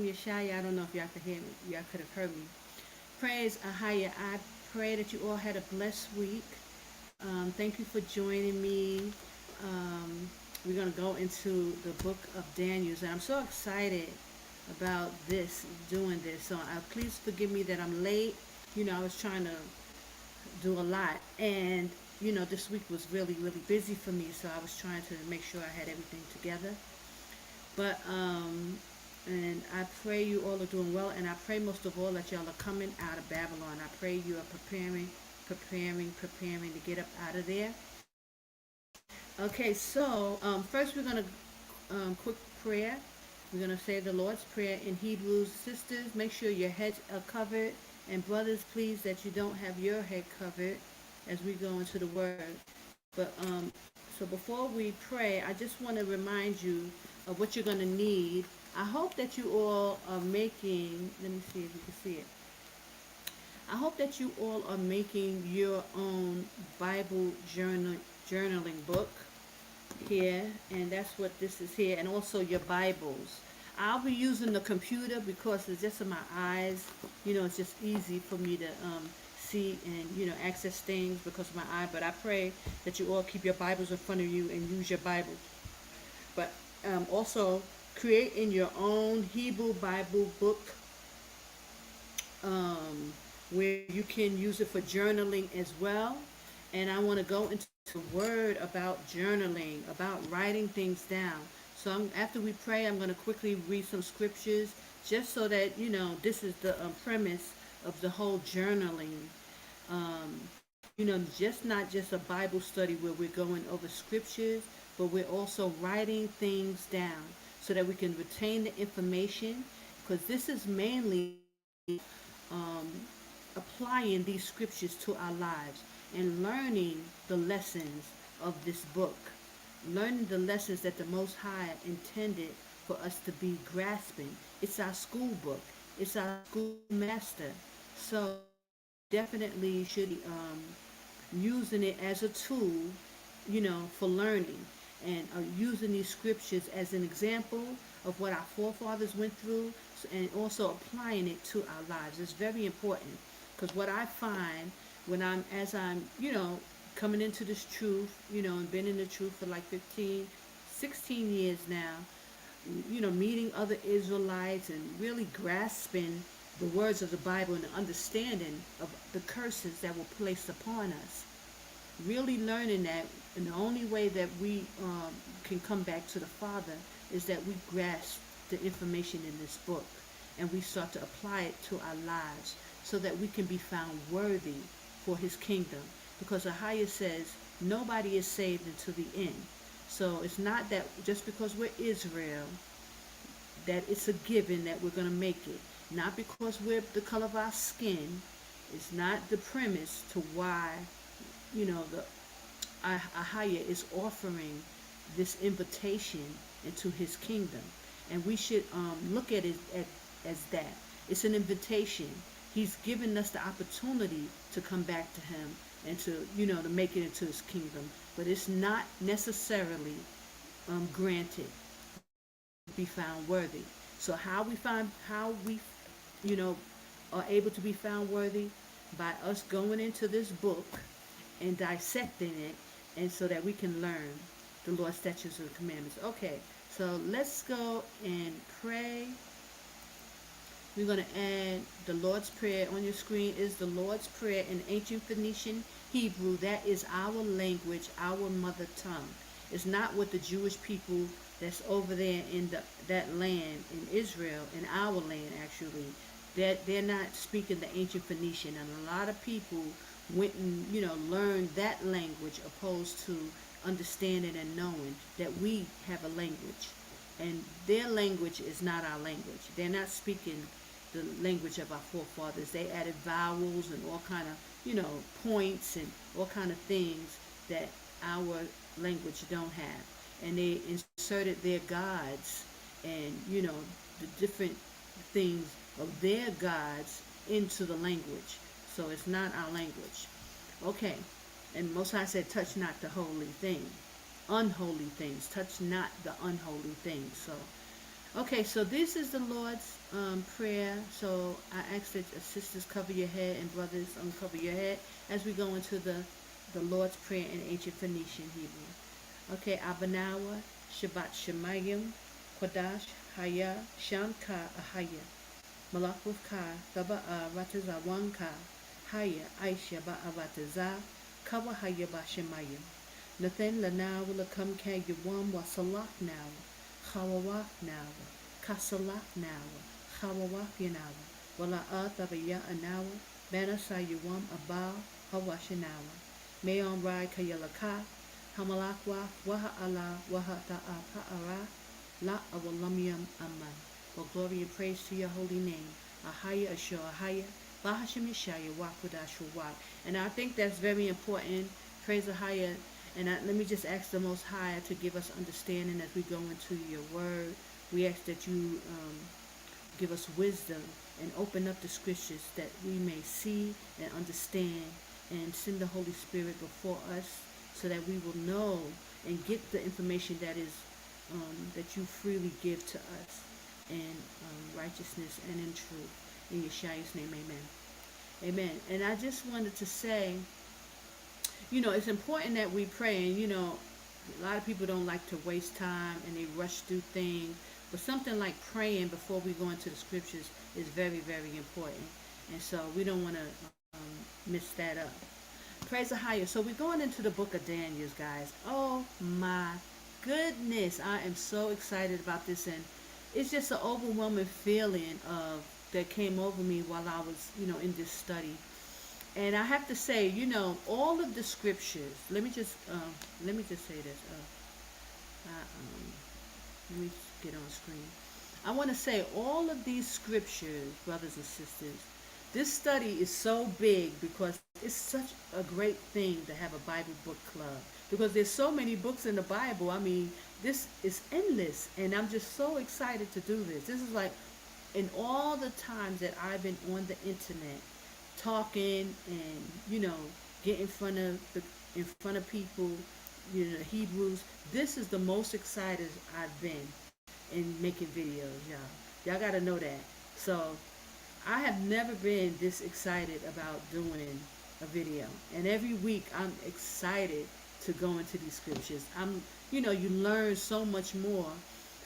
Yashaya, I don't know if y'all could hear me. Y'all could have heard me. Praise Ahaya. I pray that you all had a blessed week. Thank you for joining me. We're going to go into the book of Daniel. And I'm so excited about doing this. So please forgive me that I'm late. I was trying to do a lot. And, this week was really, really busy for me. So I was trying to make sure I had everything together. But And I pray you all are doing well. And I pray most of all that y'all are coming out of Babylon. I pray you are preparing to get up out of there. Okay, so first we're going to quick prayer. We're going to say the Lord's Prayer in Hebrews. Sisters, make sure your heads are covered. And brothers, please, that you don't have your head covered as we go into the Word. But so before we pray, I just want to remind you of what you're going to need. I hope that you all are making, let me see if you can see it. I hope that you all are making your own Bible journaling book here, and that's what this is here, and also your Bibles. I'll be using the computer because it's just in my eyes. It's just easy for me to see and access things because of my eye. But I pray that you all keep your Bibles in front of you and use your Bible. But also create in your own Hebrew Bible book where you can use it for journaling as well. And I want to go into a word about journaling, about writing things down. So after we pray, I'm going to quickly read some scriptures just so that, this is the premise of the whole journaling. Just not just a Bible study where we're going over scriptures, but we're also writing things down so that we can retain the information, because this is mainly um, applying these scriptures to our lives and learning the lessons of this book, learning the lessons that the Most High intended for us to be grasping. It's our school book. It's our school master. So definitely should be using it as a tool, for learning, and using these scriptures as an example of what our forefathers went through, and also applying it to our lives. It's very important, because what I find when as I'm, coming into this truth, and been in the truth for like 15, 16 years now, meeting other Israelites and really grasping the words of the Bible and the understanding of the curses that were placed upon us. Really learning that, and the only way that we can come back to the Father is that we grasp the information in this book and we start to apply it to our lives so that we can be found worthy for His kingdom. Because AHAYAH says nobody is saved until the end. So it's not that just because we're Israel that it's a given that we're going to make it. Not because we're the color of our skin. It's not the premise to why, the AHAYAH is offering this invitation into His kingdom. And we should look at it as that. It's an invitation. He's given us the opportunity to come back to Him and to, to make it into His kingdom. But it's not necessarily granted to be found worthy. So how we, are able to be found worthy? By us going into this book and dissecting it, and so that we can learn the Lord's statutes and commandments. Okay, so let's go and pray. We're going to add the Lord's Prayer. On your screen is the Lord's Prayer in ancient Phoenician Hebrew. That is our language, our mother tongue. It's not what the Jewish people that's over there in that land, in Israel, in our land actually, that they're not speaking the ancient Phoenician. And a lot of people went and, learned that language opposed to understanding and knowing that we have a language. And their language is not our language. They're not speaking the language of our forefathers. They added vowels and all kind of, points and all kind of things that our language don't have. And they inserted their gods and, the different things of their gods into the language. So it's not our language. Okay. And Most High said, touch not the holy thing. Unholy things. Touch not the unholy things. So, okay, so this is the Lord's prayer. So I ask that sisters cover your head and brothers uncover your head as we go into the Lord's Prayer in ancient Phoenician Hebrew. Okay, Abanawa, Shabbat Shemayim, Qadash, Haya, Sham Ka, Ahaya, Malak with Ka, Taba'a, Rataza, Wan Ka, Haya, Aisha, Ba'a, Rataza, Kawa Haya, Ba Shemayim. Nathan Lanawa, Lakam Ka, Yawam, Wasalak now, Khawawak now, Kasalak nawa, Hawawak yanawa, Wala Tabaya anawa, Bana Sayuwam Abal, Hawashinawa, Mayon Rai Kayalaka, Hamalakwa, Waha Allah, Waha Ta'a Pa'ara, La Awalamiam Aman. Well, glory and praise to your holy name. Ahaya Asho Ahaya, Bahashim Yashaya, Qadash Rawach. And I think that's very important. Praise Ahaya. And let me just ask the Most High to give us understanding as we go into your word. We ask that you give us wisdom and open up the scriptures that we may see and understand, and send the Holy Spirit before us so that we will know and get the information that is that you freely give to us in righteousness and in truth. In Yashaya's name, amen. Amen. And I just wanted to say, it's important that we pray. And, a lot of people don't like to waste time and they rush through things. But something like praying before we go into the scriptures is very, very important. And so we don't want to miss that up. Praise the higher. So we're going into the book of Daniel, guys. Oh my goodness. I am so excited about this. And it's just an overwhelming feeling that came over me while I was, in this study. And I have to say, all of the scriptures. Let me just say this. Let me get on screen. I want to say all of these scriptures, brothers and sisters. This study is so big because it's such a great thing to have a Bible book club. Because there's so many books in the Bible. I mean, this is endless, and I'm just so excited to do this. This is like, in all the times that I've been on the internet, talking and get in front of people, the Hebrews. This is the most excited I've been in making videos, y'all gotta know that. So I have never been this excited about doing a video, and every week I'm excited to go into these scriptures. You learn so much more.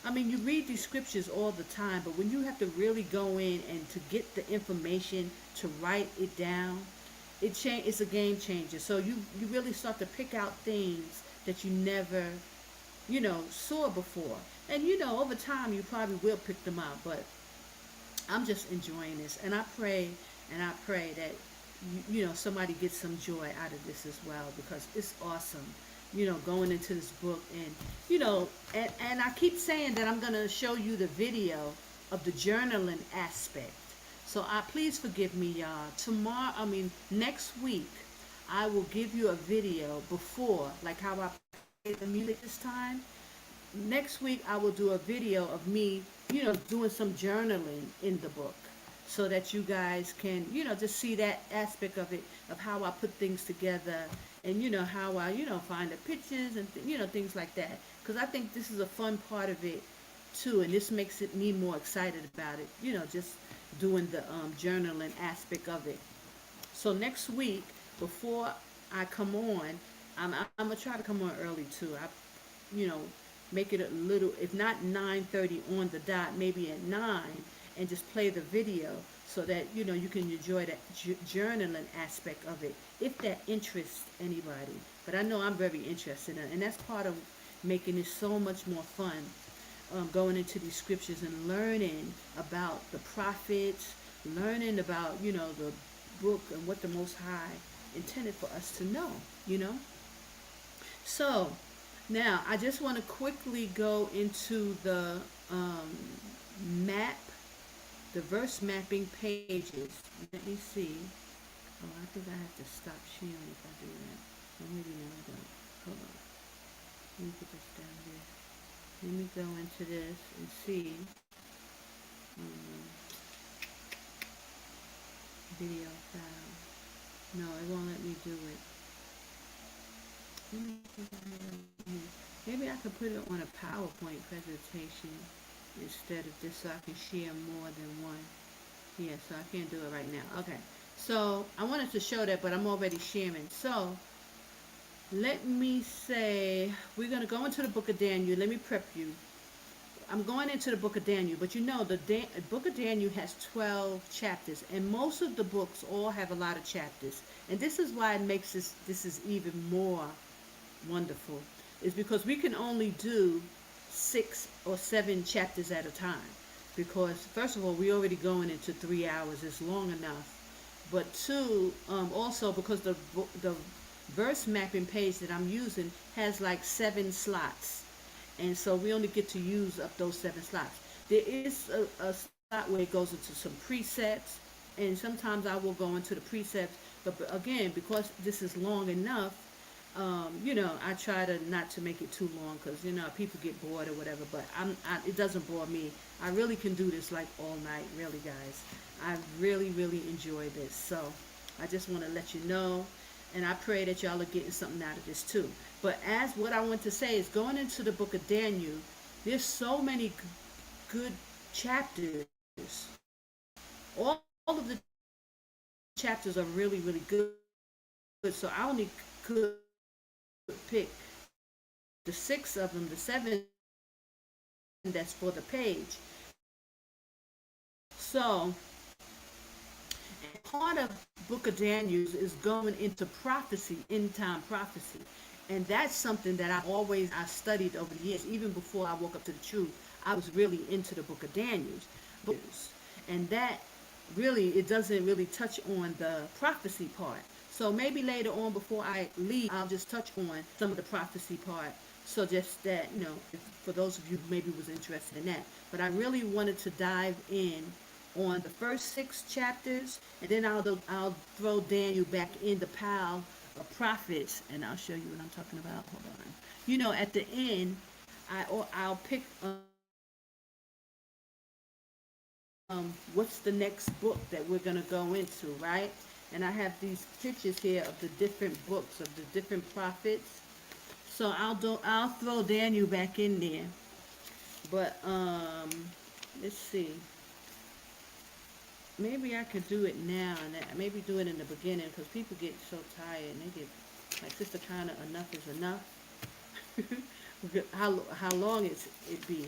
I mean, you read these scriptures all the time, but when you have to really go in and to get the information, to write it down, it's a game changer. So you really start to pick out things that you never, saw before. And, over time you probably will pick them out, but I'm just enjoying this. And I pray that, somebody gets some joy out of this as well, because it's awesome. Going into this book, and I keep saying that I'm going to show you the video of the journaling aspect. So please forgive me, y'all. Next week, I will give you a video before, like how I played the music this time. Next week, I will do a video of me, doing some journaling in the book, so that you guys can, just see that aspect of it, of how I put things together, and how I, find the pictures and things like that. Because I think this is a fun part of it too, and this makes me more excited about it. Just doing the journaling aspect of it. So next week, before I come on, I'm gonna try to come on early too. Make it a little, if not 9:30 on the dot, maybe at 9, and just play the video so that you can enjoy that journaling aspect of it, if that interests anybody. But I know I'm very interested in it, and that's part of making it so much more fun, going into these scriptures and learning about the prophets, learning about the book and what the Most High intended for us to know. So now I just want to quickly go into the map, the verse mapping pages. Let me see. Oh, I think I have to stop sharing if I do that. Or maybe no, I don't. Hold on. Let me put this down here. Let me go into this and see. Video file. No, it won't let me do it. Let me see if I have it here. Maybe I could put it on a PowerPoint presentation instead of this, so I can share more than one. Yeah, so I can't do it right now. Okay, so I wanted to show that, but I'm already sharing. So let me say, we're going to go into the book of Daniel. Let me prep you. I'm going into the book of Daniel, but the book of Daniel has 12 chapters, and most of the books all have a lot of chapters. And this is why it makes this is even more wonderful, is because we can only do 6 or 7 chapters at a time. because first of all, we already going into 3 hours. It's long enough. But two, also because the verse mapping page that I'm using has like 7 slots, and so we only get to use up those 7 slots. There is a slot where it goes into some precepts, and sometimes I will go into the precepts. But again, because this is long enough, I try to not to make it too long because people get bored or whatever. But it doesn't bore me. I really can do this like all night, really, guys. I really, really enjoy this. So I just want to let you know, and I pray that y'all are getting something out of this too. But as what I want to say is going into the book of Daniel, there's so many good chapters. All of the chapters are really, really good. So I only could pick the 6 of them, the 7 that's for the page. So part of book of Daniel is going into prophecy, end time prophecy. And that's something that I studied over the years. Even before I woke up to the truth, I was really into the book of Daniel. And that really, it doesn't really touch on the prophecy part. So maybe later on before I leave, I'll just touch on some of the prophecy part. So just that, for those of you who maybe was interested in that. But I really wanted to dive in on the first 6 chapters, and then I'll throw Daniel back in the pile of prophets, and I'll show you what I'm talking about. Hold on. At the end, I'll pick what's the next book that we're gonna go into, right? And I have these pictures here of the different books of the different prophets. So I'll throw Daniel back in there. But let's see. Maybe I could do it now, and maybe do it in the beginning, because people get so tired and they get like, Sister Kinda, enough is enough. how long it be?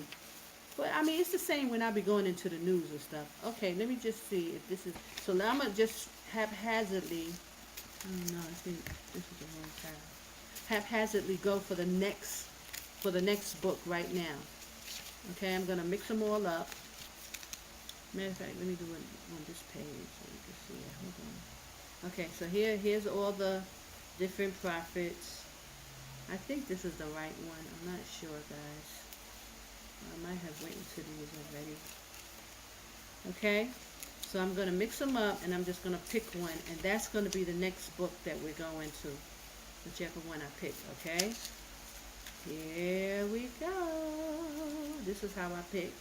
But I mean, it's the same when I be going into the news and stuff. Okay, let me just see if this is. So I'm gonna just haphazardly. Oh no, I think this is the wrong time. Haphazardly go for the next book right now. Okay, I'm gonna mix them all up. Matter of fact, let me do it on this page so you can see it. Hold on. Okay, so here's all the different prophets. I think this is the right one. I'm not sure, guys. I might have went into these already. Okay, so I'm going to mix them up, and I'm just going to pick one, and that's going to be the next book that we're going to, whichever one I pick. Okay, here we go. This is how I pick.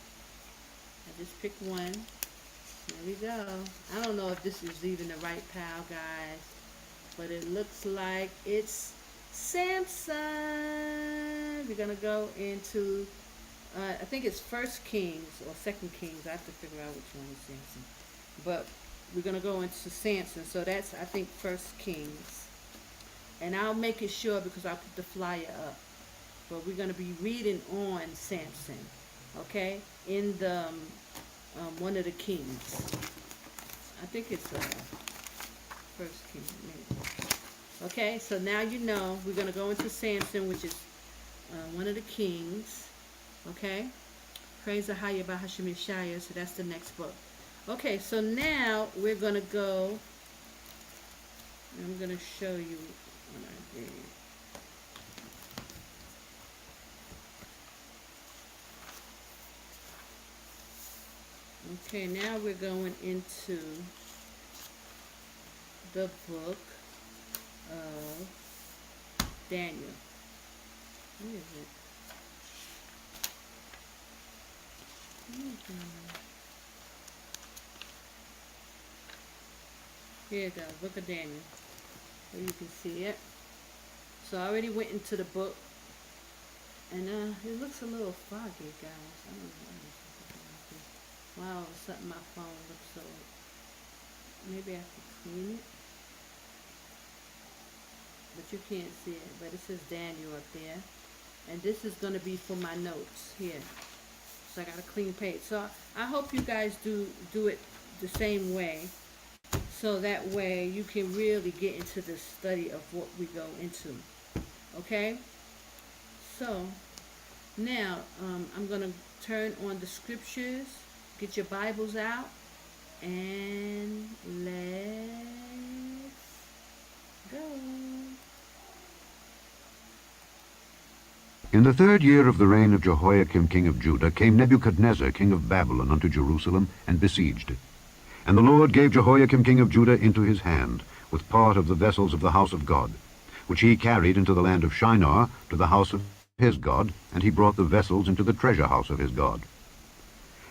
I just pick one. There we go. I don't know if this is even the right pile, guys, but it looks like it's Samson. We're going to go into I think it's First Kings or Second Kings. I have to figure out which one is Samson. But we're going to go into Samson. So that's, I think, First Kings. And I'll make it sure because I'll put the flyer up. But we're going to be reading on Samson. Okay? In the one of the kings. I think it's First King. Maybe. Okay? So now you know we're going to go into Samson, which is one of the kings. Okay, praise Yashaya. So that's the next book. Okay, so now we're gonna go. I'm gonna show you what I did. Okay, now we're going into the book of Daniel. Where is it? Here you go, Book of Daniel. So you can see it. So I already went into the book, and it looks a little foggy, guys. I don't know why all of a sudden my phone looks so. Maybe I have to clean it, but you can't see it. But it says Daniel up there, and this is going to be for my notes here. So I got a clean page. So I hope you guys do it the same way. So that way you can really get into the study of what we go into. Okay? So now I'm going to turn on the scriptures. Get your Bibles out and let's go. In the 3rd year of the reign of Jehoiakim king of Judah came Nebuchadnezzar king of Babylon unto Jerusalem, and besieged it. And the Lord gave Jehoiakim king of Judah into his hand, with part of the vessels of the house of God, which he carried into the land of Shinar to the house of his God, and he brought the vessels into the treasure house of his God.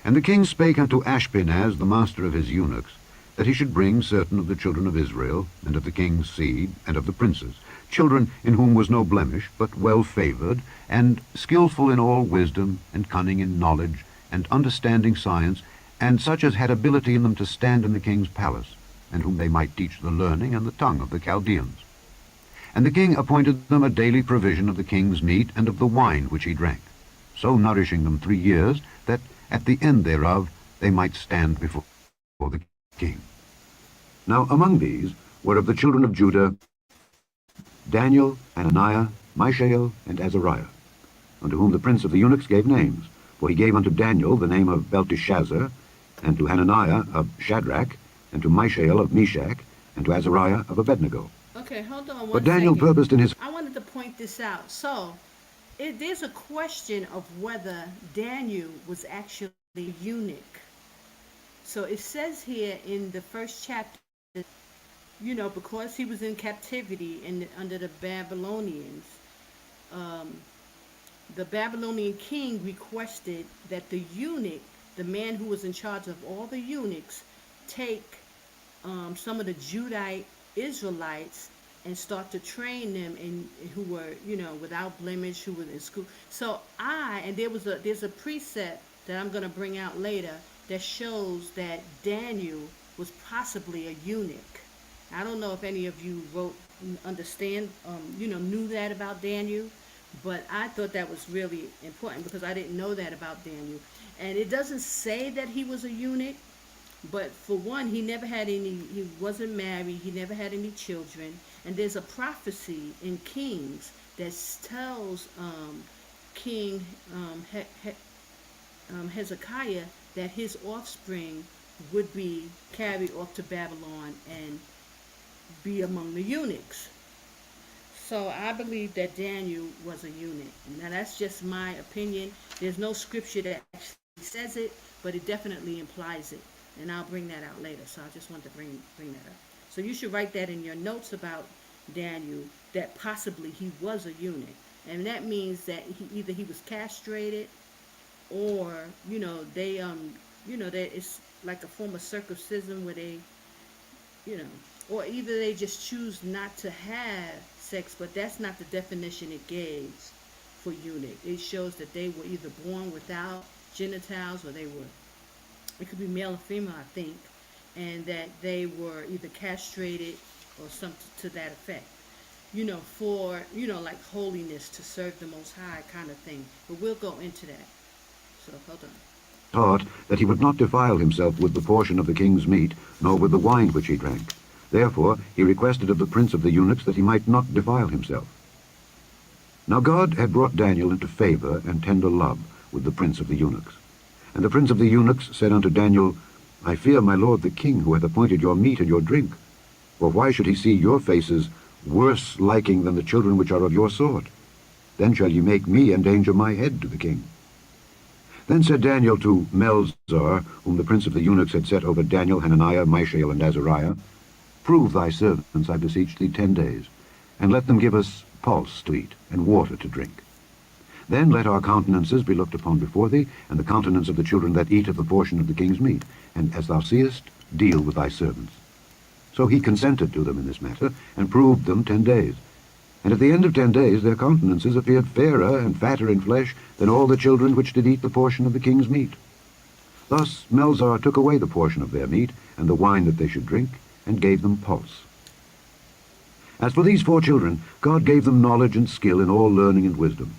And the king spake unto Ashpenaz, the master of his eunuchs, that he should bring certain of the children of Israel, and of the king's seed, and of the princes, children in whom was no blemish, but well-favored, and skillful in all wisdom, and cunning in knowledge, and understanding science, and such as had ability in them to stand in the king's palace, and whom they might teach the learning and the tongue of the Chaldeans. And the king appointed them a daily provision of the king's meat and of the wine which he drank, so nourishing them 3 years, that at the end thereof they might stand before the king. Now among these were of the children of Judah Daniel, Hananiah, Mishael, and Azariah, unto whom the prince of the eunuchs gave names. For he gave unto Daniel the name of Belteshazzar, and to Hananiah of Shadrach, and to Mishael of Meshach, and to Azariah of Abednego. Okay, hold on one But Daniel second. purposed in his... I wanted to point this out. So, there's a question of whether Daniel was actually a eunuch. So it says here in the 1st chapter, you know, because he was in captivity under the Babylonians, the Babylonian king requested that the eunuch, the man who was in charge of all the eunuchs, take some of the Judite Israelites and start to train them, and who were, you know, without blemish, who were in school. So there's a precept that I'm going to bring out later that shows that Daniel was possibly a eunuch. I don't know if any of you knew that about Daniel, but I thought that was really important because I didn't know that about Daniel. And it doesn't say that he was a eunuch, but for one, he wasn't married, he never had any children. And there's a prophecy in Kings that tells King Hezekiah that his offspring would be carried off to Babylon and be among the eunuchs. So I believe that Daniel was a eunuch. Now that's just my opinion. There's no scripture that actually says it, but it definitely implies it. And I'll bring that out later. So I just wanted to bring that up. So you should write that in your notes about Daniel, that possibly he was a eunuch. And that means that either he was castrated, or, that it's like a form of circumcision where they, or either they just choose not to have sex, but that's not the definition it gives for eunuch. It shows that they were either born without genitals, or it could be male or female, I think, and that they were either castrated or something to that effect. For, like holiness, to serve the Most High kind of thing. But we'll go into that. So, hold on. Taught that he would not defile himself with the portion of the king's meat, nor with the wine which he drank. Therefore he requested of the prince of the eunuchs that he might not defile himself. Now God had brought Daniel into favor and tender love with the prince of the eunuchs. And the prince of the eunuchs said unto Daniel, I fear my lord the king, who hath appointed your meat and your drink. For why should he see your faces worse liking than the children which are of your sort? Then shall ye make me endanger my head to the king. Then said Daniel to Melzar, whom the prince of the eunuchs had set over Daniel, Hananiah, Mishael, and Azariah, Prove thy servants, I beseech thee, 10 days, and let them give us pulse to eat, and water to drink. Then let our countenances be looked upon before thee, and the countenance of the children that eat of the portion of the king's meat, and as thou seest, deal with thy servants. So he consented to them in this matter, and proved them 10 days. And at the end of 10 days their countenances appeared fairer and fatter in flesh than all the children which did eat the portion of the king's meat. Thus Melzar took away the portion of their meat, and the wine that they should drink, and gave them pulse. As for these 4 children, God gave them knowledge and skill in all learning and wisdom.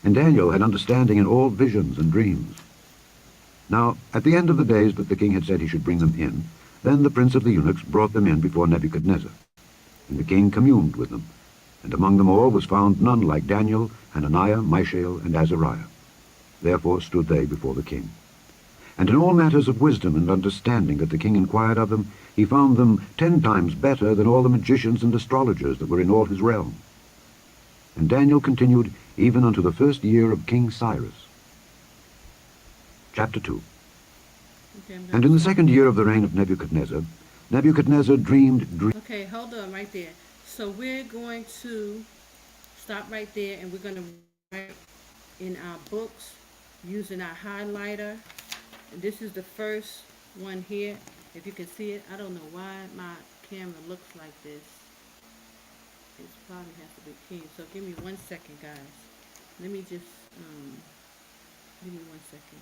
And Daniel had understanding in all visions and dreams. Now, at the end of the days that the king had said he should bring them in, then the prince of the eunuchs brought them in before Nebuchadnezzar. And the king communed with them. And among them all was found none like Daniel, Hananiah, Mishael, and Azariah. Therefore stood they before the king. And in all matters of wisdom and understanding that the king inquired of them, he found them 10 times better than all the magicians and astrologers that were in all his realm. And Daniel continued even unto the 1st year of King Cyrus. Chapter 2. Okay, And in the 2nd year of the reign of Nebuchadnezzar, Nebuchadnezzar dreamed Okay, hold on right there. So we're going to stop right there, and we're going to write in our books using our highlighter. And this is the first one here. If you can see it, I don't know why my camera looks like this. It probably has to be keen. So give me 1 second, guys. Let me just give me 1 second.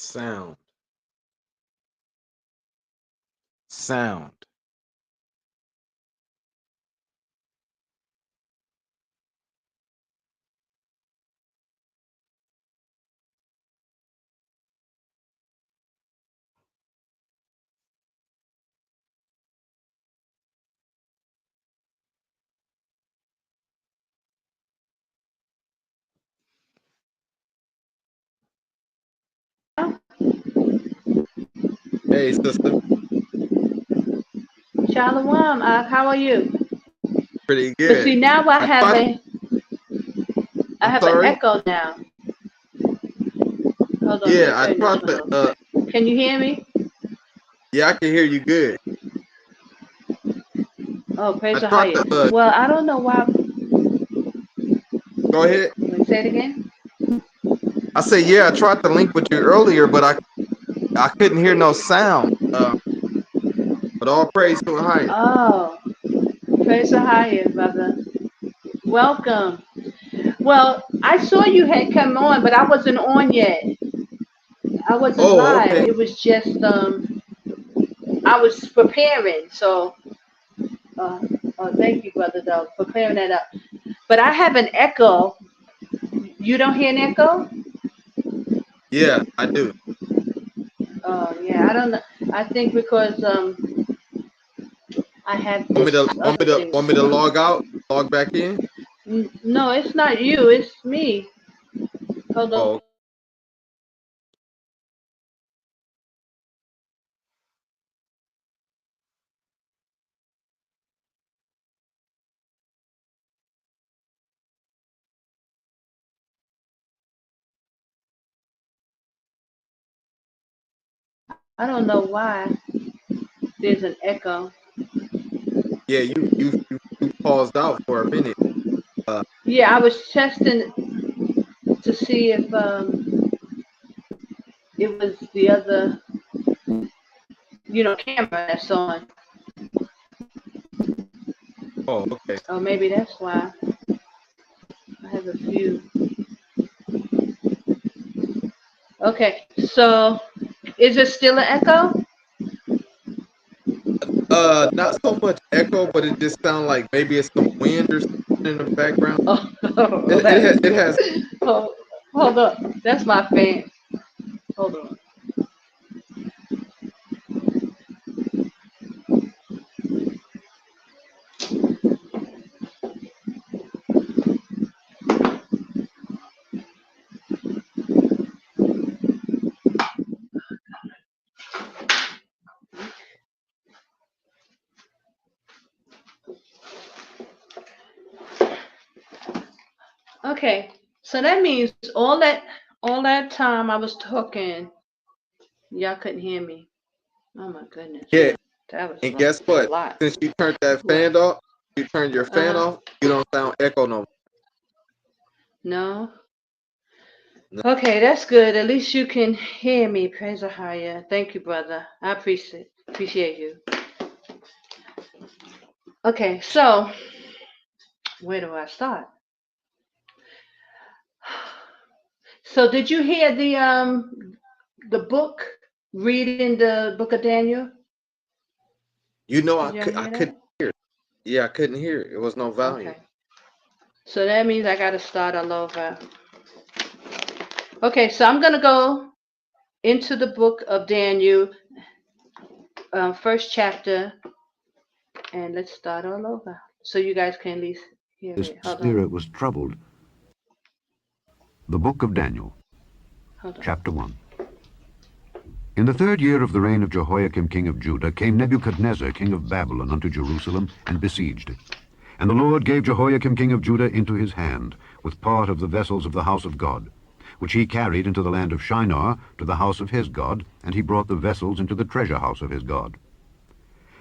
Sound. Sound. Hey, sister. Shalom, how are you? Pretty But good. see, now I I have tried. I I'm have an sorry. echo now. Hold on, let me Yeah, I turn this tried one to. off. Can you hear me? Yeah, I can hear you good. Oh, praise I the tried to. highest. Well, I don't know why. Go ahead. Say it again. I say, yeah, I tried to link with you earlier, but I couldn't hear no sound. But all praise to a higher. Oh, praise the highest, brother. Welcome. Well, I saw you had come on, but I wasn't on yet. I wasn't Oh, live. okay. It was just I was preparing. So, thank you, brother, though, for clearing that up. But I have an echo. You don't hear an echo? Yeah, I do. Oh, yeah. I don't know. I think because I have Want me this to want other me to thing. want me to log out, log back in? No, it's not you. It's me. Hold on. Oh, I don't know why there's an echo. yeah. You paused out for a minute. Yeah, I was testing to see if it was the other, camera that's on. Oh, okay. Or maybe that's why I have a few. Okay, so is it still an echo? Not so much echo, but it just sounds like maybe it's some wind or something in the background. Oh, It has. oh, hold on. That's my fan. Hold on. Okay, so that means all that time I was talking, y'all couldn't hear me. Oh my goodness, Yeah, that was and guess a what? lot. Since you turned that What? fan off, you turned your fan Uh huh. off. You don't sound echo no No. more. Okay, that's good. At least you can hear me. Praise the higher. Thank you, brother. I appreciate you. Okay, so where do I start? So did you hear the book reading the book of Daniel? You know, Did y'all I hear couldn't that? hear. Yeah, I couldn't hear. It was no volume. Okay. So that means I got to start all over. Okay, so I'm going to go into the book of Daniel, first chapter, and let's start all over so you guys can at least hear His it. Hold on. spirit was troubled. The Book of Daniel, Hold on. Chapter 1. In the 3rd year of the reign of Jehoiakim king of Judah came Nebuchadnezzar king of Babylon unto Jerusalem, and besieged it. And the Lord gave Jehoiakim king of Judah into his hand, with part of the vessels of the house of God, which he carried into the land of Shinar, to the house of his God, and he brought the vessels into the treasure house of his God.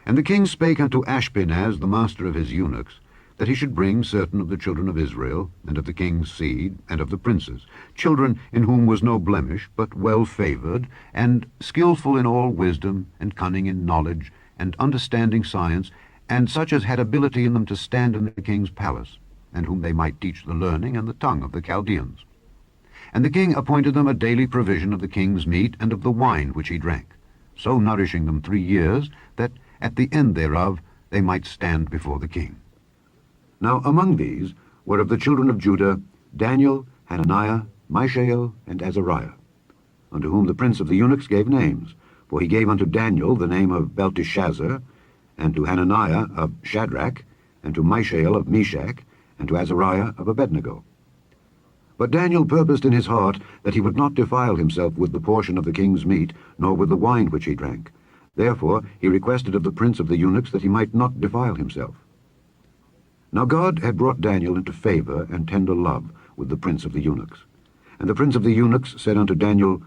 And the king spake unto Ashpenaz, the master of his eunuchs, that he should bring certain of the children of Israel, and of the king's seed, and of the princes, children in whom was no blemish, but well favored, and skillful in all wisdom, and cunning in knowledge, and understanding science, and such as had ability in them to stand in the king's palace, and whom they might teach the learning and the tongue of the Chaldeans. And the king appointed them a daily provision of the king's meat and of the wine which he drank, so nourishing them 3 years, that at the end thereof they might stand before the king. Now among these were of the children of Judah Daniel, Hananiah, Mishael, and Azariah, unto whom the prince of the eunuchs gave names. For he gave unto Daniel the name of Belteshazzar, and to Hananiah of Shadrach, and to Mishael of Meshach, and to Azariah of Abednego. But Daniel purposed in his heart that he would not defile himself with the portion of the king's meat, nor with the wine which he drank. Therefore he requested of the prince of the eunuchs that he might not defile himself. Now God had brought Daniel into favor and tender love with the prince of the eunuchs. And the prince of the eunuchs said unto Daniel,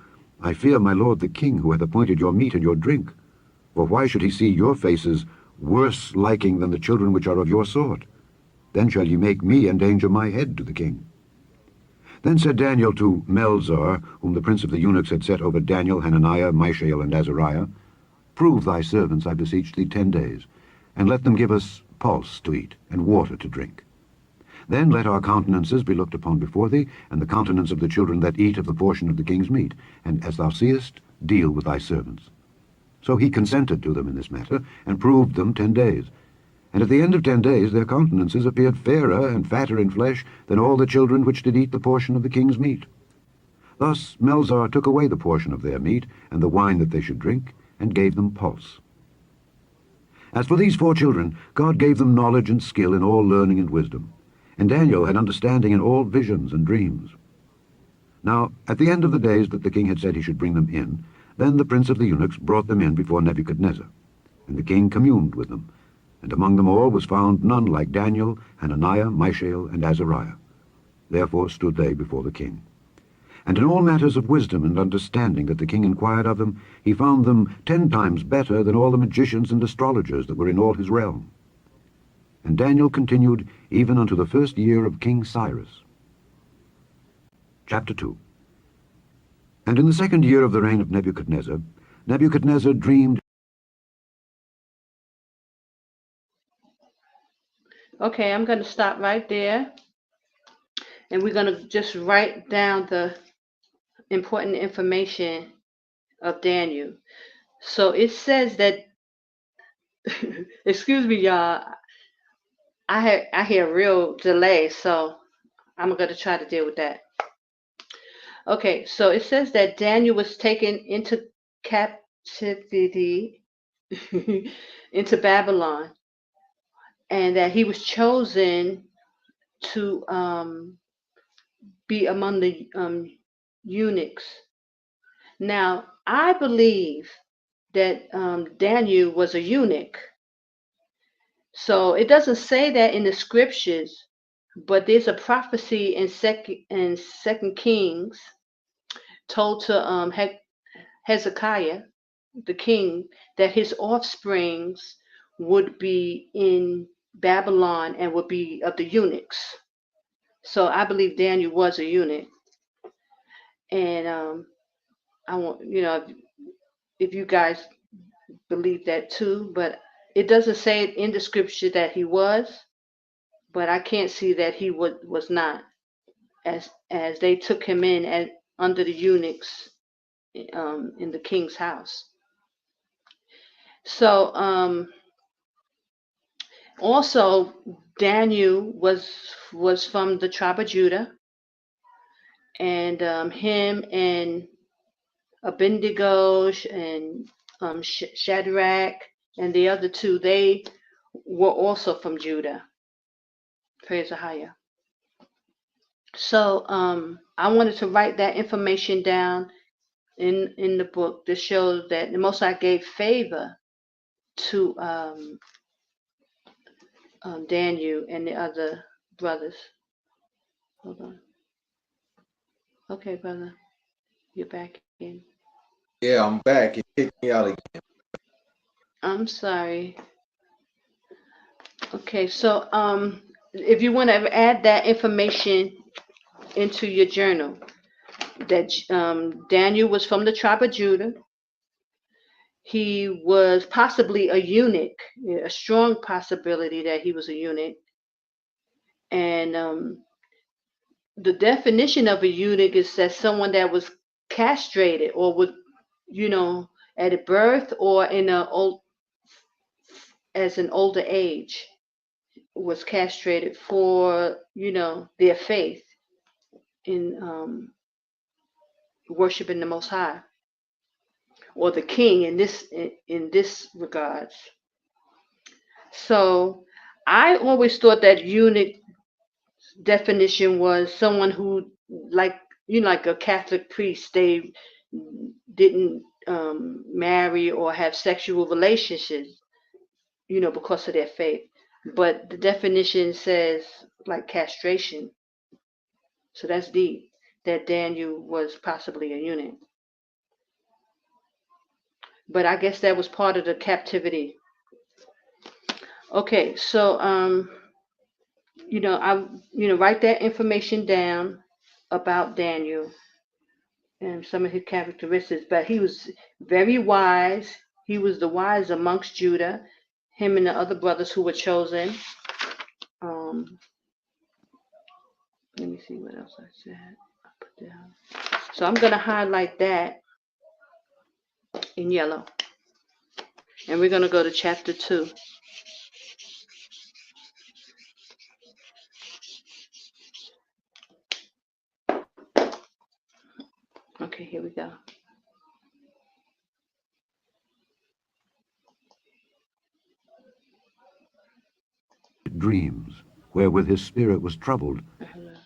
I fear my lord the king, who hath appointed your meat and your drink. For why should he see your faces worse liking than the children which are of your sort? Then shall ye make me endanger my head to the king. Then said Daniel to Melzar, whom the prince of the eunuchs had set over Daniel, Hananiah, Mishael, and Azariah, Prove thy servants, I beseech thee, 10 days, and let them give us pulse to eat, and water to drink. Then let our countenances be looked upon before thee, and the countenance of the children that eat of the portion of the king's meat, and as thou seest, deal with thy servants. So he consented to them in this matter, and proved them 10 days. And at the end of 10 days their countenances appeared fairer and fatter in flesh than all the children which did eat the portion of the king's meat. Thus Melzar took away the portion of their meat, and the wine that they should drink, and gave them pulse. As for these 4 children, God gave them knowledge and skill in all learning and wisdom. And Daniel had understanding in all visions and dreams. Now, at the end of the days that the king had said he should bring them in, then the prince of the eunuchs brought them in before Nebuchadnezzar. And the king communed with them. And among them all was found none like Daniel, Hananiah, Mishael, and Azariah. Therefore stood they before the king. And in all matters of wisdom and understanding that the king inquired of them, he found them 10 times better than all the magicians and astrologers that were in all his realm. And Daniel continued even unto the 1st year of King Cyrus. Chapter 2. And in the 2nd year of the reign of Nebuchadnezzar, Nebuchadnezzar dreamed. Okay, I'm going to stop right there. And we're going to just write down the important information of Daniel. So it says that, excuse me, y'all, I hear a real delay, so I'm going to try to deal with that. Okay, so it says that Daniel was taken into captivity into Babylon, and that he was chosen to be among the eunuchs. Now, I believe that Daniel was a eunuch. So it doesn't say that in the scriptures, but there's a prophecy in Second Kings told to Hezekiah, the king, that his offsprings would be in Babylon and would be of the eunuchs. So I believe Daniel was a eunuch, and I want if you guys believe that too, but it doesn't say it in the scripture that he was, but I can't see that he was not, as they took him in and under the eunuchs in the king's house. So also Daniel was from the tribe of Judah, and him and Abednego and Shadrach and the other 2, they were also from Judah. Praise AHAYAH. So I wanted to write that information down in the book to show that the Most High gave favor to Daniel and the other brothers. Hold on. Okay, brother, you're back in. Yeah, I'm back. It kicked me out again. I'm sorry. Okay, so if you want to add that information into your journal, that Daniel was from the tribe of Judah. He was possibly a eunuch, a strong possibility that he was a eunuch. And the definition of a eunuch is that someone that was castrated or would, at a birth or in a old as an older age was castrated for, their faith in worshiping the Most High or the King in this regards. So I always thought that eunuch definition was someone who, like a Catholic priest, they didn't marry or have sexual relationships, because of their faith. But the definition says like castration. So that's deep, that Daniel was possibly a eunuch. But I guess that was part of the captivity. Okay, so write that information down about Daniel and some of his characteristics. But he was very wise. He was the wise amongst Judah, him and the other brothers who were chosen. Let me see what else I said. I put down. So I'm going to highlight that in yellow. And we're going to go to chapter 2. Okay, here we go. Dreams, wherewith his spirit was troubled,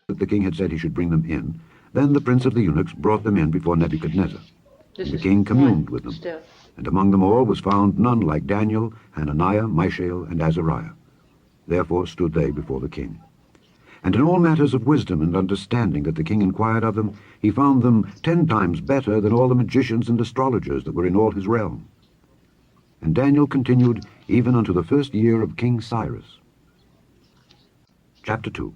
that the king had said he should bring them in. Then the prince of the eunuchs brought them in before Nebuchadnezzar. And the king communed with them. Still. And among them all was found none like Daniel, Hananiah, Mishael, and Azariah. Therefore stood they before the king. And in all matters of wisdom and understanding that the king inquired of them, he found them 10 times better than all the magicians and astrologers that were in all his realm. And Daniel continued even unto the 1st year of King Cyrus. Chapter 2.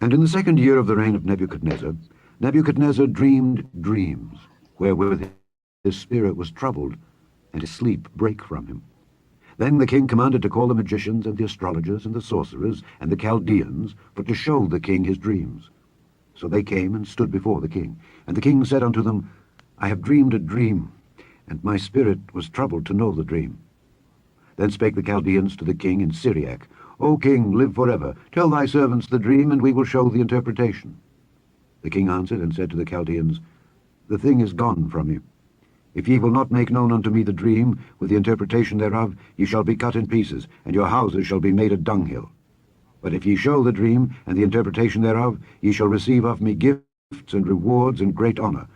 And in the 2nd year of the reign of Nebuchadnezzar, Nebuchadnezzar dreamed dreams, wherewith his spirit was troubled, and his sleep brake from him. Then the king commanded to call the magicians and the astrologers and the sorcerers and the Chaldeans, for to show the king his dreams. So they came and stood before the king. And the king said unto them, I have dreamed a dream, and my spirit was troubled to know the dream. Then spake the Chaldeans to the king in Syriac, O king, live forever. Tell thy servants the dream, and we will show the interpretation. The king answered and said to the Chaldeans, The thing is gone from you. If ye will not make known unto me the dream, with the interpretation thereof, ye shall be cut in pieces, and your houses shall be made a dunghill. But if ye show the dream, and the interpretation thereof, ye shall receive of me gifts and rewards and great honor.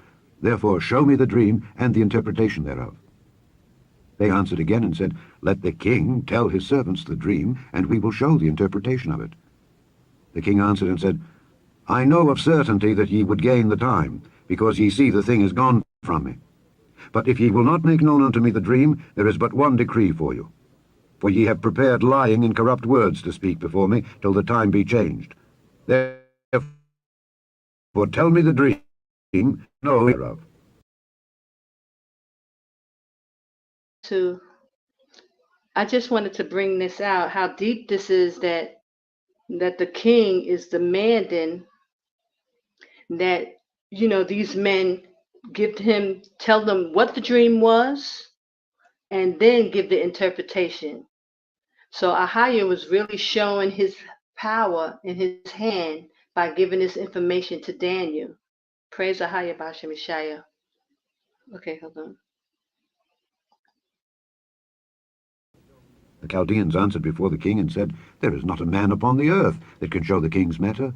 Therefore show me the dream, and the interpretation thereof. They answered again and said, Let the king tell his servants the dream, and we will show the interpretation of it. The king answered and said, I know of certainty that ye would gain the time, because ye see the thing is gone from me. But if ye will not make known unto me the dream, there is but one decree for you. For ye have prepared lying and corrupt words to speak before me, till the time be changed. Therefore tell me the dream, know hereof. I just wanted to bring this out, how deep this is, that the king is demanding that, these men tell them what the dream was, and then give the interpretation. So AHAYAH was really showing his power in his hand by giving this information to Daniel. Praise AHAYAH, Bashem Yashaya. Okay, hold on. The Chaldeans answered before the king and said, There is not a man upon the earth that can show the king's matter.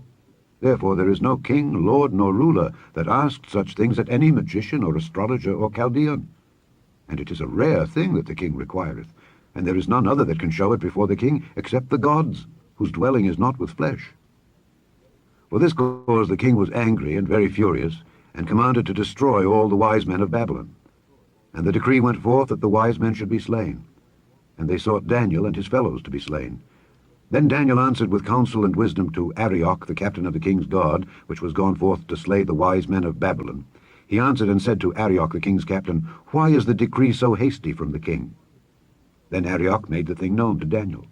Therefore there is no king, lord, nor ruler that asked such things at any magician or astrologer or Chaldean. And it is a rare thing that the king requireth, and there is none other that can show it before the king except the gods, whose dwelling is not with flesh. For this cause the king was angry and very furious, and commanded to destroy all the wise men of Babylon. And the decree went forth that the wise men should be slain. And they sought Daniel and his fellows to be slain. Then Daniel answered with counsel and wisdom to Arioch, the captain of the king's guard, which was gone forth to slay the wise men of Babylon. He answered and said to Arioch, the king's captain, Why is the decree so hasty from the king? Then Arioch made the thing known to Daniel.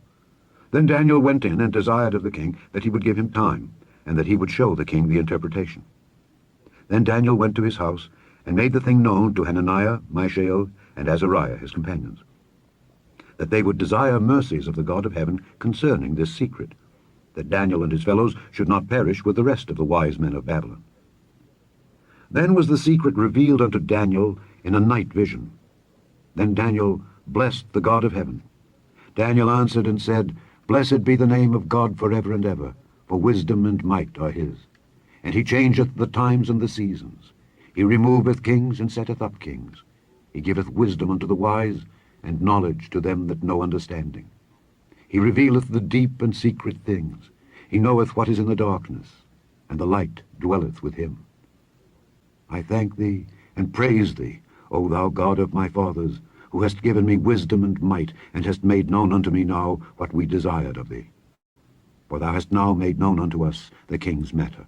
Then Daniel went in and desired of the king that he would give him time, and that he would show the king the interpretation. Then Daniel went to his house, and made the thing known to Hananiah, Mishael, and Azariah his companions, that they would desire mercies of the God of heaven concerning this secret, that Daniel and his fellows should not perish with the rest of the wise men of Babylon. Then was the secret revealed unto Daniel in a night vision. Then Daniel blessed the God of heaven. Daniel answered and said, Blessed be the name of God forever and ever, for wisdom and might are his. And he changeth the times and the seasons. He removeth kings and setteth up kings. He giveth wisdom unto the wise, and knowledge to them that know understanding. He revealeth the deep and secret things. He knoweth what is in the darkness, and the light dwelleth with him. I thank thee and praise thee, O thou God of my fathers, who hast given me wisdom and might, and hast made known unto me now what we desired of thee. For thou hast now made known unto us the king's matter.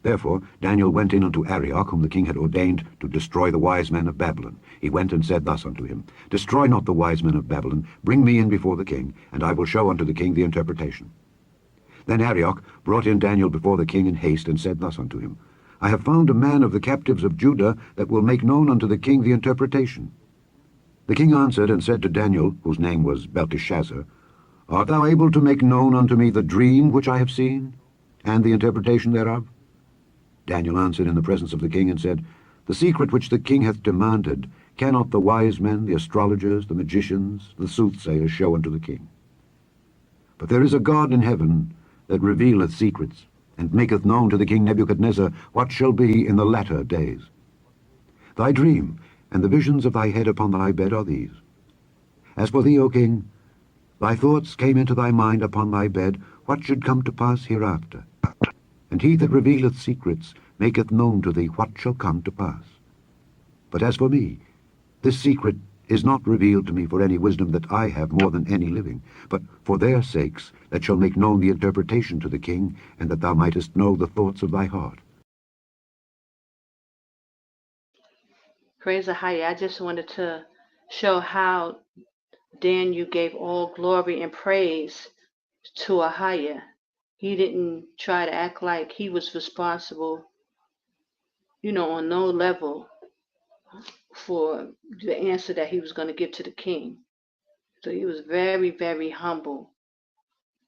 Therefore Daniel went in unto Arioch, whom the king had ordained to destroy the wise men of Babylon. He went and said thus unto him, Destroy not the wise men of Babylon, bring me in before the king, and I will show unto the king the interpretation. Then Arioch brought in Daniel before the king in haste, and said thus unto him, I have found a man of the captives of Judah that will make known unto the king the interpretation. The king answered and said to Daniel, whose name was Belteshazzar, Art thou able to make known unto me the dream which I have seen, and the interpretation thereof? Daniel answered in the presence of the king and said, The secret which the king hath demanded cannot the wise men, the astrologers, the magicians, the soothsayers show unto the king. But there is a God in heaven that revealeth secrets, and maketh known to the king Nebuchadnezzar what shall be in the latter days. Thy dream and the visions of thy head upon thy bed are these. As for thee, O king, thy thoughts came into thy mind upon thy bed, what should come to pass hereafter. And he that revealeth secrets maketh known to thee what shall come to pass. But as for me, this secret is not revealed to me for any wisdom that I have more than any living, but for their sakes that shall make known the interpretation to the king, and that thou mightest know the thoughts of thy heart. Praise AHAYAH. I just wanted to show how Daniel gave all glory and praise to AHAYAH. He didn't try to act like he was responsible, on no level for the answer that he was going to give to the king. So he was very, very humble.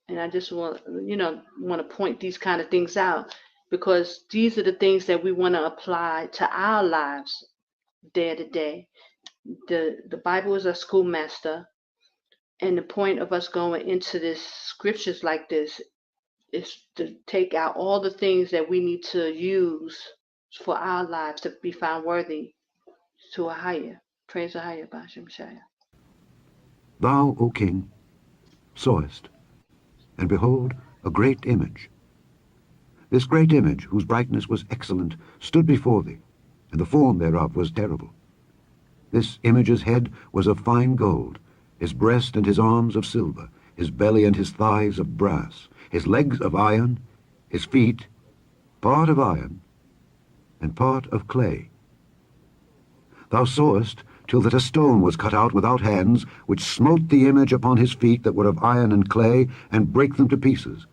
And I just want to point these kind of things out, because these are the things that we want to apply to our lives day to day. The Bible is our schoolmaster, and the point of us going into this scriptures like this is to take out all the things that we need to use for our lives to be found worthy to AHAYAH. Praise AHAYAH, Basham Shaya. Thou, O king, sawest, and behold, a great image. This great image, whose brightness was excellent, stood before thee, and the form thereof was terrible. This image's head was of fine gold, his breast and his arms of silver, his belly and his thighs of brass, his legs of iron, his feet part of iron, and part of clay. Thou sawest till that a stone was cut out without hands, which smote the image upon his feet that were of iron and clay, and brake them to pieces.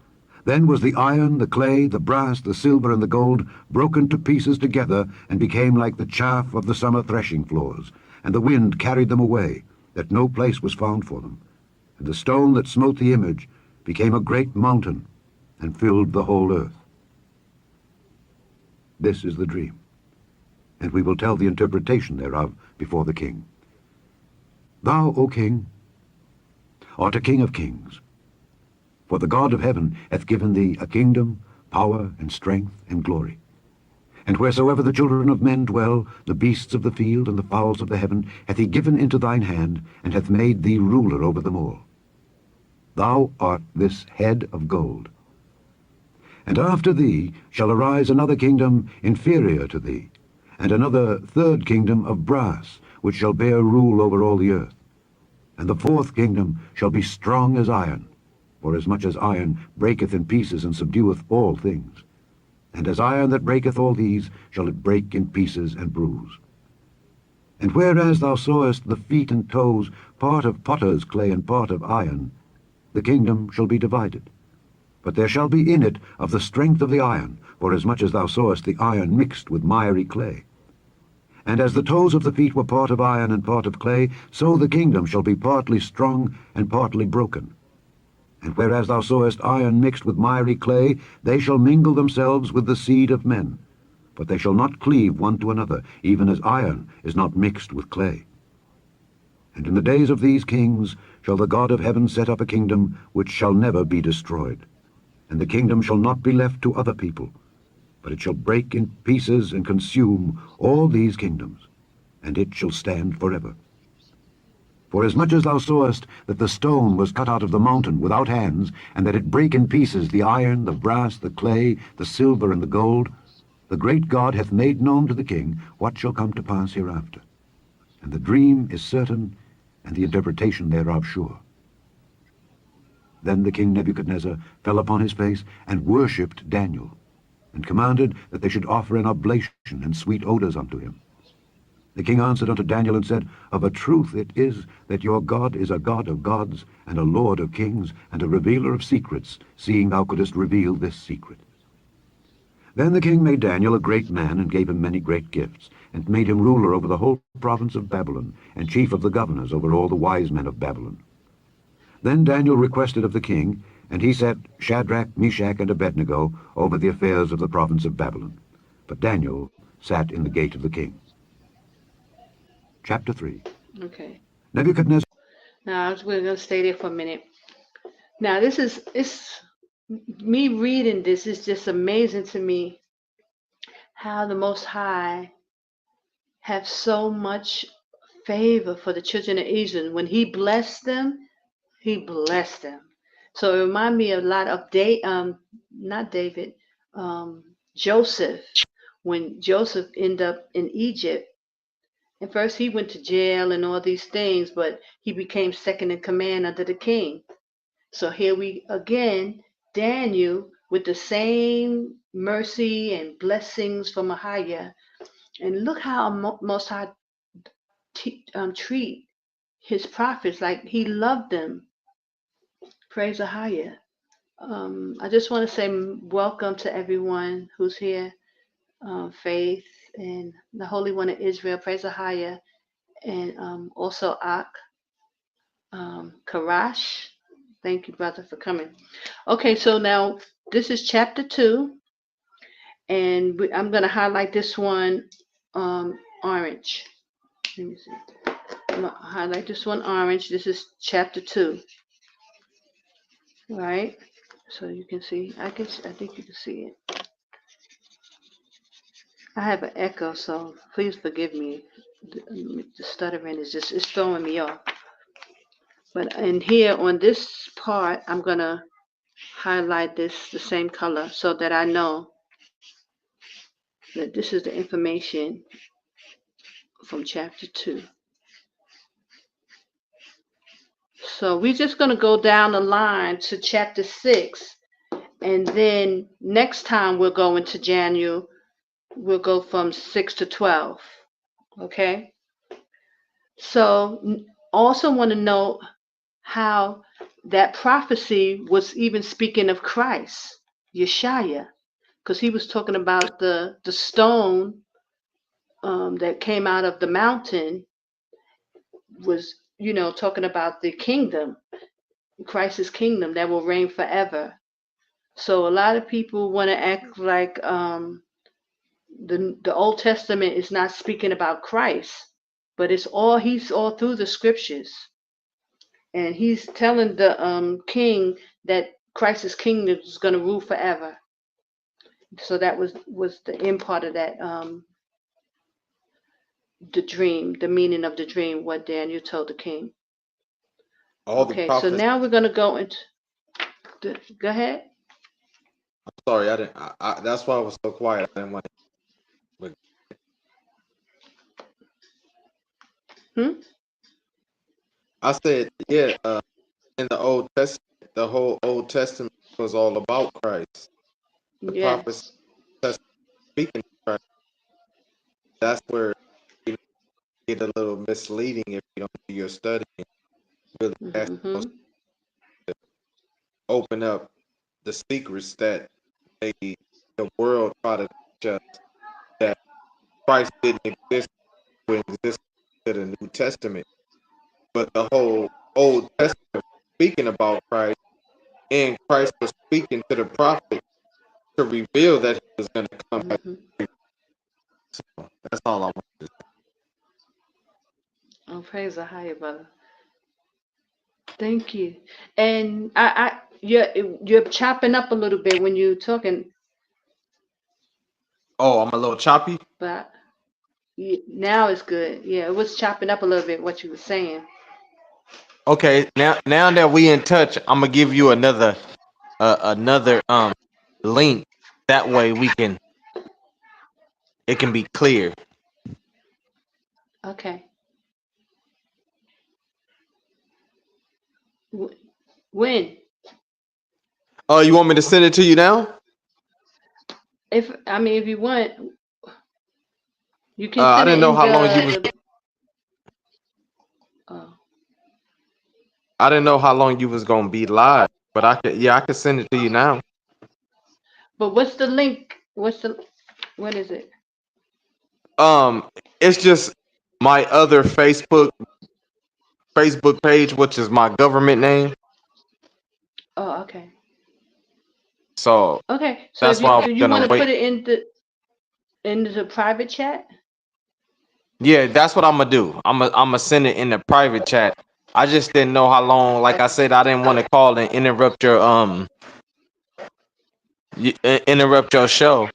Then was the iron, the clay, the brass, the silver, and the gold broken to pieces together, and became like the chaff of the summer threshing floors. And the wind carried them away, that no place was found for them. And the stone that smote the image became a great mountain, and filled the whole earth. This is the dream, and we will tell the interpretation thereof before the king. Thou, O king, art a king of kings, for the God of heaven hath given thee a kingdom, power, and strength, and glory. And wheresoever the children of men dwell, the beasts of the field and the fowls of the heaven hath he given into thine hand, and hath made thee ruler over them all. Thou art this head of gold. And after thee shall arise another kingdom inferior to thee, and another third kingdom of brass, which shall bear rule over all the earth. And the fourth kingdom shall be strong as iron, forasmuch as iron breaketh in pieces and subdueth all things. And as iron that breaketh all these shall it break in pieces and bruise. And whereas thou sawest the feet and toes, part of potter's clay and part of iron, the kingdom shall be divided. But there shall be in it of the strength of the iron, forasmuch as thou sawest the iron mixed with miry clay. And as the toes of the feet were part of iron and part of clay, so the kingdom shall be partly strong and partly broken. And whereas thou sawest iron mixed with miry clay, they shall mingle themselves with the seed of men. But they shall not cleave one to another, even as iron is not mixed with clay. And in the days of these kings shall the God of heaven set up a kingdom which shall never be destroyed. And the kingdom shall not be left to other people, but it shall break in pieces and consume all these kingdoms, and it shall stand forever. Forasmuch as thou sawest that the stone was cut out of the mountain without hands, and that it brake in pieces the iron, the brass, the clay, the silver, and the gold, the great God hath made known to the king what shall come to pass hereafter. And the dream is certain, and the interpretation thereof sure. Then the king Nebuchadnezzar fell upon his face, and worshipped Daniel, and commanded that they should offer an oblation and sweet odors unto him. The king answered unto Daniel and said, Of a truth it is that your God is a God of gods, and a Lord of kings, and a revealer of secrets, seeing thou couldest reveal this secret. Then the king made Daniel a great man, and gave him many great gifts, and made him ruler over the whole province of Babylon, and chief of the governors over all the wise men of Babylon. Then Daniel requested of the king, and he set Shadrach, Meshach, and Abednego over the affairs of the province of Babylon. But Daniel sat in the gate of the king. Chapter 3. Okay. Nebuchadnezzar. Now we're going to stay there for a minute. Now it's me reading this is just amazing to me how the Most High have so much favor for the children of Israel. When He blessed them, He blessed them. So it reminded me a lot of not David, Joseph. When Joseph ended up in Egypt, and first he went to jail and all these things, but he became second in command under the king. So here we again, Daniel with the same mercy and blessings from Ahaya. And look how Most High treat his prophets like he loved them. Praise Ahaya. I just want to say welcome to everyone who's here. Faith and the Holy One of Israel, praise Ahaya, and also Ak, Karash. Thank you, brother, for coming. Okay, so now this is chapter 2, and I'm going to highlight this one orange. Let me see. I'm going to highlight this one orange. This is chapter 2, right? So you can see. I think you can see it. I have an echo, so please forgive me. The stuttering is just, it's throwing me off. But in here on this part, I'm going to highlight this the same color so that I know that this is the information from chapter 2. So we're just going to go down the line to chapter 6, and then next time we'll go into January. We'll go from 6 to 12. Okay? So also want to know how that prophecy was even speaking of Christ, Yashaya, because he was talking about the stone that came out of the mountain was, talking about the kingdom, Christ's kingdom that will reign forever. So a lot of people want to act like the Old Testament is not speaking about Christ, but he's all through the scriptures, and he's telling the king that Christ's kingdom is going to rule forever. So that was the end part of that the dream, the meaning of the dream, what Daniel told the king. All the Okay, so prophets. now we're going to go into go ahead. I'm sorry, I didn't. That's why I was so quiet. I didn't want to. I said, yeah. In the Old Testament, the whole Old Testament was all about Christ. The prophets speaking of Christ. That's where you get a little misleading if you don't do your study. Really ask to open up the secrets that the world try to teach us, that Christ didn't exist when existed to the New Testament, but the whole Old Testament was speaking about Christ, and Christ was speaking to the prophet to reveal that he was going to come back. So that's all I want to say. Oh, praise the higher, brother. Thank you. And you're chopping up a little bit when you're talking, Oh, I'm a little choppy. but now it's good. Yeah, it was chopping up a little bit what you were saying. Okay, now that we in touch, I'm gonna give you another link. That way it can be clear. Okay. When? Oh, you want me to send it to you now? If you want, you can I send it didn't know in how long you was. oh. I didn't know how long you was gonna be live, but I could send it to you now. But what's the link? What is it? Um, it's just my other Facebook page, which is my government name. Oh, okay. So Okay. So that's why I was do you gonna want to wait. put it in the private chat? Yeah, that's what I'm gonna do. I'm gonna send it in the private chat. I just didn't know how long. Like I said, I didn't want to call and interrupt your show.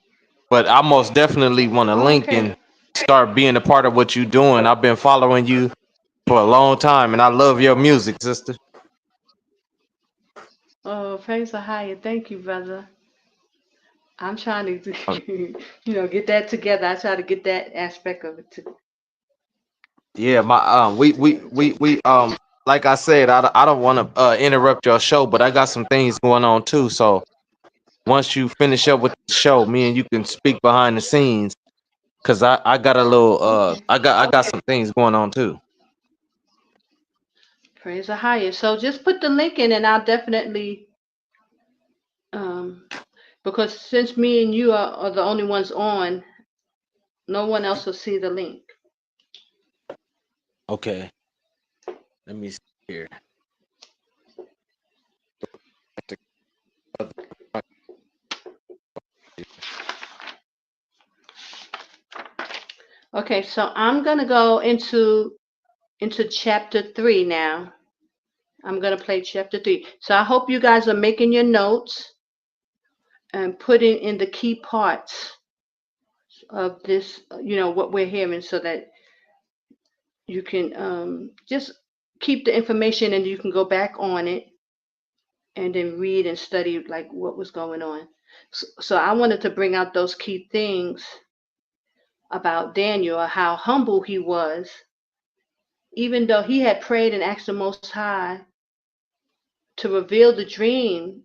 But I most definitely want to link Okay. and start being a part of what you're doing. I've been following you for a long time, and I love your music, sister. Oh, praise the higher. Thank you, brother. I'm trying to, get that together. I try to get that aspect of it too. Yeah, my we like I said, I don't want to interrupt your show, but I got some things going on too. So once you finish up with the show, me and you can speak behind the scenes, cause I got a little Okay. I got some things going on too. Praise the higher. So just put the link in, and I'll definitely, um, because since me and you are the only ones on, no one else will see the link. Okay, let me see here. Okay, so I'm gonna go into chapter 3 now. I'm gonna play chapter 3. So I hope you guys are making your notes and putting in the key parts of this, what we're hearing, so that you can just keep the information and you can go back on it and then read and study like what was going on. So I wanted to bring out those key things about Daniel, how humble he was, even though he had prayed and asked the Most High to reveal the dream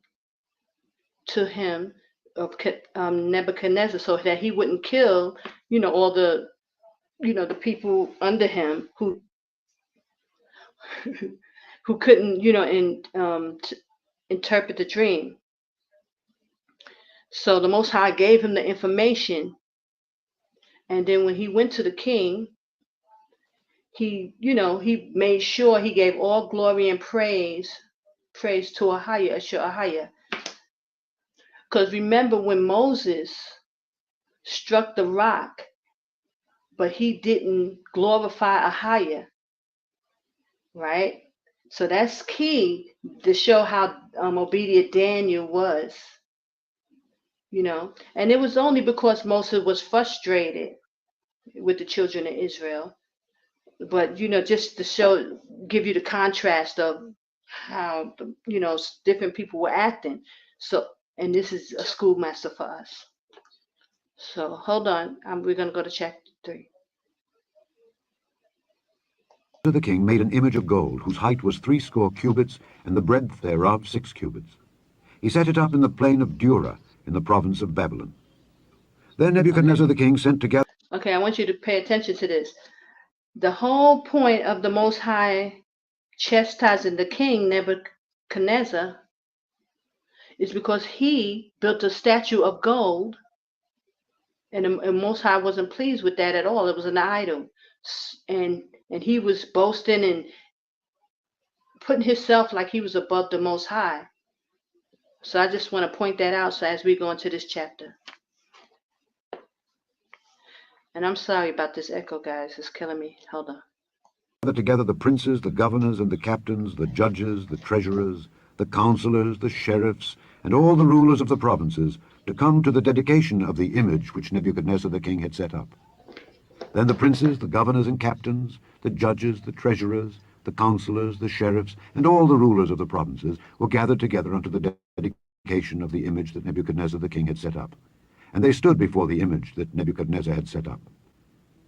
to him of Nebuchadnezzar, so that he wouldn't kill, all the people under him who who couldn't, interpret the dream. So the Most High gave him the information, and then when he went to the king, he made sure he gave all glory and praise to Ahaya. Because remember when Moses struck the rock, but he didn't glorify Ahaya, right? So that's key to show how obedient Daniel was, And it was only because Moses was frustrated with the children of Israel. But, just to give you the contrast of how, different people were acting. So, and this is a schoolmaster for us. So hold on. We're going to go to chapter 3. The king made an image of gold, whose height was 60 cubits, and the breadth thereof 6 cubits. He set it up in the plain of Dura, in the province of Babylon. Then Nebuchadnezzar the king sent together. Okay, I want you to pay attention to this. The whole point of the Most High chastising the king Nebuchadnezzar is because he built a statue of gold, and the Most High wasn't pleased with that at all. It was an idol, and he was boasting and putting himself like he was above the Most High. So I just want to point that out. So as we go into this chapter, and I'm sorry about this echo, guys. It's killing me. Hold on. Gathered together the princes, the governors, and the captains, the judges, the treasurers, the counselors, the sheriffs, and all the rulers of the provinces, to come to the dedication of the image which Nebuchadnezzar the king had set up. Then the princes, the governors and captains, the judges, the treasurers, the counselors, the sheriffs, and all the rulers of the provinces were gathered together unto the dedication of the image that Nebuchadnezzar the king had set up. And they stood before the image that Nebuchadnezzar had set up.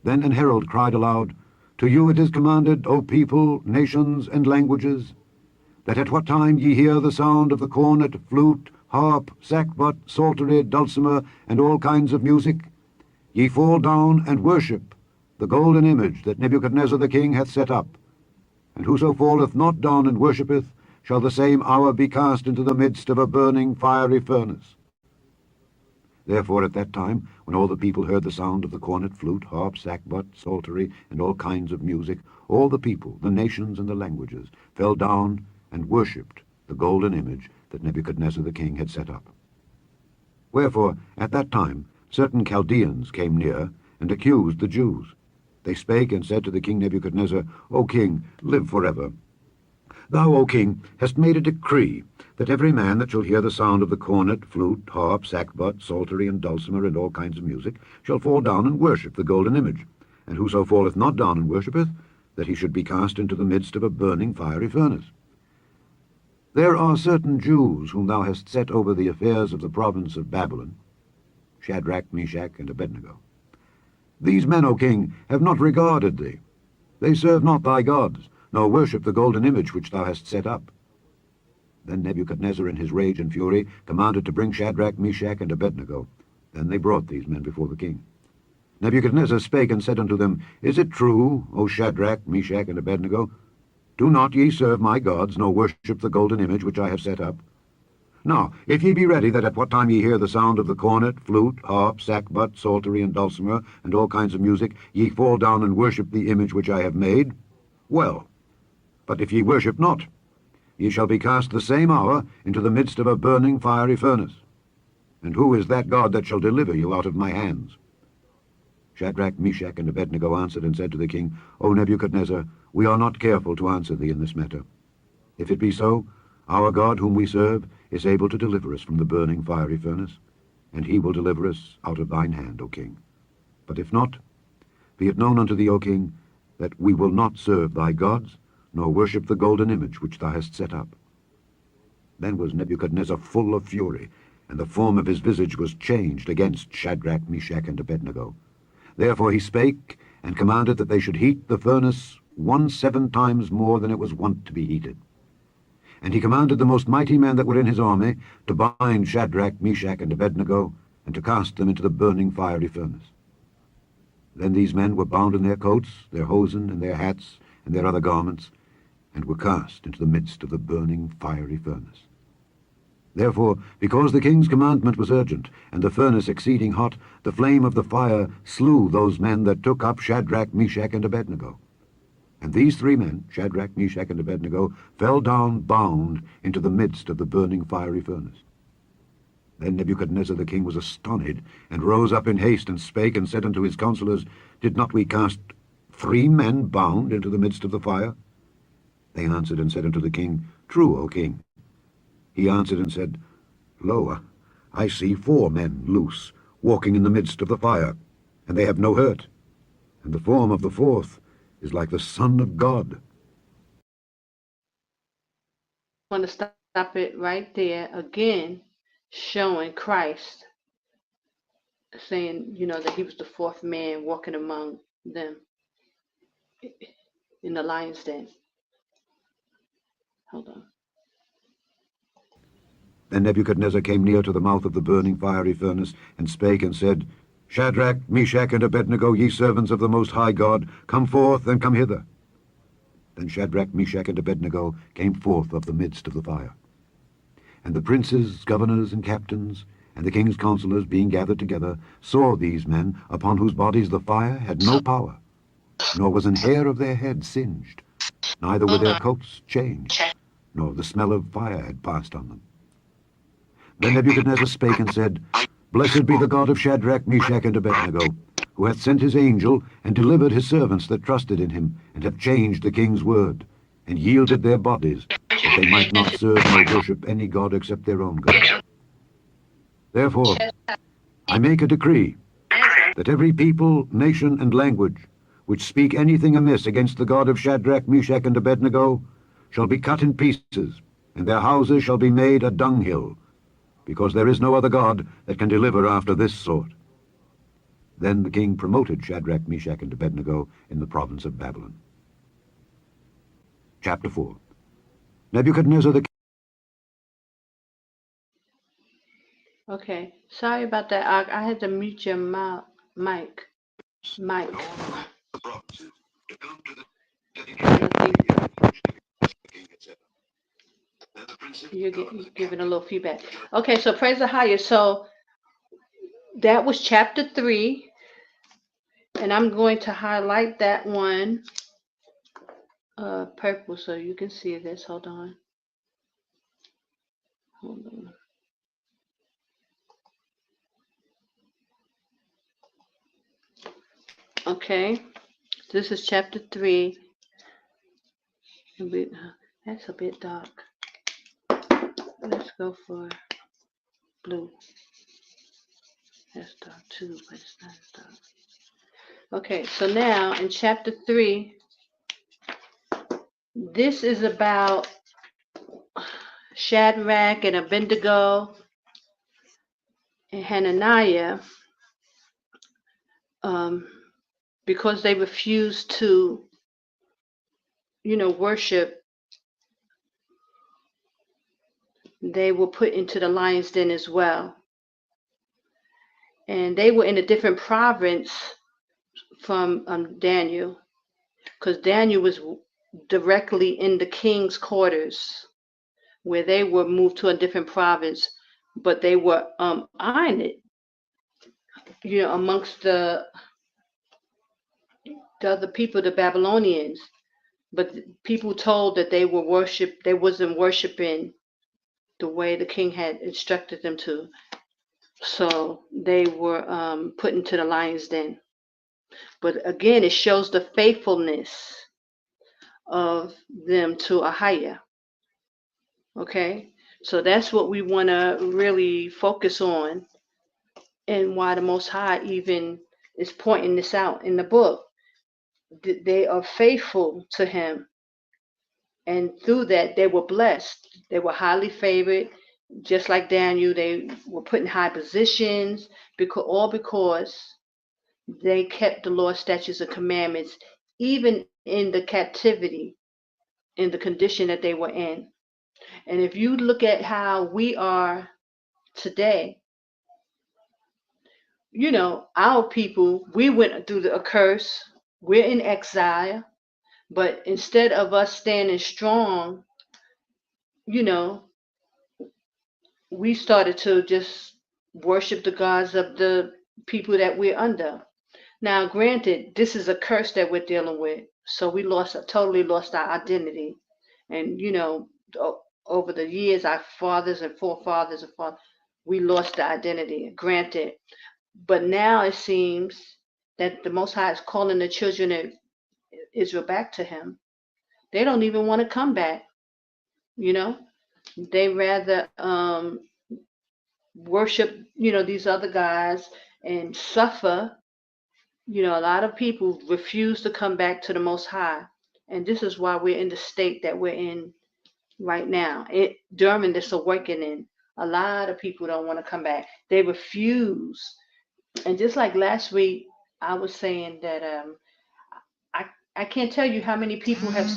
Then an herald cried aloud, To you it is commanded, O people, nations, and languages, that at what time ye hear the sound of the cornet, flute, harp, sackbut, psaltery, dulcimer, and all kinds of music, ye fall down and worship the golden image that Nebuchadnezzar the king hath set up. And whoso falleth not down and worshippeth, shall the same hour be cast into the midst of a burning fiery furnace. Therefore at that time, when all the people heard the sound of the cornet, flute, harp, sackbut, psaltery, and all kinds of music, all the people, the nations, and the languages, fell down and worshipped the golden image that Nebuchadnezzar the king had set up. Wherefore at that time certain Chaldeans came near, and accused the Jews. They spake and said to the king Nebuchadnezzar, O king, live forever. Thou, O king, hast made a decree that every man that shall hear the sound of the cornet, flute, harp, sackbut, psaltery, and dulcimer, and all kinds of music, shall fall down and worship the golden image. And whoso falleth not down and worshippeth, that he should be cast into the midst of a burning fiery furnace. There are certain Jews whom thou hast set over the affairs of the province of Babylon, Shadrach, Meshach, and Abednego. These men, O king, have not regarded thee. They serve not thy gods, nor worship the golden image which thou hast set up. Then Nebuchadnezzar in his rage and fury commanded to bring Shadrach, Meshach, and Abednego. Then they brought these men before the king. Nebuchadnezzar spake and said unto them, Is it true, O Shadrach, Meshach, and Abednego? Do not ye serve my gods, nor worship the golden image which I have set up? Now, if ye be ready that at what time ye hear the sound of the cornet, flute, harp, sackbut, psaltery, and dulcimer, and all kinds of music, ye fall down and worship the image which I have made, well. But if ye worship not, ye shall be cast the same hour into the midst of a burning fiery furnace. And who is that God that shall deliver you out of my hands? Shadrach, Meshach, and Abednego answered and said to the king, O Nebuchadnezzar, we are not careful to answer thee in this matter. If it be so, our God whom we serve is able to deliver us from the burning fiery furnace, and he will deliver us out of thine hand, O king. But if not, be it known unto thee, O king, that we will not serve thy gods, nor worship the golden image which thou hast set up. Then was Nebuchadnezzar full of fury, and the form of his visage was changed against Shadrach, Meshach, and Abednego. Therefore he spake, and commanded that they should heat the furnace 17 times more than it was wont to be heated. And he commanded the most mighty men that were in his army to bind Shadrach, Meshach, and Abednego, and to cast them into the burning fiery furnace. Then these men were bound in their coats, their hosen, and their hats, and their other garments, and were cast into the midst of the burning fiery furnace. Therefore, because the king's commandment was urgent, and the furnace exceeding hot, the flame of the fire slew those men that took up Shadrach, Meshach, and Abednego. And these 3 men, Shadrach, Meshach, and Abednego, fell down bound into the midst of the burning fiery furnace. Then Nebuchadnezzar the king was astonished, and rose up in haste, and spake, and said unto his counselors, Did not we cast 3 men bound into the midst of the fire? They answered and said unto the king, True, O king. He answered and said, Lo, I see 4 men loose, walking in the midst of the fire, and they have no hurt, and the form of the 4th is like the Son of God. I want to stop it right there again, showing Christ, saying, that he was the 4th man walking among them in the lion's den. Hold on. Then Nebuchadnezzar came near to the mouth of the burning fiery furnace, and spake and said, Shadrach, Meshach, and Abednego, ye servants of the Most High God, come forth and come hither. Then Shadrach, Meshach, and Abednego came forth of the midst of the fire. And the princes, governors, and captains, and the king's counselors being gathered together, saw these men, upon whose bodies the fire had no power, nor was an hair of their head singed, neither were their coats changed, nor the smell of fire had passed on them. Then Nebuchadnezzar spake and said, Blessed be the God of Shadrach, Meshach, and Abednego, who hath sent his angel, and delivered his servants that trusted in him, and have changed the king's word, and yielded their bodies, that they might not serve nor worship any god except their own God. Therefore I make a decree, that every people, nation, and language, which speak anything amiss against the God of Shadrach, Meshach, and Abednego, shall be cut in pieces, and their houses shall be made a dunghill, because there is no other God that can deliver after this sort. Then the king promoted Shadrach, Meshach, and Abednego in the province of Babylon. Chapter 4. Nebuchadnezzar the king. Okay, sorry about that. I had to mute your mic. Mike. You're giving a little feedback. Okay, so praise the higher. So that was chapter 3, and I'm going to highlight that one purple so you can see this. Hold on. Hold on. Okay, this is chapter 3. That's a bit dark. Let's go for blue. That's dark too, but it's not as dark. Okay, so now in chapter 3, this is about Shadrach and Abednego and Hananiah, because they refused to, worship. They were put into the lion's den as well. And they were in a different province from Daniel, because Daniel was directly in the king's quarters, where they were moved to a different province, but they were honored, amongst the other people, the Babylonians. But people told that they wasn't worshiping the way the king had instructed them to. So they were put into the lion's den. But again, it shows the faithfulness of them to Ahaya. Okay? So that's what we want to really focus on, and why the Most High even is pointing this out in the book. They are faithful to him, and through that they were blessed. They were highly favored, just like Daniel. They were put in high positions, because they kept the law, statutes, and commandments, even in the captivity, in the condition that they were in. And if you look at how we are today, our people, we went through a curse. We're in exile, but instead of us standing strong, we started to just worship the gods of the people that we're under. Now, granted, this is a curse that we're dealing with, so we totally lost our identity. And over the years, our fathers and forefathers, we lost the identity. Granted, but now it seems that the Most High is calling the children of Israel back to Him. They don't even want to come back. They rather worship, these other guys and suffer. A lot of people refuse to come back to the Most High. And this is why we're in the state that we're in right now. During this awakening, a lot of people don't want to come back. They refuse. And just like last week, I was saying that I can't tell you how many people have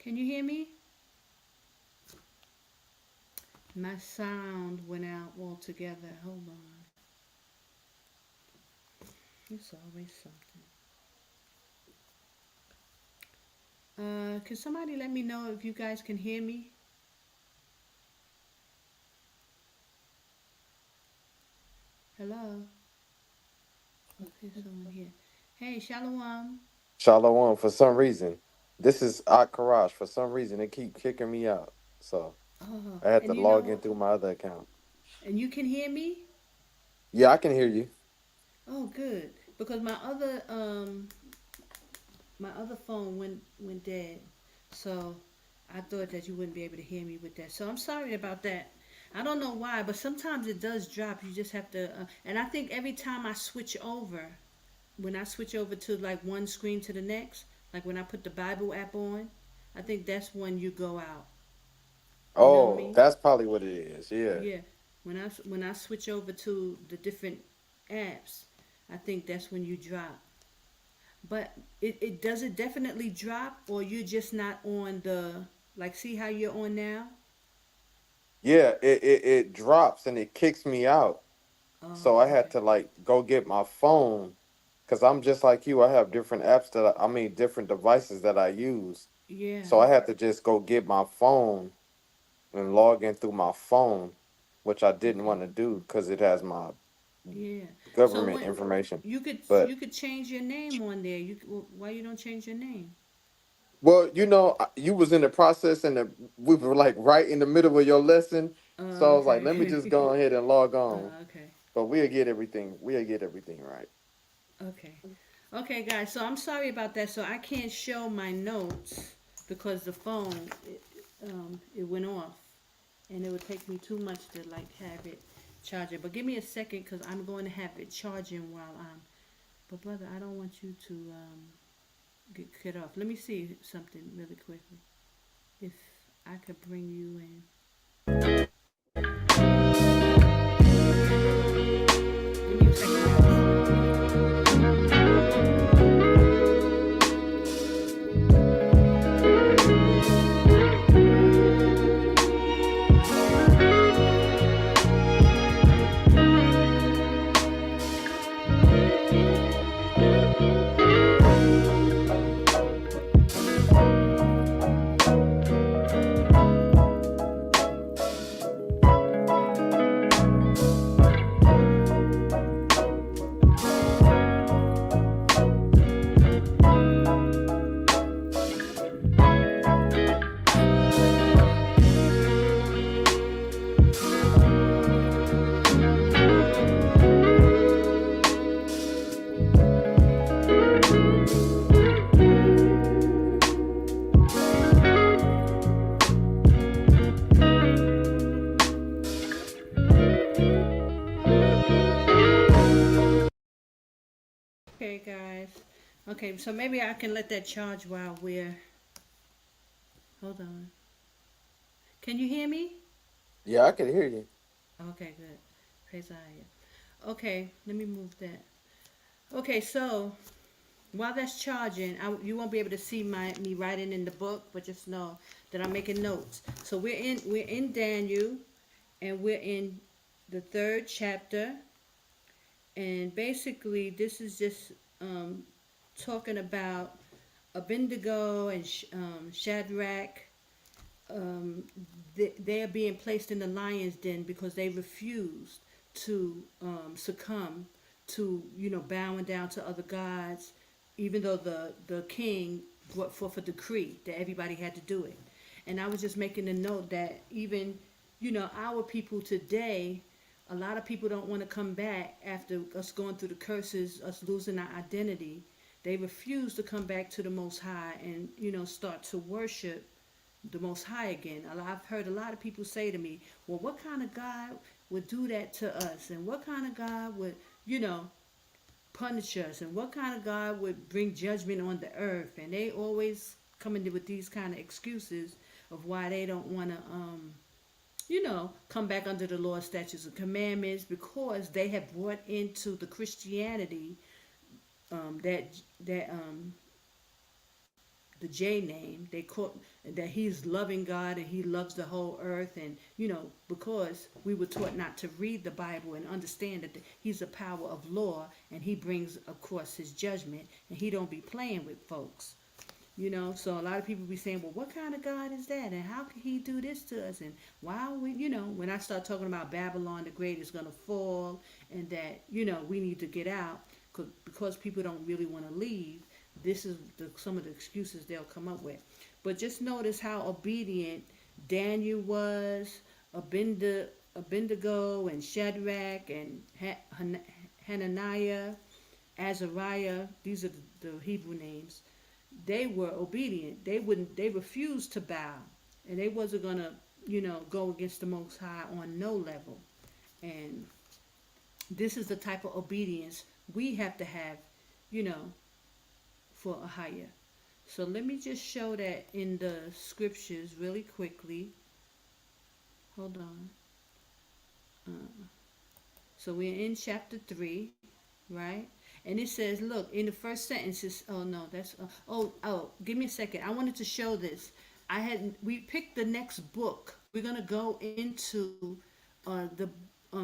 Can you hear me? My sound went out altogether. Hold on. It's always something. Can somebody let me know if you guys can hear me? Hello? Okay, someone here. Hey, Shalom. Shalom. For some reason, this is Qadash. For some reason, it keep kicking me out. So Oh, I had to and you log know, in through my other account. and you can hear me? Yeah, I can hear you. Oh, good. Because my other phone went dead, so I thought that you wouldn't be able to hear me with that. So I'm sorry about that. I don't know why, but sometimes it does drop. You just have to, and I think every time I switch over, when I switch over to like one screen to the next, like when I put the Bible app on, I think that's when you go out. You know what I Oh, mean? that's probably what it is. Yeah. Yeah. When I switch over to the different apps, I think that's when you drop. But it does it definitely drop, or you're just not on the, like, see how you're on now? Yeah, it drops and it kicks me out. So Oh, I had okay. to like go get my phone because I'm just like you. I have different apps I mean, different devices that I use. Yeah. So I had to just go get my phone and log in through my phone, which I didn't Okay. want to do because it has my Yeah. So government when information. you could But you could change your name on there. Why you don't change your name? well, you was in the process and we were like right in the middle of your lesson. So I was like, Okay. let me just go ahead and log on. Okay. But we'll get everything. We'll get everything right. Okay. Okay, guys. So I'm sorry about that. So I can't show my notes because the phone it went off, and it would take me too much to like have it charging. But give me a second because I'm going to have it charging while I'm. But brother, I don't want you to get cut off. Let me see something really quickly. If I could bring you in. Give me a second, guys. Okay, guys. Okay, so maybe I can let that charge while we're. Hold on. Can you hear me? Yeah, I can hear you. Okay, good. Praise God. Okay, let me move that. Okay, so while that's charging, you won't be able to see me writing in the book, but just know that I'm making notes. So we're in Daniel, and we're in the third chapter, and basically this is just um, talking about Abednego and Shadrach. um, they are being placed in the lion's den because they refused to succumb to, bowing down to other gods, even though the king brought forth a decree that everybody had to do it. And I was just making a note that even, our people today, a lot of people don't want to come back after us going through the curses, us losing our identity. They refuse to come back to the Most High and, start to worship the Most High again. I've heard a lot of people say to me, well, what kind of God would do that to us? And what kind of God would, you know, punish us? And what kind of God would bring judgment on the earth? And they always come in with these kind of excuses of why they don't want to, come back under the law, statutes, and commandments, because they have brought into the Christianity that the J name. They call that he's loving God and he loves the whole earth. And because we were taught not to read the Bible and understand that he's a power of law and he brings across his judgment and he don't be playing with folks. So a lot of people be saying, well, what kind of God is that? And how can he do this to us? And why we, when I start talking about Babylon the Great is going to fall and that, we need to get out because people don't really want to leave, this is some of the excuses they'll come up with. But just notice how obedient Daniel was, Abednego and Shadrach and Hananiah, Azariah. These are the Hebrew names. They were obedient. They refused to bow. And they wasn't gonna, go against the Most High on no level. And this is the type of obedience we have to have, you know, for Ahaya. So let me just show that in the scriptures really quickly. Hold on. So we're in chapter 3, right? And it says, look, in the first sentence, oh no, give me a second. I wanted to show this. We picked the next book. We're going to go into the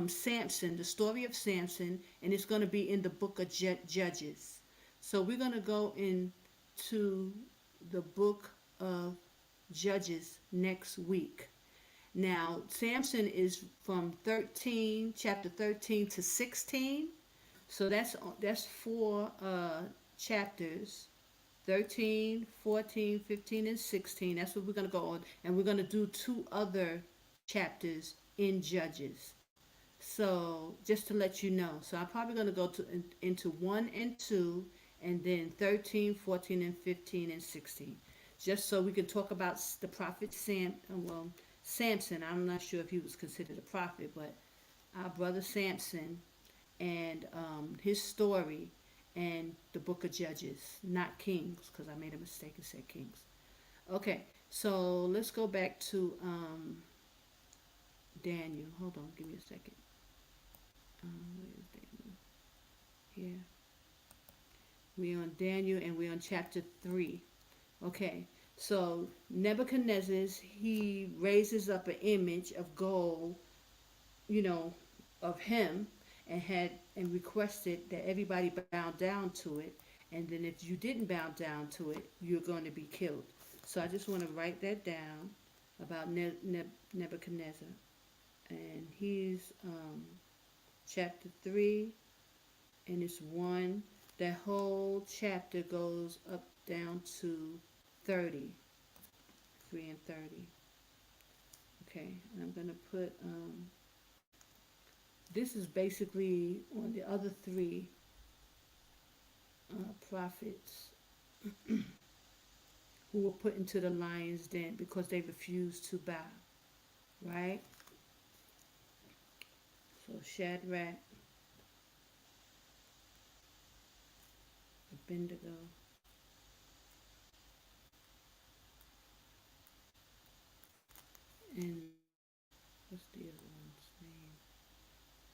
Samson, the story of Samson, and it's going to be in the book of Judges. So we're going to go into the book of Judges next week. Now, Samson is from chapter 13 to 16. So that's four chapters, 13, 14, 15, and 16. That's what we're going to go on. And we're going to do 2 other chapters in Judges. So just to let you know. So I'm probably going to go into 1 and 2, and then 13, 14, and 15, and 16. Just so we can talk about the prophet Samson. I'm not sure if he was considered a prophet, but our brother Samson and his story and the book of Judges, not Kings, because I made a mistake and said Kings. Okay, so let's go back to Daniel. Hold on, give me a second. Where is Daniel? Here. We're on Daniel and we're on chapter 3. Okay, so Nebuchadnezzar, he raises up an image of gold, of him, and requested that everybody bow down to it, and then if you didn't bow down to it, you're going to be killed. So I just want to write that down about Nebuchadnezzar, and he's chapter 3, and it's 1. That whole chapter goes up down to 30, 3 and 30. Okay, and I'm going to put this is basically on the other 3 prophets who were put into the lion's den because they refused to bow, right? So Shadrach, Abednego, and what's the other one's name?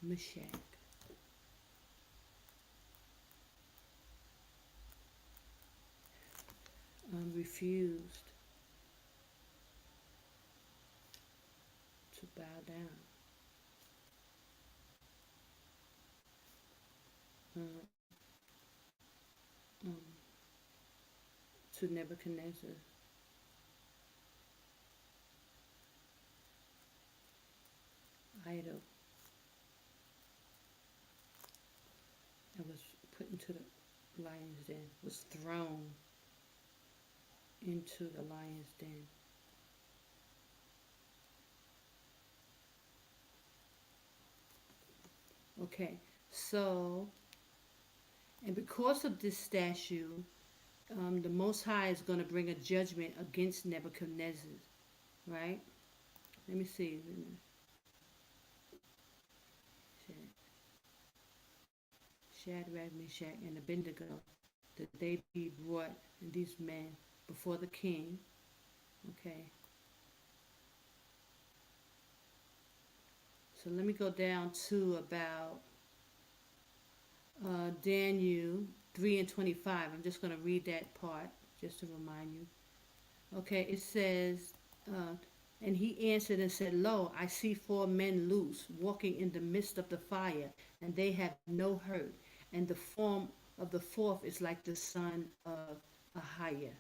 Meshach. Refused to bow down. Um, to Nebuchadnezzar. Idol that was put into the lion's den, was thrown into the lion's den. Okay, so, and because of this statue, the Most High is going to bring a judgment against Nebuchadnezzar, right? Let me see. Shadrach, Meshach, and Abednego, that they be brought, these men, before the king. Okay. So let me go down to about Daniel 3 and 25. I'm just going to read that part. just to remind you. Okay, it says, and he answered and said, Lo, I see four men loose, walking in the midst of the fire, and they have no hurt. And the form of the fourth is like the son of Ahiah.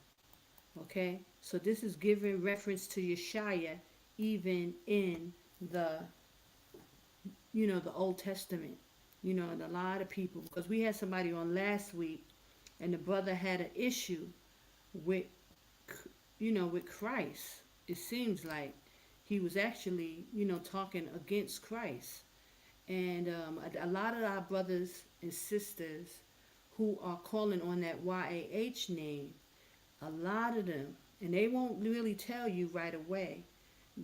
Okay, so this is giving reference to Yashaya even in the, the Old Testament. And a lot of people, because we had somebody on last week, and the brother had an issue with, with Christ. It seems like he was actually, talking against Christ. And a lot of our brothers and sisters who are calling on that YAH name, a lot of them, and they won't really tell you right away,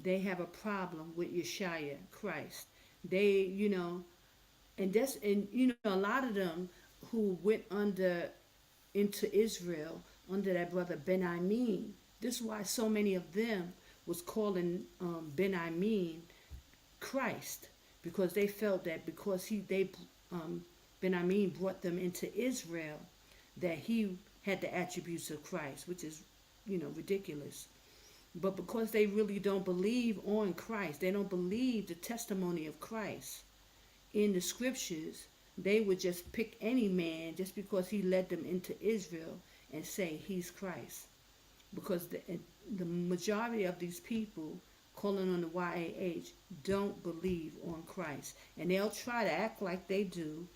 they have a problem with Yeshua Christ. They, and a lot of them who went into Israel under that brother Ben Imin. This is why so many of them was calling Ben Imin Christ, because they felt that because Ben Amin brought them into Israel, that he had the attributes of Christ, which is, ridiculous. But because they really don't believe on Christ, they don't believe the testimony of Christ in the scriptures, they would just pick any man just because he led them into Israel and say he's Christ. Because the majority of these people calling on the YAH don't believe on Christ. And they'll try to act like they do,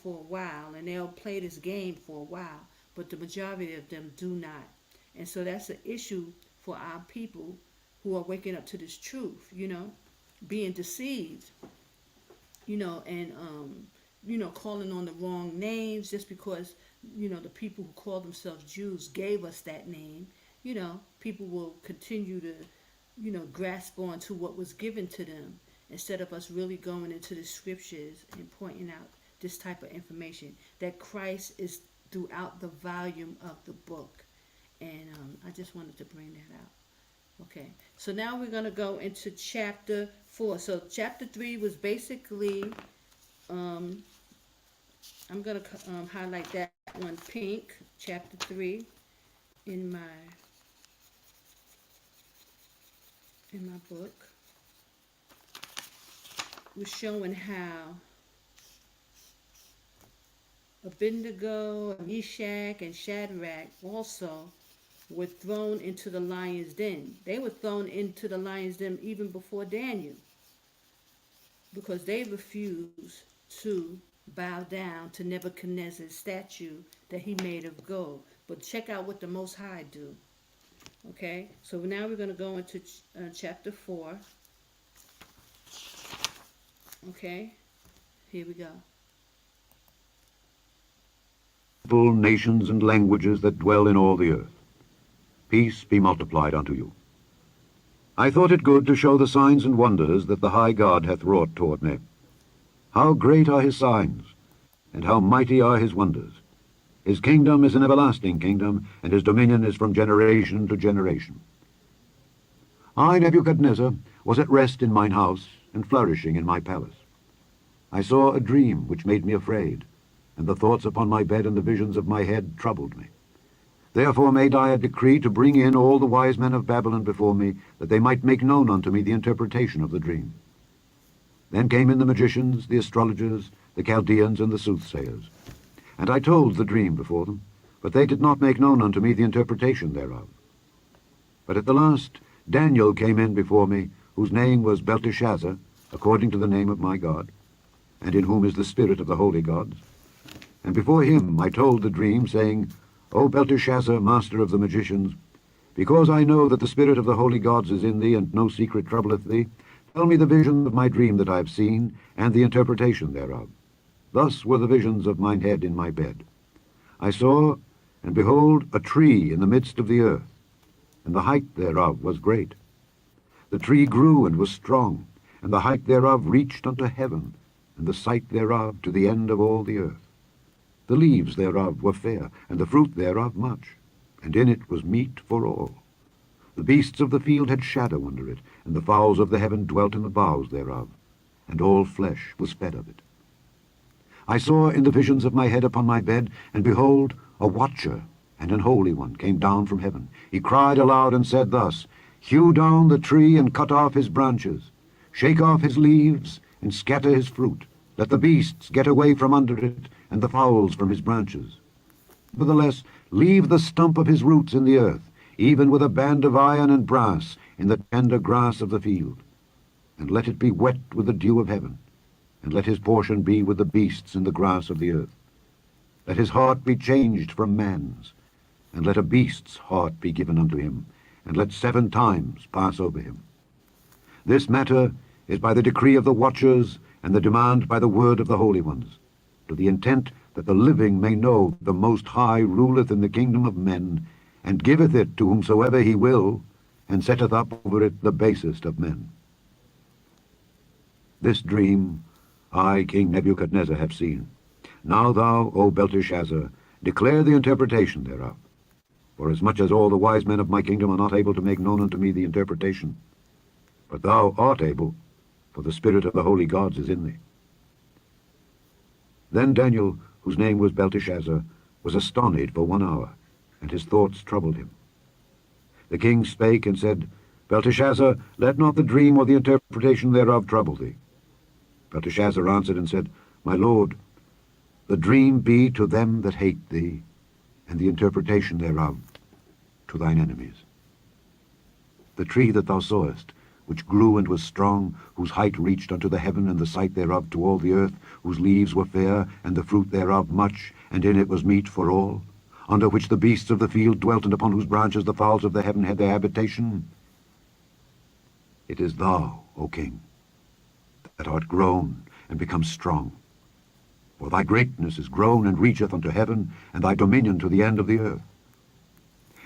for a while. And they'll play this game for a while. But the majority of them do not. And so that's an issue for our people who are waking up to this truth, being deceived, and, calling on the wrong names just because, the people who call themselves Jews gave us that name. People will continue to, grasp on to what was given to them instead of us really going into the scriptures and pointing out this type of information that Christ is throughout the volume of the book. And I just wanted to bring that out. Okay, so now we're going to go into chapter 4. So chapter 3 was basically, I'm going to highlight that one pink, chapter 3, in my book. Was showing how Abednego, Meshach, and Shadrach also were thrown into the lion's den. They were thrown into the lion's den even before Daniel, because they refused to bow down to Nebuchadnezzar's statue that he made of gold. But check out what the Most High do. Okay, so now we're going to go into chapter 4. Okay, here we go. Nations and languages that dwell in all the earth. Peace be multiplied unto you. I thought it good to show the signs and wonders that the high God hath wrought toward me. How great are his signs, and how mighty are his wonders. His kingdom is an everlasting kingdom, and his dominion is from generation to generation. I, Nebuchadnezzar, was at rest in mine house, and flourishing in my palace. I saw a dream which made me afraid, and the thoughts upon my bed and the visions of my head troubled me. Therefore made I a decree to bring in all the wise men of Babylon before me, that they might make known unto me the interpretation of the dream. Then came in the magicians, the astrologers, the Chaldeans, and the soothsayers. And I told the dream before them, but they did not make known unto me the interpretation thereof. But at the last Daniel came in before me, whose name was Belteshazzar, according to the name of my God, and in whom is the spirit of the holy gods. And before him I told the dream, saying, O Belteshazzar, master of the magicians, because I know that the spirit of the holy gods is in thee, and no secret troubleth thee, tell me the vision of my dream that I have seen, and the interpretation thereof. Thus were the visions of mine head in my bed. I saw, and behold, a tree in the midst of the earth, and the height thereof was great. The tree grew and was strong, and the height thereof reached unto heaven, and the sight thereof to the end of all the earth. The leaves thereof were fair, and the fruit thereof much, and in it was meat for all. The beasts of the field had shadow under it, and the fowls of the heaven dwelt in the boughs thereof, and all flesh was fed of it. I saw in the visions of my head upon my bed, and behold, a watcher and an holy one came down from heaven. He cried aloud and said thus, Hew down the tree and cut off his branches. Shake off his leaves and scatter his fruit. Let the beasts get away from under it, and the fowls from his branches. Nevertheless, leave the stump of his roots in the earth, even with a band of iron and brass in the tender grass of the field. And let it be wet with the dew of heaven, and let his portion be with the beasts in the grass of the earth. Let his heart be changed from man's, and let a beast's heart be given unto him, and let 7 times pass over him. This matter is by the decree of the watchers, and the demand by the word of the holy ones, to the intent that the living may know the Most High ruleth in the kingdom of men, and giveth it to whomsoever he will, and setteth up over it the basest of men. This dream I, King Nebuchadnezzar, have seen. Now thou, O Belteshazzar, declare the interpretation thereof. For as much as all the wise men of my kingdom are not able to make known unto me the interpretation, but thou art able, for the spirit of the holy gods is in thee. Then Daniel, whose name was Belteshazzar, was astonished for 1 hour, and his thoughts troubled him. The king spake and said, Belteshazzar, let not the dream or the interpretation thereof trouble thee. Belteshazzar answered and said, My lord, the dream be to them that hate thee, and the interpretation thereof to thine enemies. The tree that thou sawest, which grew and was strong, whose height reached unto the heaven, and the sight thereof to all the earth, whose leaves were fair, and the fruit thereof much, and in it was meat for all, under which the beasts of the field dwelt, and upon whose branches the fowls of the heaven had their habitation. It is thou, O king, that art grown and become strong. For thy greatness is grown and reacheth unto heaven, and thy dominion to the end of the earth.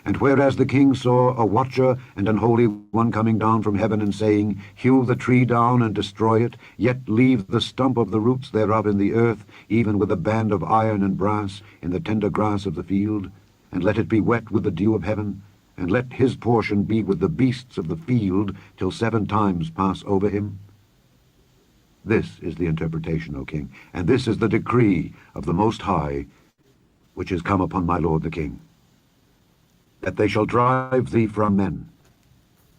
And whereas the king saw a watcher and an holy one coming down from heaven, and saying, Hew the tree down and destroy it, yet leave the stump of the roots thereof in the earth, even with a band of iron and brass in the tender grass of the field, and let it be wet with the dew of heaven, and let his portion be with the beasts of the field, till 7 times pass over him. This is the interpretation, O king, and this is the decree of the Most High, which is come upon my lord the king, that they shall drive thee from men,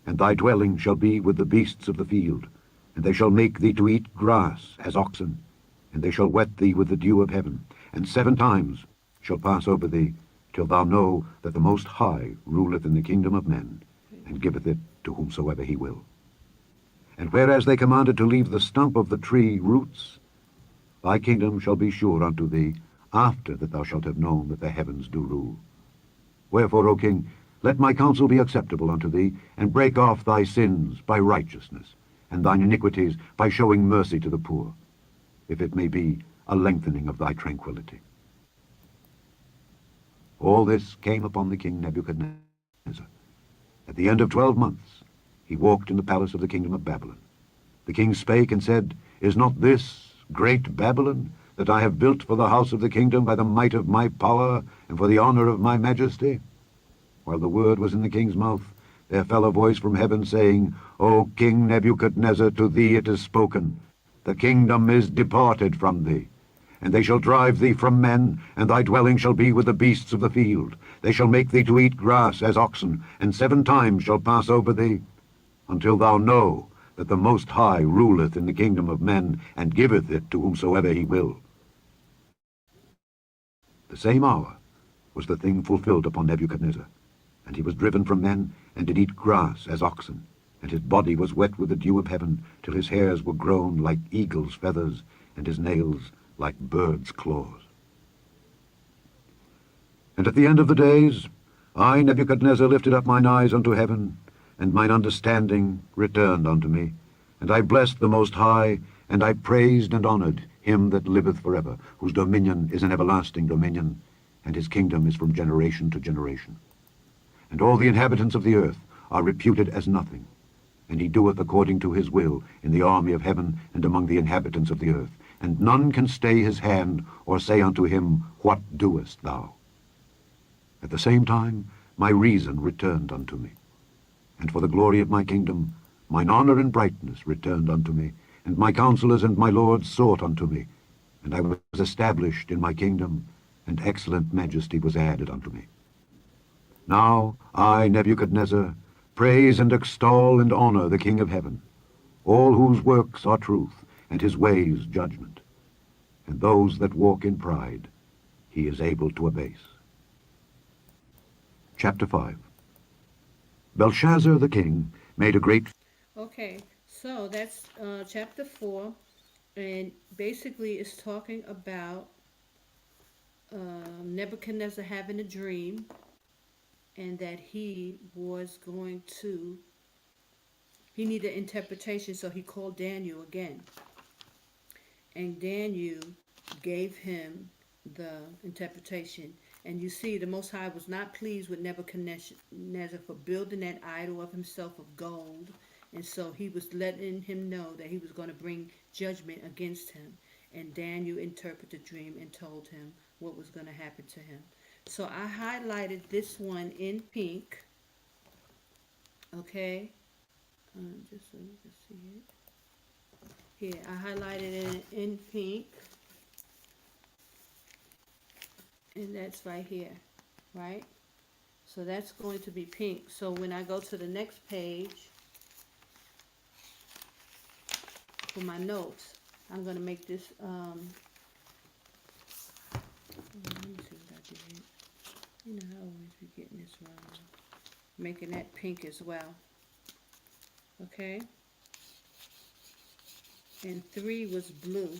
and thy dwelling shall be with the beasts of the field, and they shall make thee to eat grass as oxen, and they shall wet thee with the dew of heaven, and 7 times shall pass over thee, till thou know that the Most High ruleth in the kingdom of men, and giveth it to whomsoever he will. And whereas they commanded to leave the stump of the tree roots, thy kingdom shall be sure unto thee, after that thou shalt have known that the heavens do rule. Wherefore, O king, let my counsel be acceptable unto thee, and break off thy sins by righteousness, and thine iniquities by showing mercy to the poor, if it may be a lengthening of thy tranquility. All this came upon the king Nebuchadnezzar. At the end of 12 months he walked in the palace of the kingdom of Babylon. The king spake and said, Is not this great Babylon, that I have built for the house of the kingdom by the might of my power, and for the honor of my majesty? While the word was in the king's mouth, there fell a voice from heaven, saying, O King Nebuchadnezzar, to thee it is spoken, the kingdom is departed from thee. And they shall drive thee from men, and thy dwelling shall be with the beasts of the field. They shall make thee to eat grass as oxen, and 7 times shall pass over thee, until thou know that the Most High ruleth in the kingdom of men, and giveth it to whomsoever he will. The same hour was the thing fulfilled upon Nebuchadnezzar, and he was driven from men, and did eat grass as oxen, and his body was wet with the dew of heaven, till his hairs were grown like eagle's feathers, and his nails like birds' claws. And at the end of the days, I, Nebuchadnezzar, lifted up mine eyes unto heaven, and mine understanding returned unto me, and I blessed the Most High, and I praised and honored him that liveth forever, whose dominion is an everlasting dominion, and his kingdom is from generation to generation. And all the inhabitants of the earth are reputed as nothing, and he doeth according to his will in the army of heaven and among the inhabitants of the earth, and none can stay his hand, or say unto him, What doest thou? At the same time my reason returned unto me, and for the glory of my kingdom mine honor and brightness returned unto me, and my counselors and my lords sought unto me, and I was established in my kingdom, and excellent majesty was added unto me. Now I, Nebuchadnezzar, praise and extol and honor the King of heaven, all whose works are truth, and his ways judgment. And those that walk in pride he is able to abase. Chapter 5. Belshazzar the king made a great... Okay, so that's chapter 4, and basically it's talking about Nebuchadnezzar having a dream, and that he needed interpretation, so he called Daniel again. And Daniel gave him the interpretation. And you see, the Most High was not pleased with Nebuchadnezzar for building that idol of himself of gold. And so he was letting him know that he was going to bring judgment against him. And Daniel interpreted the dream and told him what was going to happen to him. So I highlighted this one in pink. Okay? Just so you can see it. Here, I highlighted it in pink. And that's right here, right? So that's going to be pink. So when I go to the next page for my notes, I'm going to make this, let me see what I did here. You know, I always be getting this wrong. Making that pink as well. Okay? And 3 was blue.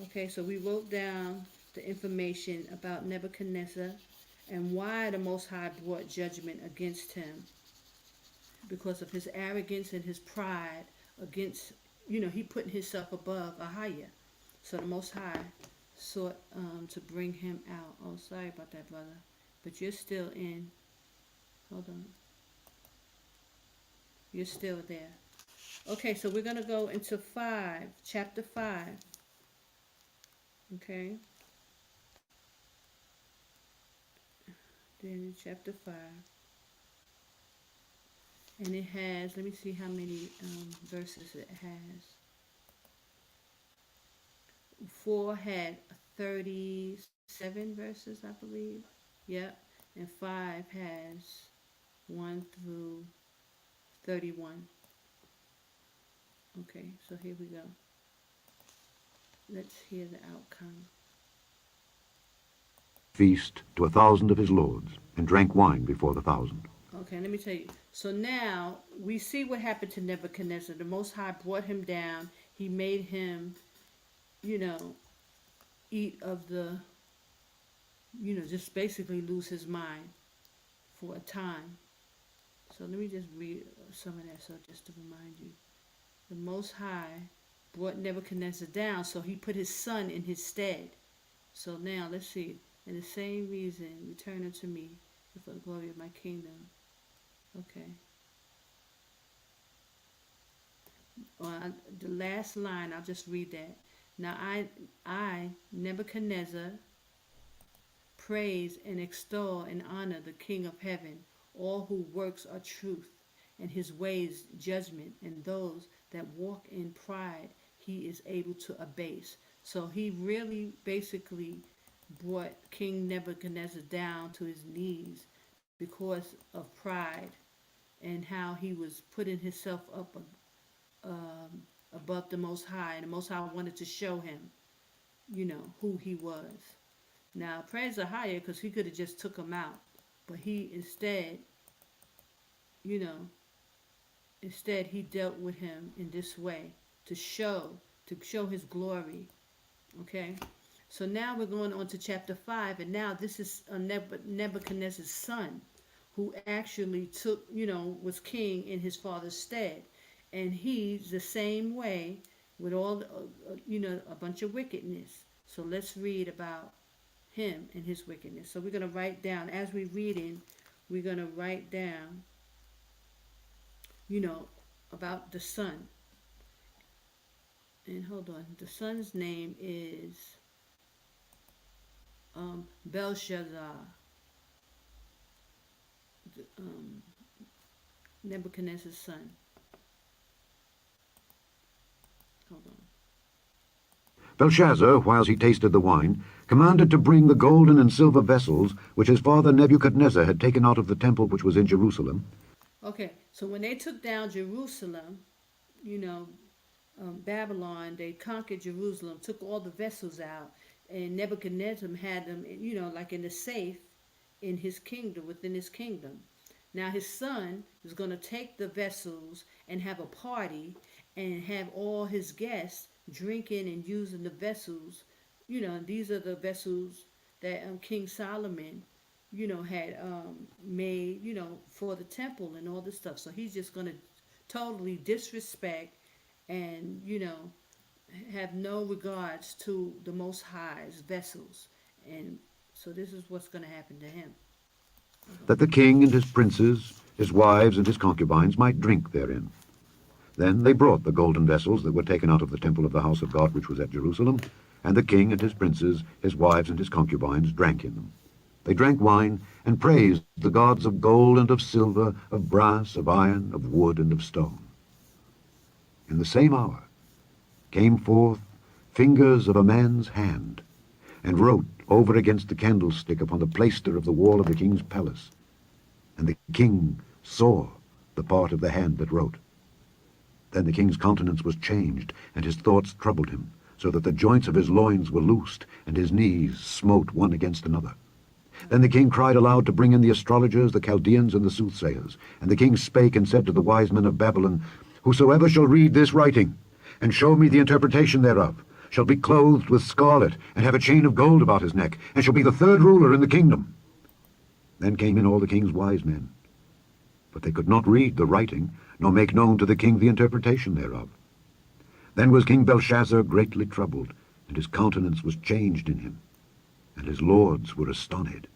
Okay, so we wrote down the information about Nebuchadnezzar and why the Most High brought judgment against him. Because of his arrogance and his pride against, he putting himself above AHAYAH. So the Most High sought to bring him out. Oh, sorry about that, brother. But you're still in. Hold on. You're still there. Okay, so we're going to go into 5, chapter 5. Okay. Then in chapter 5. And it has, let me see how many verses it has. 4 had 37 verses, I believe. Yep. And 5 has 1 through 31. Okay, so here we go. Let's hear the outcome. feast to 1,000 of his lords, and drank wine before the 1,000. Okay, let me tell you. So now we see what happened to Nebuchadnezzar. The Most High brought him down. He made him, eat of the, just basically lose his mind for a time. So let me just read some of that, so just to remind you. The Most High brought Nebuchadnezzar down, so he put his son in his stead. So now let's see. And the same reason, return unto me for the glory of my kingdom. Okay. The last line, I'll just read that. Now I, Nebuchadnezzar, praise and extol and honor the King of heaven, all whose works are truth, and his ways judgment, and those that walk in pride he is able to abase. So he really basically brought King Nebuchadnezzar down to his knees because of pride and how he was putting himself up above the Most High, and the Most High wanted to show him, who he was. Now, praise the higher, because he could have just took him out, but he instead, he dealt with him in this way to show his glory. Okay, so now we're going on to chapter 5, and now this is Nebuchadnezzar's son, who actually was king in his father's stead, and he's the same way with all a bunch of wickedness. So let's read about him and his wickedness. So we're going to write down, as we're reading, we're going to write down, about the son. And hold on, the son's name is Belshazzar, Nebuchadnezzar's son. Hold on. Belshazzar, whilst he tasted the wine, commanded to bring the golden and silver vessels which his father Nebuchadnezzar had taken out of the temple which was in Jerusalem. Okay, so when they took down Jerusalem, you know, Babylon, they conquered Jerusalem, took all the vessels out, and Nebuchadnezzar had them, you know, like in the safe in his kingdom, within his kingdom. Now his son is going to take the vessels and have a party and have all his guests drinking and using the vessels. You know, these are the vessels that King Solomon, you know, had made, you know, for the temple and all this stuff. So he's just going to totally disrespect and, you know, have no regards to the Most High's vessels. And so this is what's going to happen to him. That the king and his princes, his wives and his concubines might drink therein. Then they brought the golden vessels that were taken out of the temple of the house of God which was at Jerusalem, and the king and his princes, his wives and his concubines drank in them. They drank wine and praised the gods of gold and of silver, of brass, of iron, of wood, and of stone. In the same hour came forth fingers of a man's hand, and wrote over against the candlestick upon the plaister of the wall of the king's palace. And the king saw the part of the hand that wrote. Then the king's countenance was changed, and his thoughts troubled him, so that the joints of his loins were loosed, and his knees smote one against another. Then the king cried aloud to bring in the astrologers, the Chaldeans, and the soothsayers. And the king spake and said to the wise men of Babylon, Whosoever shall read this writing, and show me the interpretation thereof, shall be clothed with scarlet, and have a chain of gold about his neck, and shall be the third ruler in the kingdom. Then came in all the king's wise men, but they could not read the writing, nor make known to the king the interpretation thereof. Then was King Belshazzar greatly troubled, and his countenance was changed in him, and his lords were astonished.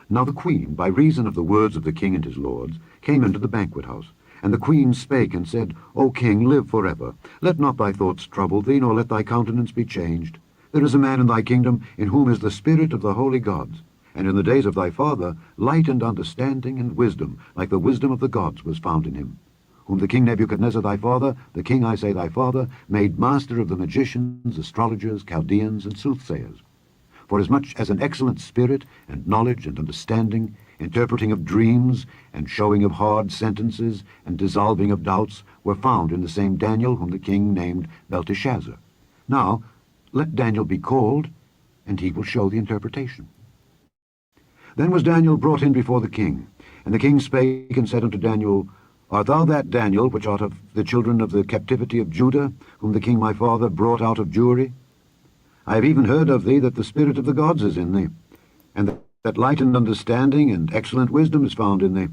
Now the queen, by reason of the words of the king and his lords, came into the banquet house. And the queen spake and said, O king, live forever. Let not thy thoughts trouble thee, nor let thy countenance be changed. There is a man in thy kingdom, in whom is the spirit of the holy gods. And in the days of thy father, light and understanding and wisdom, like the wisdom of the gods, was found in him. Whom the king Nebuchadnezzar thy father, the king, I say, thy father, made master of the magicians, astrologers, Chaldeans, and soothsayers. Forasmuch as an excellent spirit, and knowledge, and understanding, interpreting of dreams, and showing of hard sentences, and dissolving of doubts, were found in the same Daniel, whom the king named Belteshazzar. Now let Daniel be called, and he will show the interpretation. Then was Daniel brought in before the king, and the king spake and said unto Daniel, Art thou that Daniel, which art of the children of the captivity of Judah, whom the king my father brought out of Jewry? I have even heard of thee that the spirit of the gods is in thee, and that light and understanding and excellent wisdom is found in thee.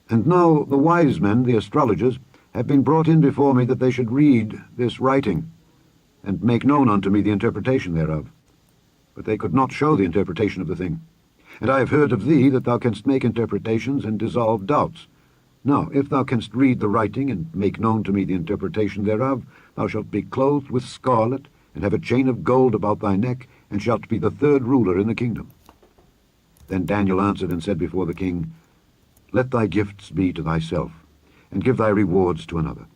And now the wise men, the astrologers, have been brought in before me that they should read this writing, and make known unto me the interpretation thereof. But they could not show the interpretation of the thing. And I have heard of thee that thou canst make interpretations and dissolve doubts. Now, if thou canst read the writing and make known to me the interpretation thereof, thou shalt be clothed with scarlet, and have a chain of gold about thy neck, and shalt be the third ruler in the kingdom. Then Daniel answered and said before the king, Let thy gifts be to thyself, and give thy rewards to another.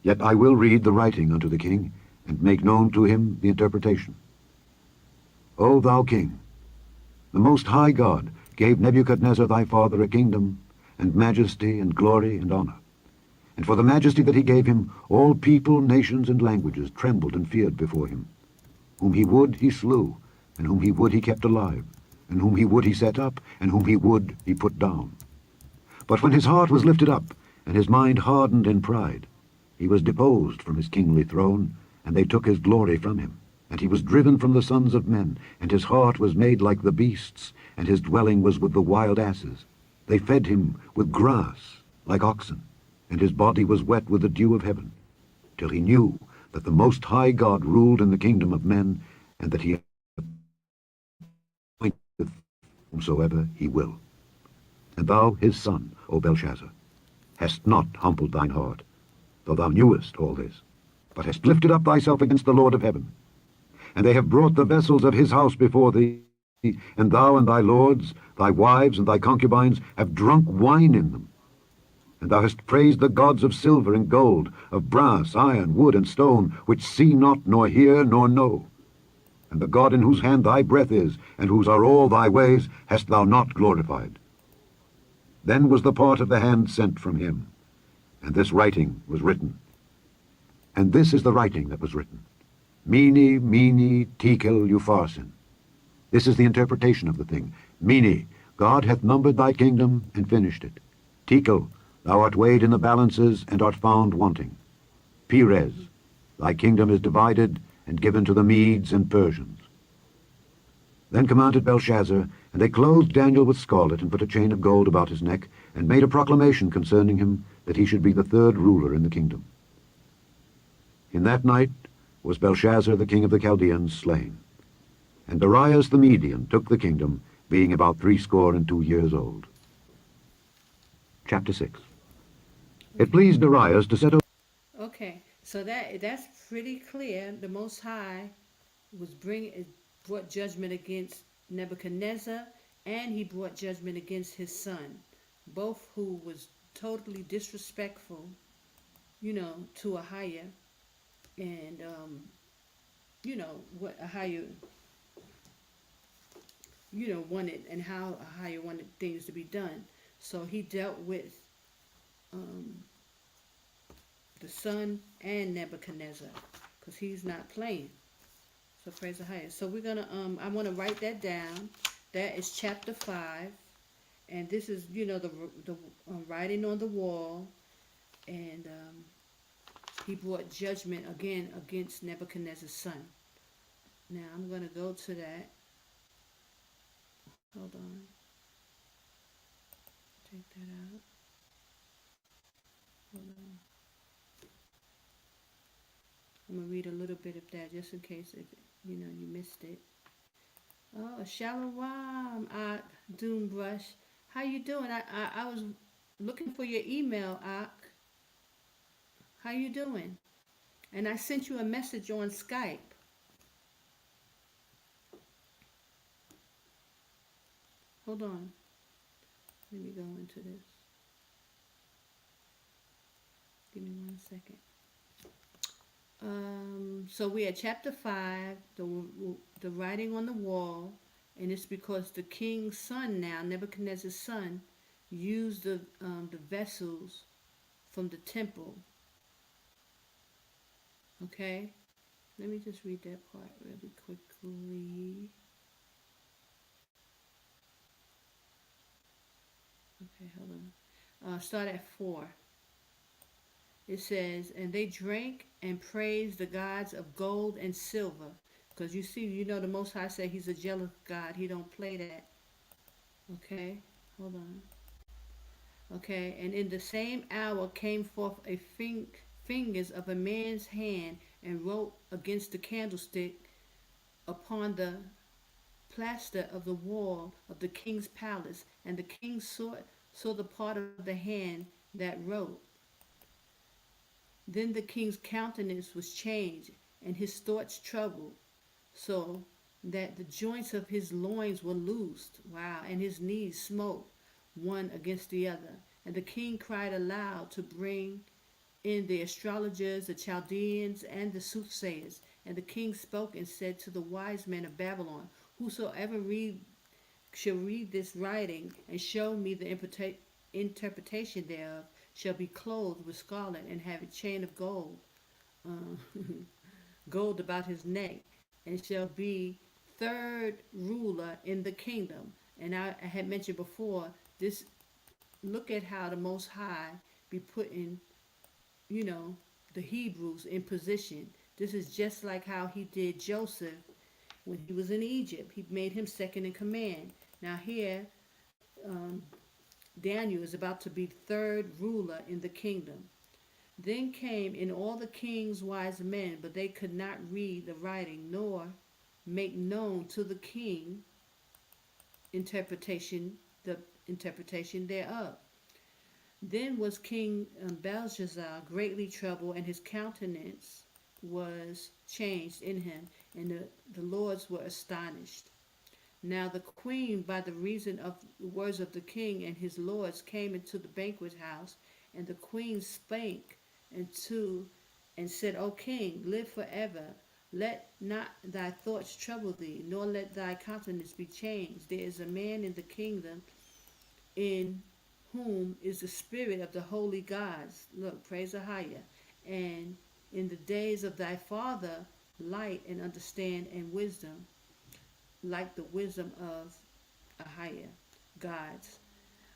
Yet I will read the writing unto the king, and make known to him the interpretation. O thou king, the Most High God gave Nebuchadnezzar thy father a kingdom, and majesty, and glory, and honor. And for the majesty that he gave him, all people, nations, and languages trembled and feared before him. Whom he would he slew, and whom he would he kept alive, and whom he would he set up, and whom he would he put down. But when his heart was lifted up, and his mind hardened in pride, he was deposed from his kingly throne, and they took his glory from him. And he was driven from the sons of men, and his heart was made like the beasts, and his dwelling was with the wild asses. They fed him with grass like oxen, and his body was wet with the dew of heaven, till he knew that the Most High God ruled in the kingdom of men, and that he appointeth whomsoever he will. And thou, his son, O Belshazzar, hast not humbled thine heart, though thou knewest all this, but hast lifted up thyself against the Lord of heaven. And they have brought the vessels of his house before thee, and thou and thy lords, thy wives and thy concubines, have drunk wine in them. And thou hast praised the gods of silver and gold, of brass, iron, wood, and stone, which see not, nor hear, nor know. And the God in whose hand thy breath is, and whose are all thy ways, hast thou not glorified. Then was the part of the hand sent from him, and this writing was written. And this is the writing that was written. Mene, mene, tekel, upharsin. This is the interpretation of the thing. Mene, God hath numbered thy kingdom and finished it. Tekel, thou art weighed in the balances and art found wanting. Perez, thy kingdom is divided and given to the Medes and Persians. Then commanded Belshazzar, and they clothed Daniel with scarlet, and put a chain of gold about his neck, and made a proclamation concerning him, that he should be the third ruler in the kingdom. In that night was Belshazzar the king of the Chaldeans slain. And Darius the Median took the kingdom, being about 62 years old. Chapter 6. It pleased Darius to set over... Okay, so that's pretty clear. The Most High brought judgment against Nebuchadnezzar, and he brought judgment against his son, both who was totally disrespectful, to Ahaya, and what Ahaya, wanted, and how Ahaya wanted things to be done. So he dealt with the son and Nebuchadnezzar, because he's not playing. So praise the highest. So we're gonna I want to write that down. That is chapter 5, and this is the writing on the wall, and he brought judgment again against Nebuchadnezzar's son. Now I'm gonna go to that. Hold on. Take that out. Hold on. I'm gonna read a little bit of that just in case if you missed it. Oh, Shalom, Doombrush. How you doing? I was looking for your email, Ak. How you doing? And I sent you a message on Skype. Hold on. Let me go into this. Give me 1 second. So we are chapter 5, the writing on the wall, and it's because the king's son now, Nebuchadnezzar's son, used the vessels from the temple. Okay, let me just read that part really quickly. Okay, hold on. Start at 4. It says, and they drank and praised the gods of gold and silver. Because you see, the Most High said he's a jealous God. He don't play that. Okay, hold on. Okay, and in the same hour came forth a fingers of a man's hand and wrote against the candlestick upon the plaster of the wall of the king's palace. And the king saw the part of the hand that wrote. Then the king's countenance was changed, and his thoughts troubled, so that the joints of his loins were loosed. Wow, and his knees smote one against the other. And the king cried aloud to bring in the astrologers, the Chaldeans, and the soothsayers. And the king spoke and said to the wise men of Babylon, whosoever shall read this writing and show me the interpretation thereof, shall be clothed with scarlet and have a chain of gold, gold about his neck, and shall be third ruler in the kingdom. And I had mentioned before this. Look at how the Most High be putting, the Hebrews in position. This is just like how he did Joseph when he was in Egypt. He made him second in command. Now here, Daniel is about to be third ruler in the kingdom. Then came in all the king's wise men, but they could not read the writing, nor make known to the king the interpretation thereof. Then was King Belshazzar greatly troubled, and his countenance was changed in him, and the lords were astonished. Now the queen, by the reason of the words of the king and his lords, came into the banquet house, And the queen spake unto and said, O king, live forever. Let not thy thoughts trouble thee, nor let thy countenance be changed. There is a man in the kingdom in whom is the spirit of the holy gods. Look, praise Ahaya. And in the days of thy father, light and understand and wisdom, like the wisdom of Ahaya, gods,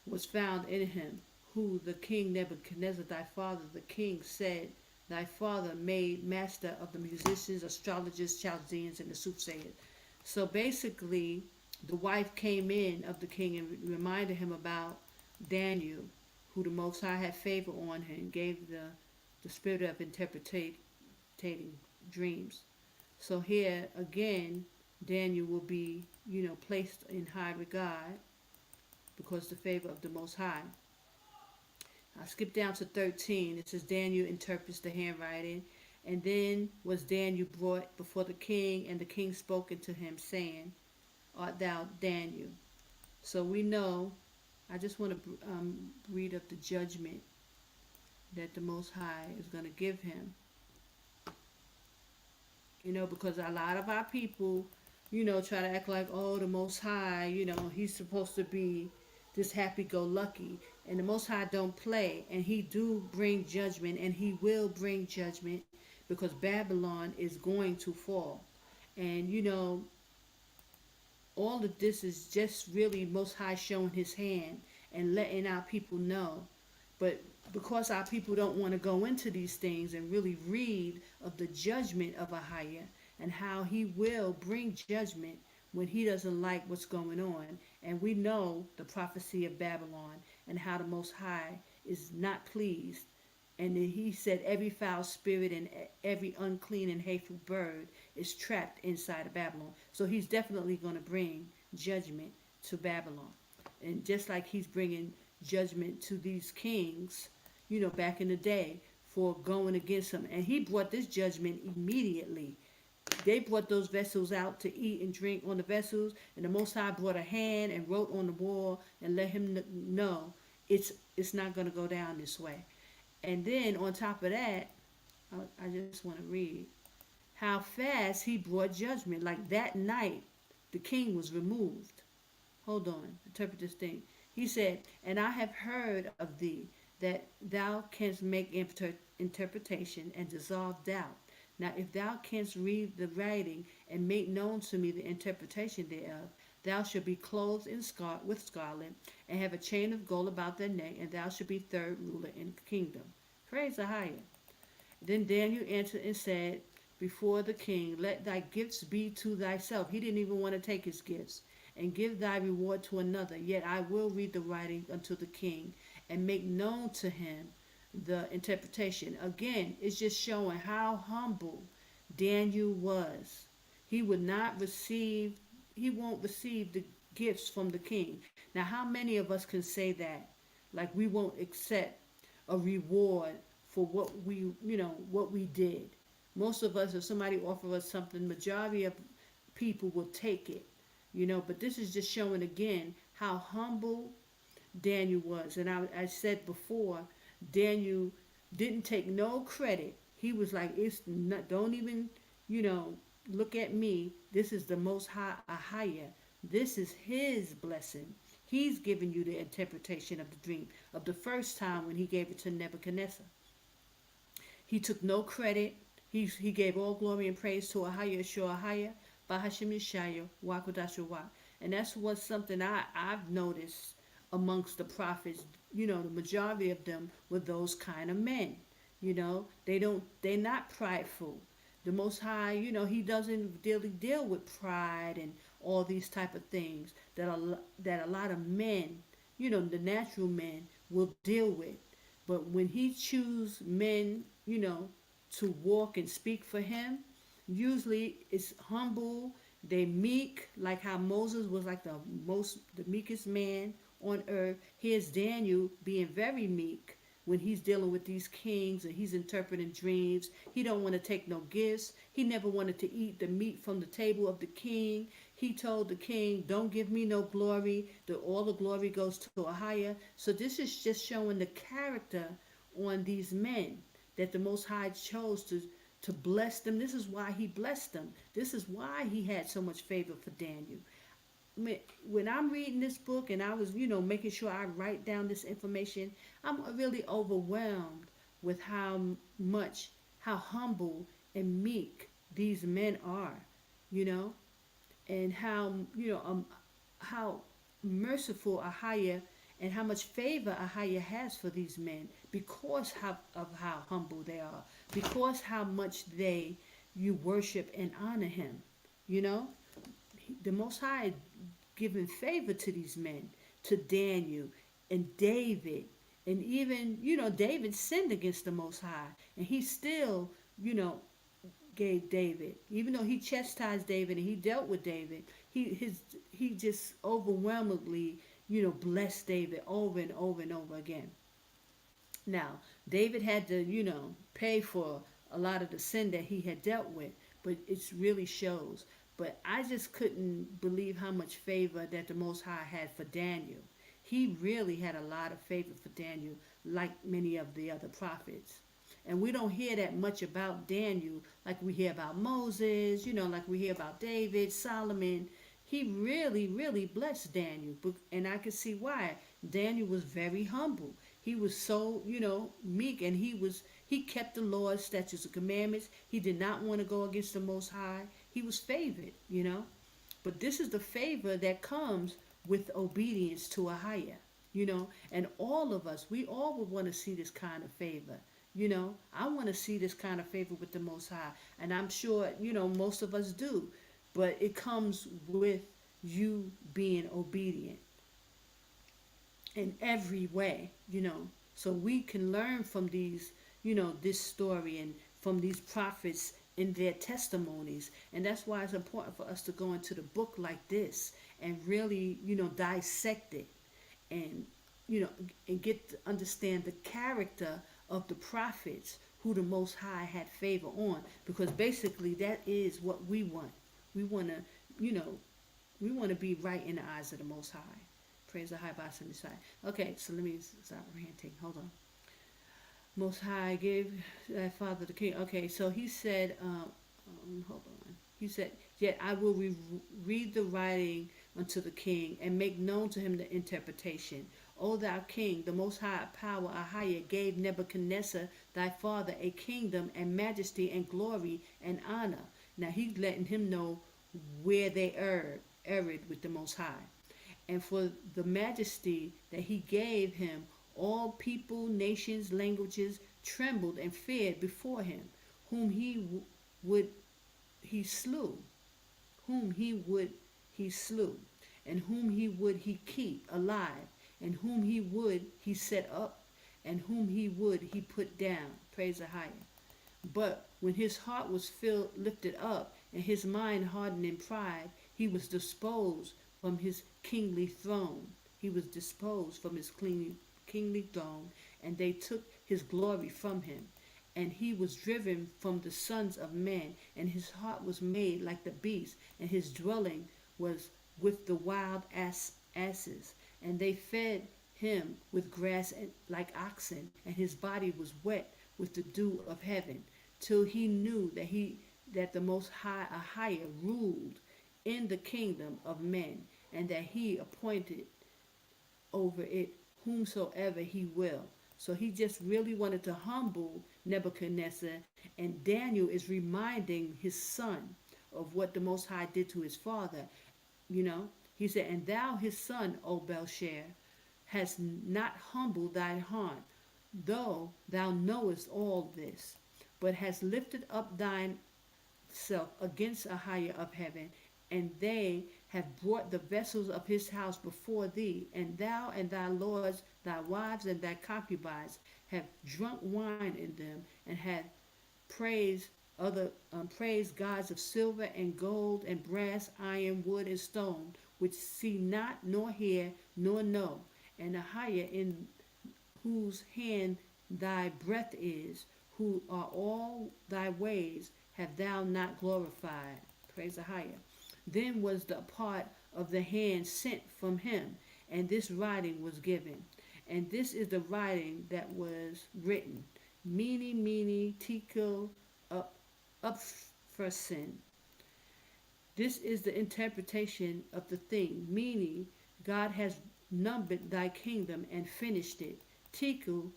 was found in him, who the king Nebuchadnezzar, thy father, the king, said, thy father made master of the musicians, astrologers, Chaldeans, and the soothsayers. So basically, the wife came in of the king and reminded him about Daniel, who the Most High had favor on him, and gave the spirit of interpreting dreams. So here again, Daniel will be, placed in high regard because the favor of the Most High. I skip down to 13. It says Daniel interprets the handwriting. And then was Daniel brought before the king, and the king spoke unto him, saying, Art thou Daniel? So we know, I just want to read up the judgment that the Most High is going to give him. Because a lot of our people, try to act like, oh, the Most High, he's supposed to be this happy-go-lucky. And the Most High don't play. And he do bring judgment, and he will bring judgment because Babylon is going to fall. And, all of this is just really Most High showing his hand and letting our people know. But because our people don't want to go into these things and really read of the judgment of Ahaya and how he will bring judgment when he doesn't like what's going on. And we know the prophecy of Babylon and how the Most High is not pleased. And he said every foul spirit and every unclean and hateful bird is trapped inside of Babylon. So he's definitely going to bring judgment to Babylon. And just like he's bringing judgment to these kings, back in the day for going against him. And he brought this judgment immediately. They brought those vessels out to eat and drink on the vessels, and the Most High brought a hand and wrote on the wall and let him know it's not going to go down this way. And then on top of that, I just want to read how fast he brought judgment. Like that night, the king was removed. Hold on, interpret this thing. He said, and I have heard of thee that thou canst make interpretation and dissolve doubt. Now, if thou canst read the writing and make known to me the interpretation thereof, thou shalt be clothed with scarlet, and have a chain of gold about thy neck, and thou shalt be third ruler in the kingdom. Praise Ahaya. Then Daniel answered and said before the king, let thy gifts be to thyself. He didn't even want to take his gifts. And give thy reward to another. Yet I will read the writing unto the king, and make known to him the interpretation. Again, it's just showing how humble Daniel was. He won't receive the gifts from the king. Now, how many of us can say that? Like we won't accept a reward for what we did. Most of us, if somebody offers us something, majority of people will take it. But this is just showing again how humble Daniel was. And I said before, Daniel didn't take no credit. He was like, it's not, don't even, look at me. This is the Most High Ahaya. This is his blessing. He's giving you the interpretation of the dream of the first time when he gave it to Nebuchadnezzar. He took no credit. He gave all glory and praise to Ahaya, Ahaya, Bahashim Yashaya, Qadash. And that's what's something I've noticed amongst the prophets. The majority of them were those kind of men. They're not prideful. The Most High, he doesn't really deal with pride and all these type of things that a lot of men, the natural men, will deal with. But when he choose men, to walk and speak for him, usually it's humble. They meek, like how Moses was like the meekest man on earth. Here's Daniel being very meek when he's dealing with these kings and he's interpreting dreams. He don't want to take no gifts. He never wanted to eat the meat from the table of the king. He told the king, don't give me no glory. All the glory goes to Ahaya. So this is just showing the character on these men that the Most High chose to bless them. This is why he blessed them. This is why he had so much favor for Daniel. When I'm reading this book and I was, making sure I write down this information, I'm really overwhelmed with how humble and meek these men are, you know, and how merciful Ahaya and how much favor Ahaya has for these men because of how humble they are, because how much you worship and honor him, you know. The Most High giving favor to these men, to Daniel and David, and even David sinned against the Most High, and he still you know gave David, even though he chastised David and he dealt with David, he just overwhelmingly blessed David over and over and over again. Now, David had to, pay for a lot of the sin that he had dealt with, but it really shows. But I just couldn't believe how much favor that the Most High had for Daniel. He really had a lot of favor for Daniel, like many of the other prophets. And we don't hear that much about Daniel like we hear about Moses, like we hear about David, Solomon. He really, really blessed Daniel. And I can see why. Daniel was very humble. He was so, meek, and he kept the Lord's statutes and commandments. He did not want to go against the Most High. He was favored. But this is the favor that comes with obedience to Ahaya. And all of us, we all would want to see this kind of favor. I want to see this kind of favor with the Most High. And I'm sure, most of us do. But it comes with you being obedient in every way. So we can learn from this story and from these prophets in their testimonies. And that's why it's important for us to go into the book like this and really, dissect it and, and get to understand the character of the prophets who the Most High had favor on. Because basically that is what we want. We want to, we want to be right in the eyes of the Most High. Praise the High Boss and Messiah. Okay, so let me stop ranting. Hold on. Most High gave thy father the king. Okay, so he said, hold on. He said, yet I will read the writing unto the king and make known to him the interpretation. O thou king, the Most High power Ahaya gave Nebuchadnezzar thy father a kingdom and majesty and glory and honor. Now he's letting him know where they erred with the Most High. And for the majesty that he gave him, all people, nations, languages trembled and feared before him, whom he slew, and whom he would he keep alive, and whom he would he set up, and whom he would he put down. Praise the Higher. But when his heart was lifted up, and his mind hardened in pride, he was disposed from his kingly throne. He was disposed from his kingly throne, and they took his glory from him. And he was driven from the sons of men, and his heart was made like the beast, and his dwelling was with the wild asses. And they fed him with grass like oxen, and his body was wet with the dew of heaven, till he knew that the Most High Ahaya ruled in the kingdom of men, and that he appointed over it whomsoever he will. So he just really wanted to humble Nebuchadnezzar, and Daniel is reminding his son of what the Most High did to his father. He said, and thou his son, O Belshazzar, hast not humbled thy heart, though thou knowest all this, but hast lifted up thine self against Ahaya of heaven, and they have brought the vessels of his house before thee, and thou and thy lords, thy wives and thy concubines have drunk wine in them, and have praised praised gods of silver and gold and brass, iron, wood, and stone, which see not, nor hear, nor know, and Ahaya, in whose hand thy breath is, who are all thy ways, have thou not glorified. Praise Ahaya. Then was the part of the hand sent from him, and this writing was given. And this is the writing that was written. Mene, mene, tekel, upharsin. This is the interpretation of the thing, meaning God has numbered thy kingdom and finished it. Tekel,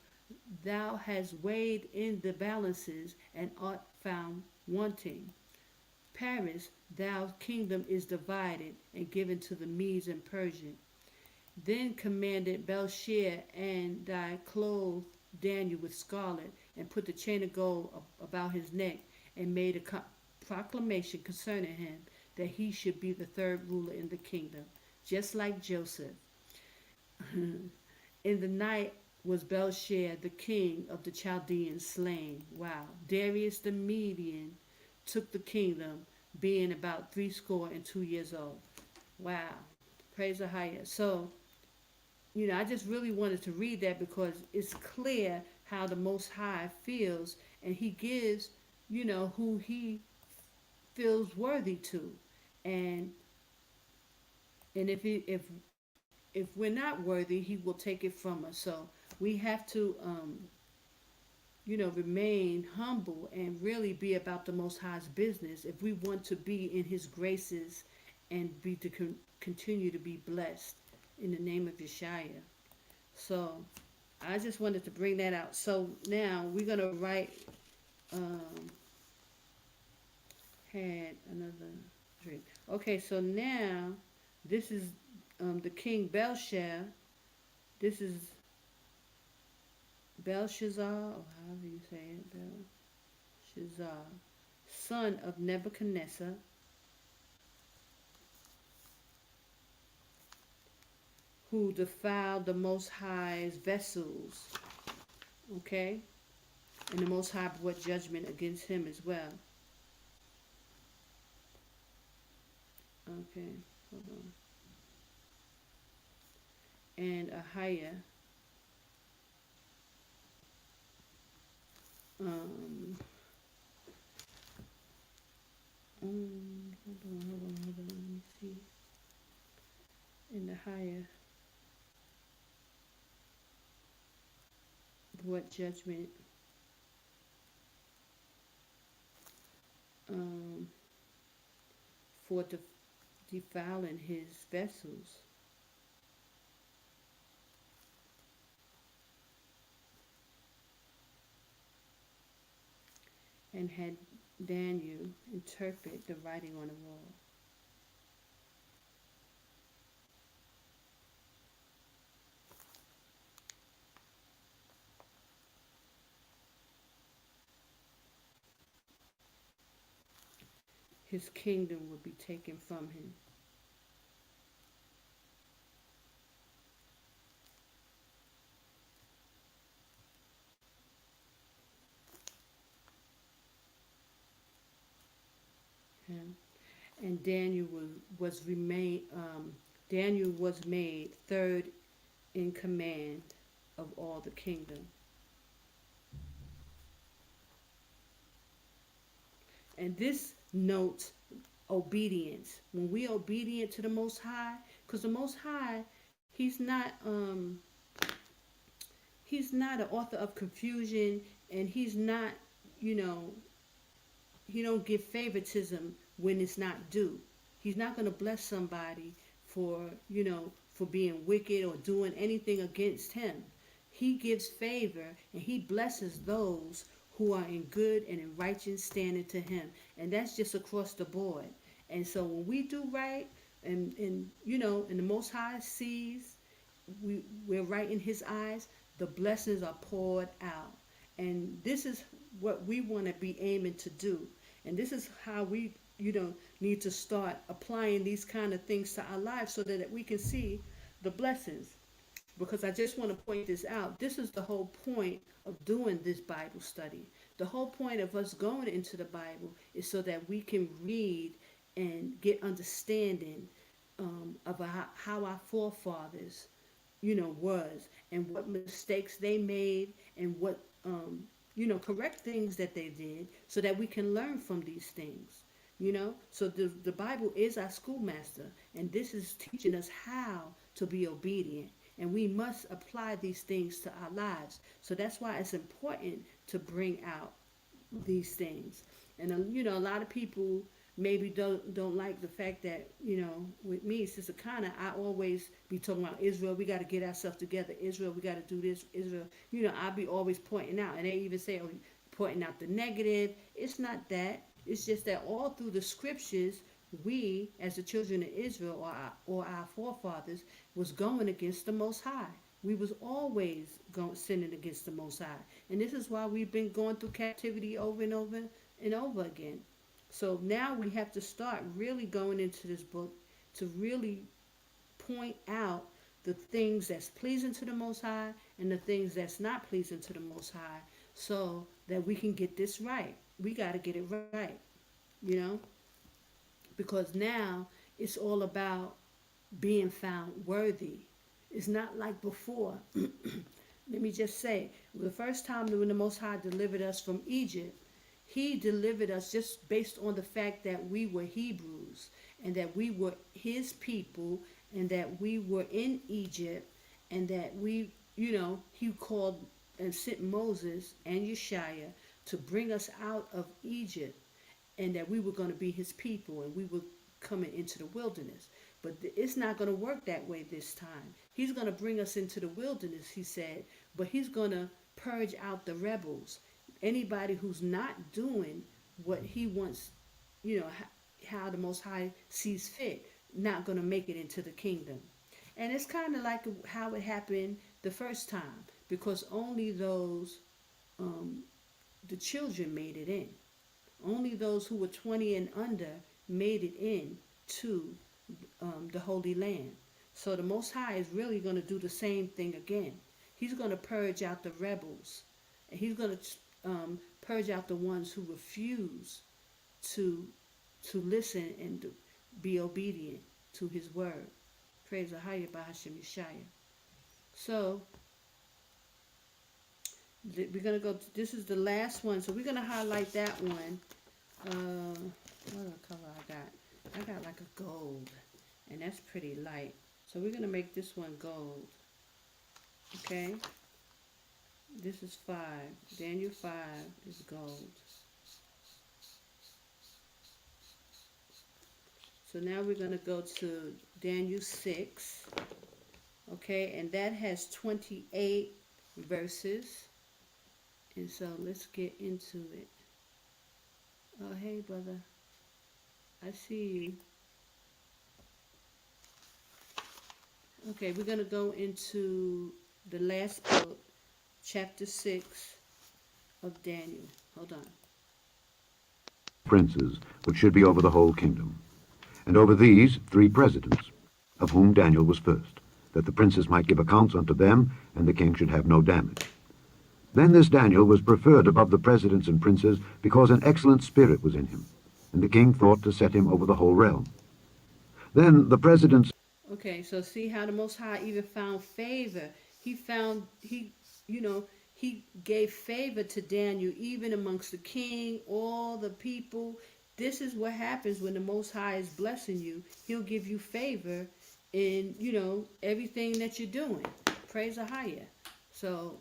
thou hast weighed in the balances and art found wanting. Paris, thou kingdom is divided and given to the Medes and Persians. Then commanded Belshazzar, and thy clothed Daniel with scarlet, and put the chain of gold about his neck, and made a proclamation concerning him, that he should be the third ruler in the kingdom, just like Joseph. In the night was Belshazzar, the king of the Chaldeans, slain. Wow. Darius the Median took the kingdom, being about 62 years old. Wow. Praise AHAYAH. So, I just really wanted to read that because it's clear how the Most High feels, and He gives, who He feels worthy to, and if we're not worthy, He will take it from us. So we have to, remain humble and really be about the Most High's business if we want to be in His graces and be to continue to be blessed in the name of Yashaya. So I just wanted to bring that out. So now we're gonna write. Had another drink. Okay, so now this is the king Belshazzar. This is Belshazzar, or however you say it, Belshazzar, son of Nebuchadnezzar, who defiled the Most High's vessels. Okay? And the Most High brought judgment against him as well. Okay, hold on. And AHAYAH, hold on, let me see. And AHAYAH brought judgment for defiling his vessels. And had Daniel interpret the writing on the wall. His kingdom would be taken from him. Yeah. And Daniel Daniel was made third in command of all the kingdom. And this notes obedience. When we obedient to the Most High, because the Most High, he's not an author of confusion, and he's not, you know, he don't give favoritism when it's not due. He's not going to bless somebody for, for being wicked or doing anything against him. He gives favor, and he blesses those who are in good and in righteous standing to him. And that's just across the board. And so when we do right, and and the Most High sees we're right in his eyes, the blessings are poured out. And this is what we want to be aiming to do. And this is how we, need to start applying these kind of things to our lives so that we can see the blessings. Because I just want to point this out. This is the whole point of doing this Bible study. The whole point of us going into the Bible is so that we can read and get understanding of how our forefathers, was, and what mistakes they made, and what, correct things that they did, so that we can learn from these things. So the Bible is our schoolmaster, and this is teaching us how to be obedient and we must apply these things to our lives. So that's why it's important to bring out these things. And a lot of people maybe don't like the fact that with me, Sister Connor, I always be talking about Israel. We got to get ourselves together. Israel, we got to do this. Israel, I'll be always pointing out, and they even say, "Oh, pointing out the negative." It's not that. It's just that all through the scriptures, we, as the children of Israel, or our forefathers, was going against the Most High. We was always sinning against the Most High, and this is why we've been going through captivity over and over and over again. So now we have to start really going into this book to really point out the things that's pleasing to the Most High and the things that's not pleasing to the Most High, so that we can get this right. We got to get it right, you know, because now it's all about being found worthy. It's not like before. Let me just say, the first time when the Most High delivered us from Egypt, He delivered us just based on the fact that we were Hebrews and that we were His people and that we were in Egypt and that He called and sent Moses and Yashaya to bring us out of Egypt, and that we were going to be His people and we were coming into the wilderness. But it's not going to work that way this time. He's going to bring us into the wilderness, He said, but He's going to purge out the rebels. Anybody who's not doing what He wants, how the Most High sees fit, not going to make it into the kingdom. And it's kind of like how it happened the first time, because only those, the children made it in. Only those who were 20 and under made it in to the Holy Land. So the Most High is really going to do the same thing again. He's going to purge out the rebels. And He's going to purge out the ones who refuse to listen and to be obedient to His word. Praise Yashaya. So we're going to go, this is the last one. So we're going to highlight that one. What other color I got? I got like a gold, and that's pretty light. So we're going to make this one gold. Okay? This is 5. Daniel 5 is gold. So now we're going to go to Daniel 6. Okay? And that has 28 verses. And so let's get into it. Oh, hey, brother. I see you. Okay, we're going to go into the last book, chapter 6 of Daniel. Hold on. Princes, which should be over the whole kingdom. And over these 3 presidents, of whom Daniel was first, that the princes might give accounts unto them, and the king should have no damage. Then this Daniel was preferred above the presidents and princes, because an excellent spirit was in him, and the king thought to set him over the whole realm. Then the presidents... Okay, so see how the Most High even found favor. He gave favor to Daniel, even amongst the king, all the people. This is what happens when the Most High is blessing you. He'll give you favor in, everything that you're doing. Praise Ahaya. So,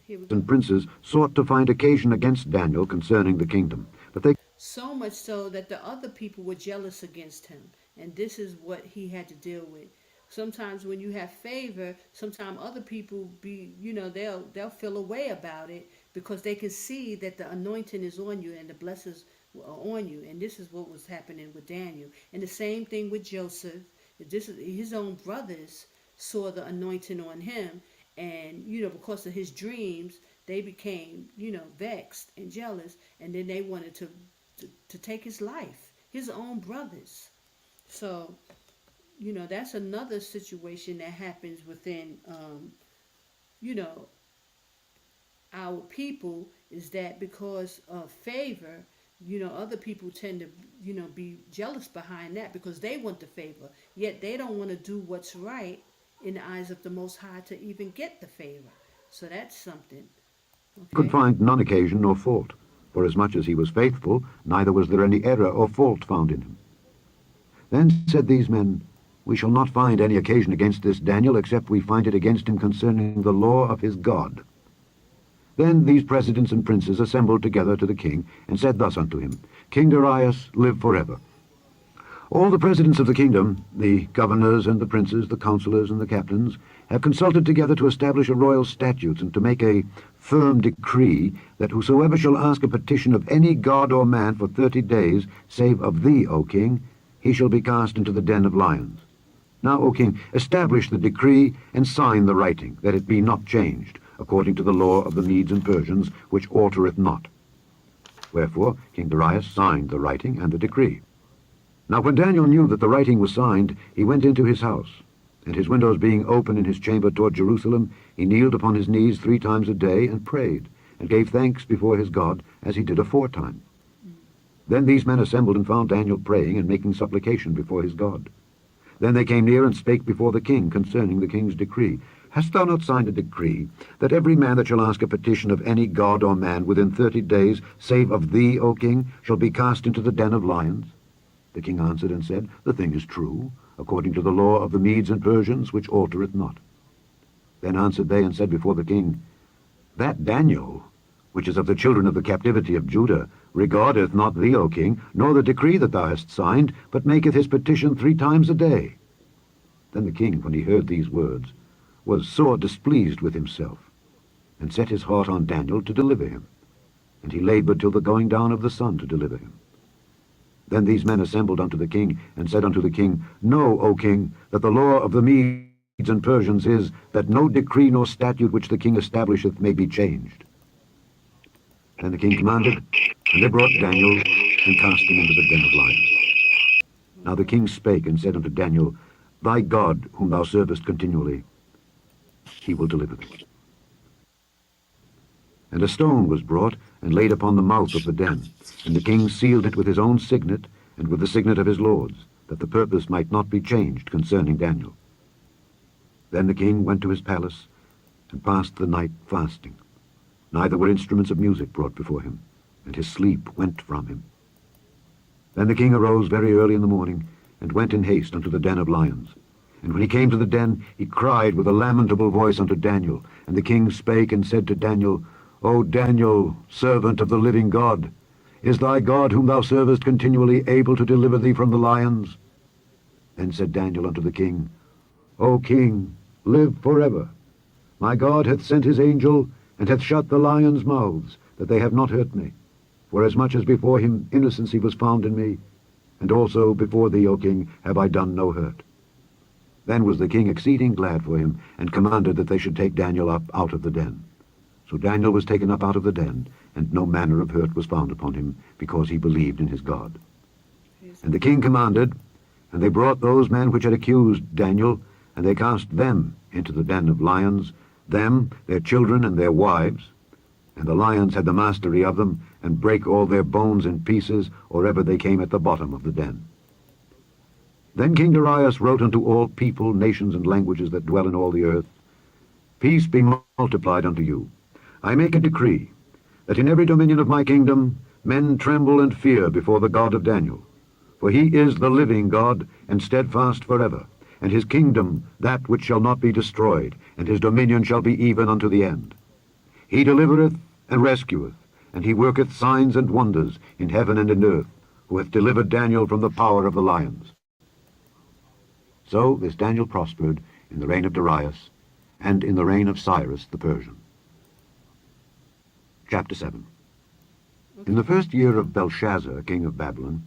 here we go. And princes sought to find occasion against Daniel concerning the kingdom, but they... So much so that the other people were jealous against him. And this is what he had to deal with. Sometimes when you have favor, sometimes other people they'll feel a way about it because they can see that the anointing is on you and the blessings are on you. And this is what was happening with Daniel. And the same thing with Joseph. This is his own brothers saw the anointing on him, and because of his dreams, they became vexed and jealous, and then they wanted to take his life. His own brothers. So, that's another situation that happens within, our people, is that because of favor, other people tend to, be jealous behind that because they want the favor. Yet they don't want to do what's right in the eyes of the Most High to even get the favor. So that's something. Okay? Could find none occasion nor fault, for as much as he was faithful, neither was there any error or fault found in him. Then said these men, we shall not find any occasion against this Daniel, except we find it against him concerning the law of his God. Then these presidents and princes assembled together to the king, and said thus unto him, King Darius, live forever. All the presidents of the kingdom, the governors and the princes, the counselors and the captains, have consulted together to establish a royal statute, and to make a firm decree, that whosoever shall ask a petition of any god or man for 30 days, save of thee, O king, he shall be cast into the den of lions. Now, O king, establish the decree, and sign the writing, that it be not changed, according to the law of the Medes and Persians, which altereth not. Wherefore King Darius signed the writing and the decree. Now when Daniel knew that the writing was signed, he went into his house, and his windows being open in his chamber toward Jerusalem, he kneeled upon his knees 3 times a day, and prayed, and gave thanks before his God, as he did aforetime. Then these men assembled, and found Daniel praying and making supplication before his God. Then they came near and spake before the king concerning the king's decree. Hast thou not signed a decree, that every man that shall ask a petition of any god or man within 30 days, save of thee, O king, shall be cast into the den of lions? The king answered and said, The thing is true, according to the law of the Medes and Persians, which altereth not. Then answered they and said before the king, That Daniel, which is of the children of the captivity of Judah, regardeth not thee, O king, nor the decree that thou hast signed, but maketh his petition 3 times a day. Then the king, when he heard these words, was sore displeased with himself, and set his heart on Daniel to deliver him. And he labored till the going down of the sun to deliver him. Then these men assembled unto the king, and said unto the king, Know, O king, that the law of the Medes and Persians is, that no decree nor statute which the king establisheth may be changed. Then the king commanded, and they brought Daniel, and cast him into the den of lions. Now the king spake and said unto Daniel, Thy God, whom thou servest continually, he will deliver thee. And a stone was brought, and laid upon the mouth of the den, and the king sealed it with his own signet, and with the signet of his lords, that the purpose might not be changed concerning Daniel. Then the king went to his palace, and passed the night fasting. Neither were instruments of music brought before him, and his sleep went from him. Then the king arose very early in the morning, and went in haste unto the den of lions. And when he came to the den, he cried with a lamentable voice unto Daniel. And the king spake and said to Daniel, O Daniel, servant of the living God, is thy God whom thou servest continually able to deliver thee from the lions? Then said Daniel unto the king, O king, live forever. My God hath sent his angel, and hath shut the lions' mouths, that they have not hurt me. Forasmuch as before him innocency was found in me, and also before thee, O king, have I done no hurt. Then was the king exceeding glad for him, and commanded that they should take Daniel up out of the den. So Daniel was taken up out of the den, and no manner of hurt was found upon him, because he believed in his God. And the king commanded, and they brought those men which had accused Daniel, and they cast them into the den of lions, them, their children, and their wives. And the lions had the mastery of them, and brake all their bones in pieces, or ever they came at the bottom of the den. Then King Darius wrote unto all people, nations, and languages that dwell in all the earth, Peace be multiplied unto you. I make a decree, that in every dominion of my kingdom men tremble and fear before the God of Daniel. For he is the living God, and steadfast forever, and his kingdom that which shall not be destroyed, and his dominion shall be even unto the end. He delivereth and rescueth, and he worketh signs and wonders in heaven and in earth, who hath delivered Daniel from the power of the lions. So this Daniel prospered in the reign of Darius, and in the reign of Cyrus the Persian. Chapter 7. In the first year of Belshazzar, king of Babylon.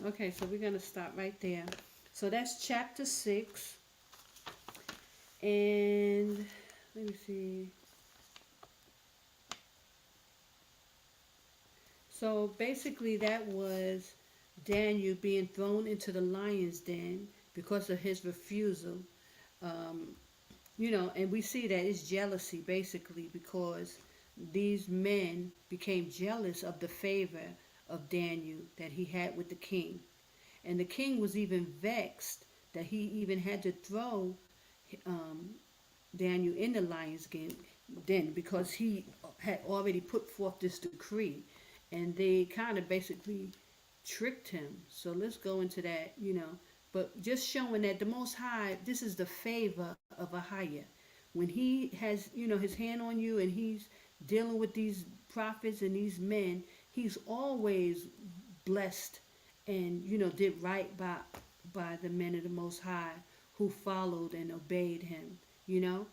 Okay, so we're going to stop right there. So that's chapter 6. And let me see. So basically that was Daniel being thrown into the lion's den because of his refusal. And we see that it's jealousy basically, because these men became jealous of the favor of Daniel that he had with the king. And the king was even vexed that he even had to throw um, Daniel in the lion's den, because he had already put forth this decree. And they kind of basically tricked him. So let's go into that, But just showing that the Most High, this is the favor of Ahaya. When he has, his hand on you and he's dealing with these prophets and these men, he's always blessed and, did right by the men of the Most High who followed and obeyed him, you know?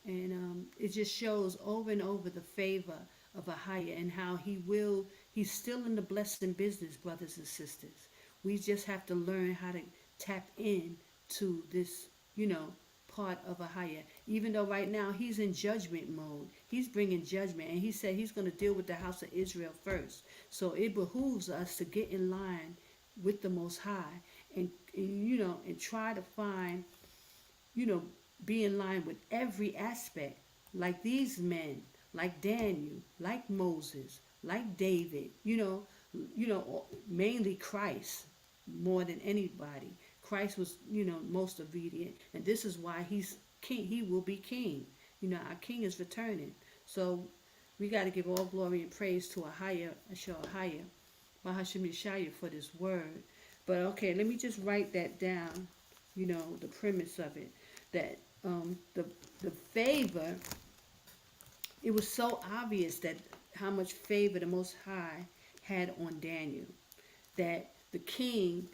And it just shows over and over the favor of Ahaya and how he's still in the blessing business, brothers and sisters. We just have to learn how to tap in to this, part of Ahaya. Even though right now he's in judgment mode, he's bringing judgment, and he said he's going to deal with the house of Israel first. So it behooves us to get in line with the Most High and try to find, be in line with every aspect, like these men, like Daniel, like Moses, like David, mainly Christ more than anybody. Christ was, most obedient, and this is why he's king. He will be king. Our king is returning. So we got to give all glory and praise to Ahaya, Bahashim Yashaya for this word. But okay, let me just write that down, the premise of it. That the favor, it was so obvious that how much favor the Most High had on Daniel, that the king,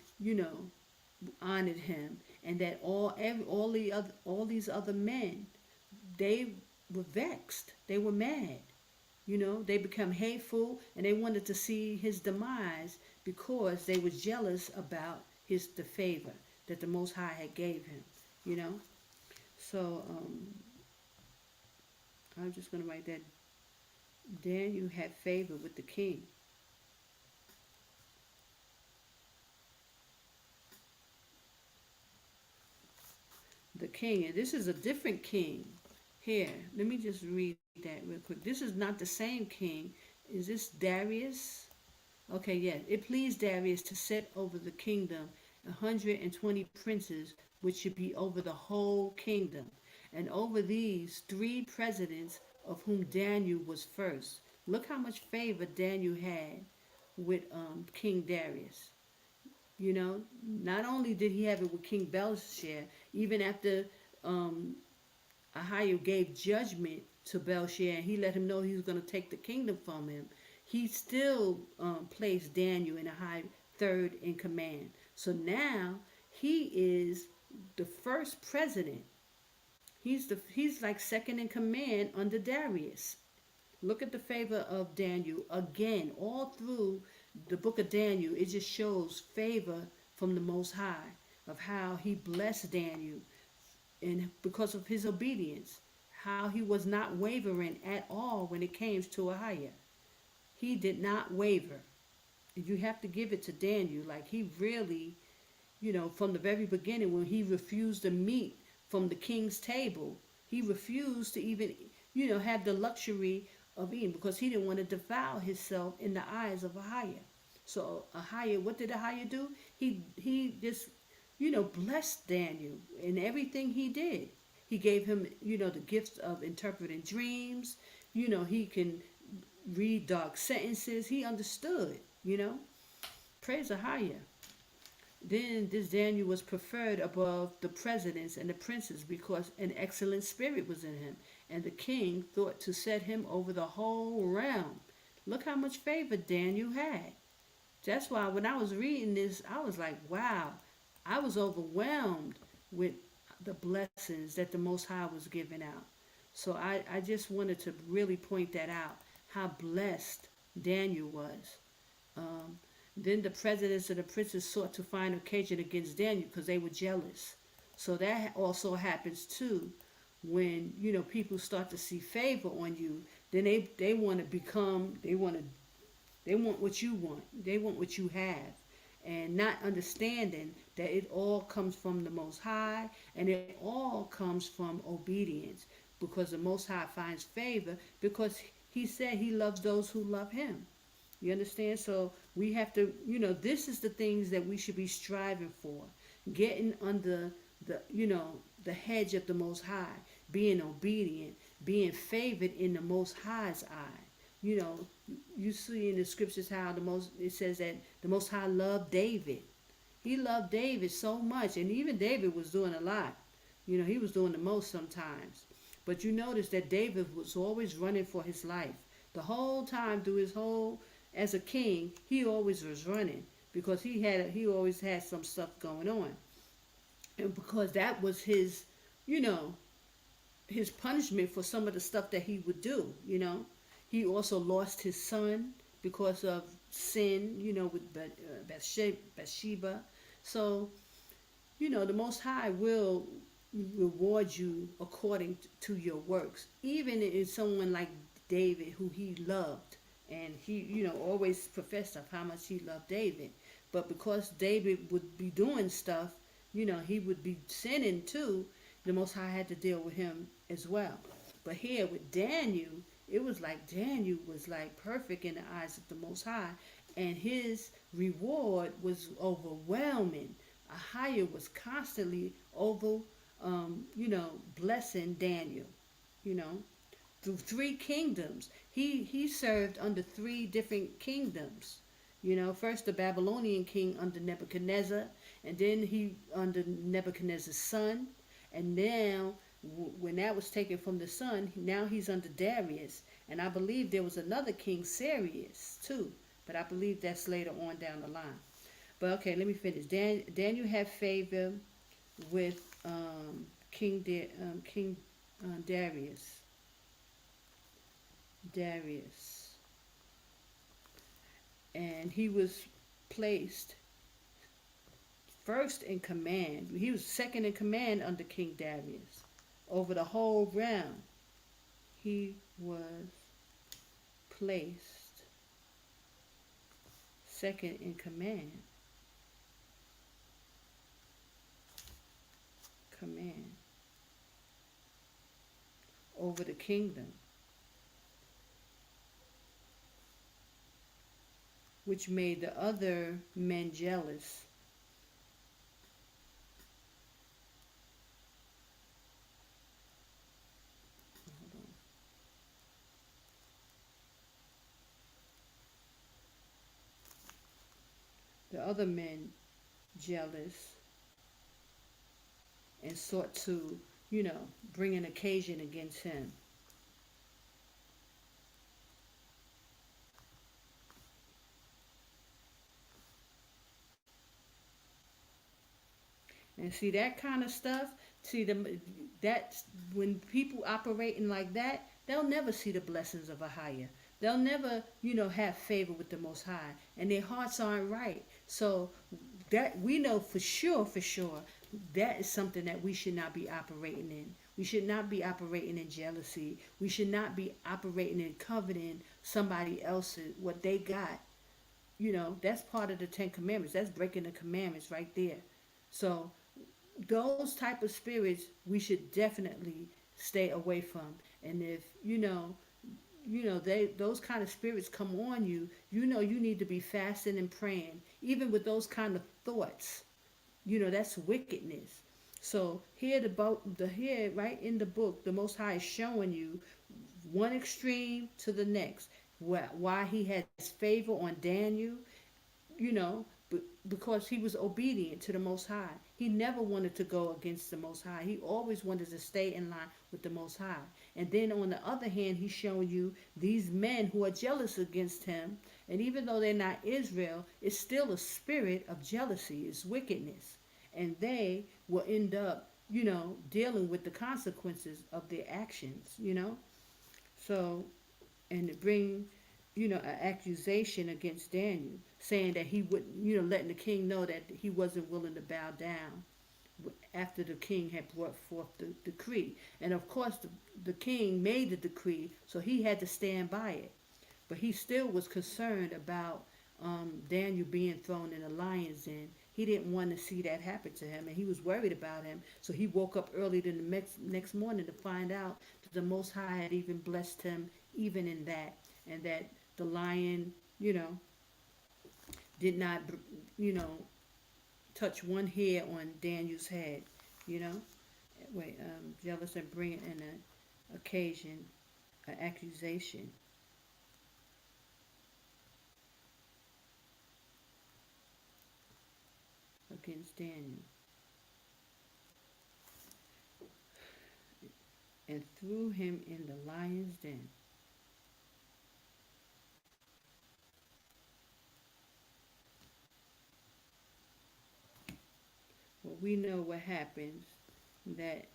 honored him, and that all these other men, they were vexed, they were mad, they become hateful, and they wanted to see his demise because they were jealous about the favor that the Most High had gave him. So I'm just going to write that Daniel had favor with the king. The king, and this is a different king here. Let me just read that real quick. This is not the same king. Is this Darius? Okay, yeah. It pleased Darius to set over the kingdom 120 princes, which should be over the whole kingdom, and over these 3 presidents, of whom Daniel was first. Look how much favor Daniel had with King Darius. Not only did he have it with King Belshazzar, even after Ahaya gave judgment to Belshazzar, and he let him know he was going to take the kingdom from him, he still placed Daniel in a high third in command. So now he is the first president. He's like second in command under Darius. Look at the favor of Daniel again. All through the book of Daniel, it just shows favor from the Most High, of how he blessed Daniel, and because of his obedience, how he was not wavering at all when it came to Ahaya. He did not waver. You have to give it to Daniel. Like, he really, from the very beginning, when he refused to meat from the king's table, he refused to even, have the luxury of eating, because he didn't want to defile himself in the eyes of Ahaya. So Ahaya, what did Ahaya do? He just, blessed Daniel in everything he did. He gave him, the gifts of interpreting dreams. He can read dark sentences. He understood, Praise Ahaya. Then this Daniel was preferred above the presidents and the princes, because an excellent spirit was in him, and the king thought to set him over the whole realm. Look how much favor Daniel had. That's why when I was reading this, I was like, wow, I was overwhelmed with the blessings that the Most High was giving out. So I just wanted to really point that out, how blessed Daniel was. Then the presidents and the princes sought to find occasion against Daniel because they were jealous. So that also happens too, when people start to see favor on you. Then they want to become, they want what you want. They want what you have, and not understanding that it all comes from the Most High, and it all comes from obedience, because the Most High finds favor because he said he loves those who love him. You understand? So we have to, this is the things that we should be striving for. Getting under the hedge of the Most High, being obedient, being favored in the Most High's eye. You see in the scriptures how it says that the Most High loved David. He loved David so much, and even David was doing a lot. He was doing the most sometimes. But you notice that David was always running for his life. The whole time through his whole as a king, he always was running because he always had some stuff going on. And because that was you know, his punishment for some of the stuff that he would do. He also lost his son because of sin, with Bathsheba. So, the Most High will reward you according to your works. Even in someone like David, who he loved, and he, always professed of how much he loved David. But because David would be doing stuff, he would be sinning too. The Most High had to deal with him as well. But here with Daniel, it was like Daniel was like perfect in the eyes of the Most High, and his reward was overwhelming. Ahaya was constantly blessing Daniel, you know, through three kingdoms. He served under three different kingdoms. First the Babylonian king under Nebuchadnezzar, and then he under Nebuchadnezzar's son, and now when that was taken from the son, now he's under Darius. And I believe there was another king, Cyrus, too, but I believe that's later on down the line. But okay, let me finish. Daniel had favor with King Darius. And he was placed first in command. He was second in command under King Darius over the whole realm. He was placed second in command over the kingdom, which made the other men jealous. The other men jealous and sought to, bring an occasion against him. And see that kind of stuff, that when people operating like that, they'll never see the blessings of a higher. They'll never, have favor with the Most High, and their hearts aren't right. So that we know for sure, that is something that we should not be operating in. We should not be operating in jealousy. We should not be operating in coveting somebody else's what they got. That's part of the 10 Commandments. That's breaking the commandments right there. So those type of spirits we should definitely stay away from. And if those kind of spirits come on you, you need to be fasting and praying. Even with those kind of thoughts, that's wickedness. So here here right in the book, the Most High is showing you one extreme to the next. Why he has favor on Daniel, because he was obedient to the Most High. He never wanted to go against the Most High. He always wanted to stay in line with the Most High. And then on the other hand, he's showing you these men who are jealous against him. And even though they're not Israel, it's still a spirit of jealousy. It's wickedness. And they will end up, dealing with the consequences of their actions, So, and to bring, an accusation against Daniel, saying that he would, letting the king know that he wasn't willing to bow down after the king had brought forth the decree. And of course, the king made the decree, so he had to stand by it. But he still was concerned about Daniel being thrown in a lion's den. He didn't want to see that happen to him, and he was worried about him. So he woke up early the next morning to find out that the Most High had even blessed him even in that, and that the lion, did not, touch one hair on Daniel's head, jealous and bringing in an occasion, an accusation. against Daniel and threw him in the lion's den. Well, we know what happens, that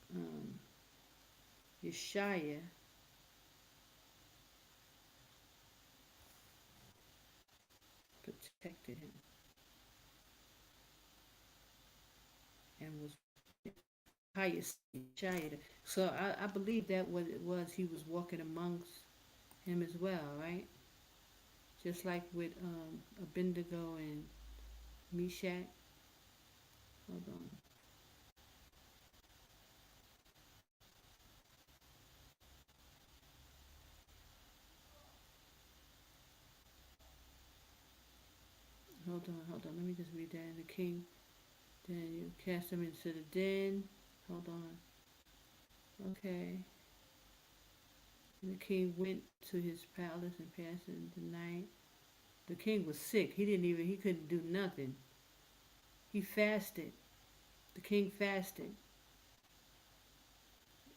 Yashaya protected him and was highest Yashaya. So I believe that what it was, he was walking amongst him as well, right? Just like with Abednego and Meshach. Hold on. Hold on. Let me just read that. And the king, then you cast him into the den. Hold on. Okay. And the king went to his palace and passed in the night. The king was sick. He couldn't do nothing. He fasted. The king fasted.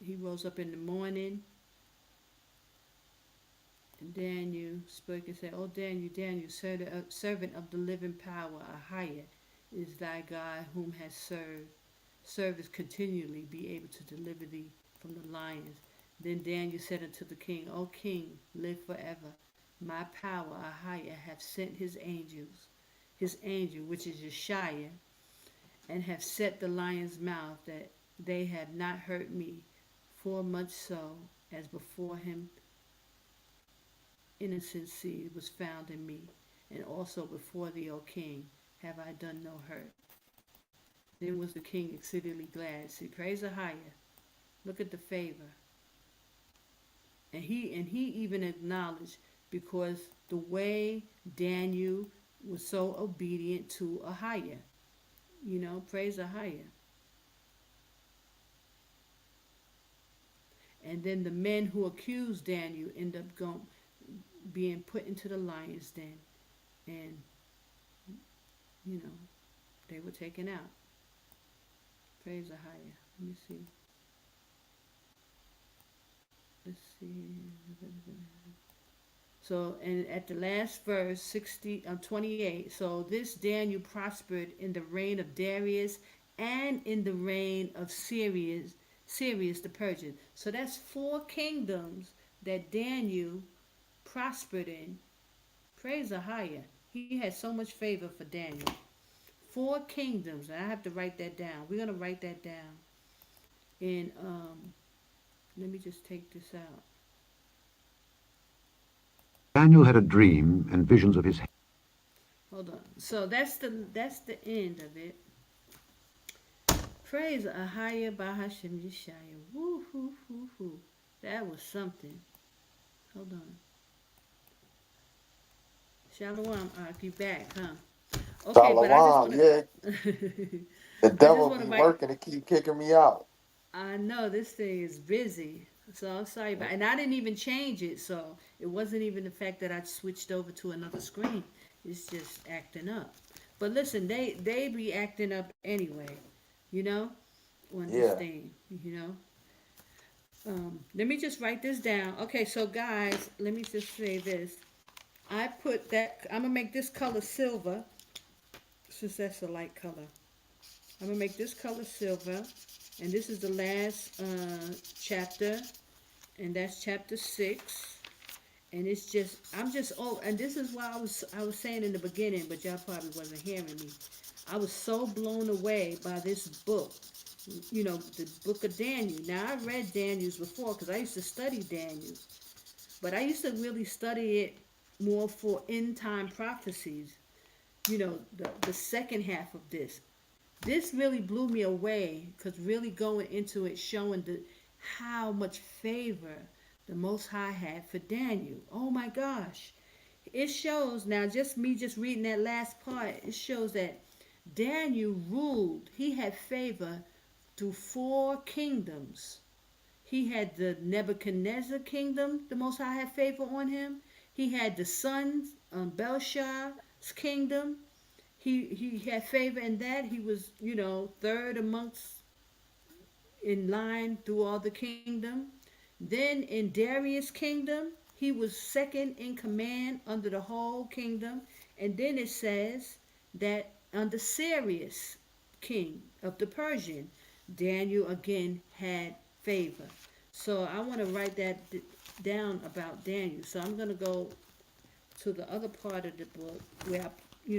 He rose up in the morning. And Daniel spoke and said, "O Daniel, Daniel, servant of the living power, AHAYAH is thy God, whom has served continually, be able to deliver thee from the lions." Then Daniel said unto the king, "O king, live forever. My power, AHAYAH, hath sent his angel, which is Yashaya, and have set the lion's mouth, that they have not hurt me, for much so as before him innocency was found in me, and also before thee, O king, have I done no hurt." Then was the king exceedingly glad. See, praise AHAYAH. Look at the favor. And he even acknowledged, because the way Daniel was so obedient to AHAYAH. Praise AHAYAH. And then the men who accused Daniel end up being put into the lion's den, and they were taken out. Praise AHAYAH. Let me see. Let's see. So, and at the last verse, 28. So this Daniel prospered in the reign of Darius and in the reign of Cyrus the Persian. So that's 4 kingdoms that Daniel prospered in. Praise AHAYAH. He had so much favor for Daniel. 4 kingdoms. And I have to write that down. We're going to write that down. And let me just take this out. Daniel had a dream and visions of his. Hold on. So that's the end of it. Praise AHAYAH Bahashem Yashaya. Woo hoo hoo hoo. That was something. Hold on. Shalom, you back, huh? Okay, Shalom, but I just want to. yeah. The devil be working to keep kicking me out. I know this thing is busy, so I'm sorry, and I didn't even change it, so it wasn't even the fact that I switched over to another screen. It's just acting up. But listen, they be acting up anyway, on this thing, Let me just write this down. Okay, so guys, let me just say this. I put that. I'm gonna make this color silver, since that's a light color. I'm gonna make this color silver, and this is the last chapter, and that's chapter 6. And it's just, and this is why I was saying in the beginning, but y'all probably wasn't hearing me. I was so blown away by this book, the book of Daniel. Now I read Daniel's before, because I used to study Daniel's, but I used to really study it more for end time prophecies. The second half of this. This really blew me away, because really going into it, showing how much favor the Most High had for Daniel. Oh my gosh. It shows, now just reading that last part, it shows that Daniel ruled. He had favor through 4 kingdoms. He had the Nebuchadnezzar kingdom, the Most High had favor on him. He had the sons, Belshazzar's kingdom. he had favor in that. He was, third amongst in line through all the kingdom. Then in Darius' kingdom, he was second in command under the whole kingdom. And then it says that under Cyrus, king of the Persian, Daniel again had favor. So I want to write that down about Daniel. So I'm going to go to the other part of the book where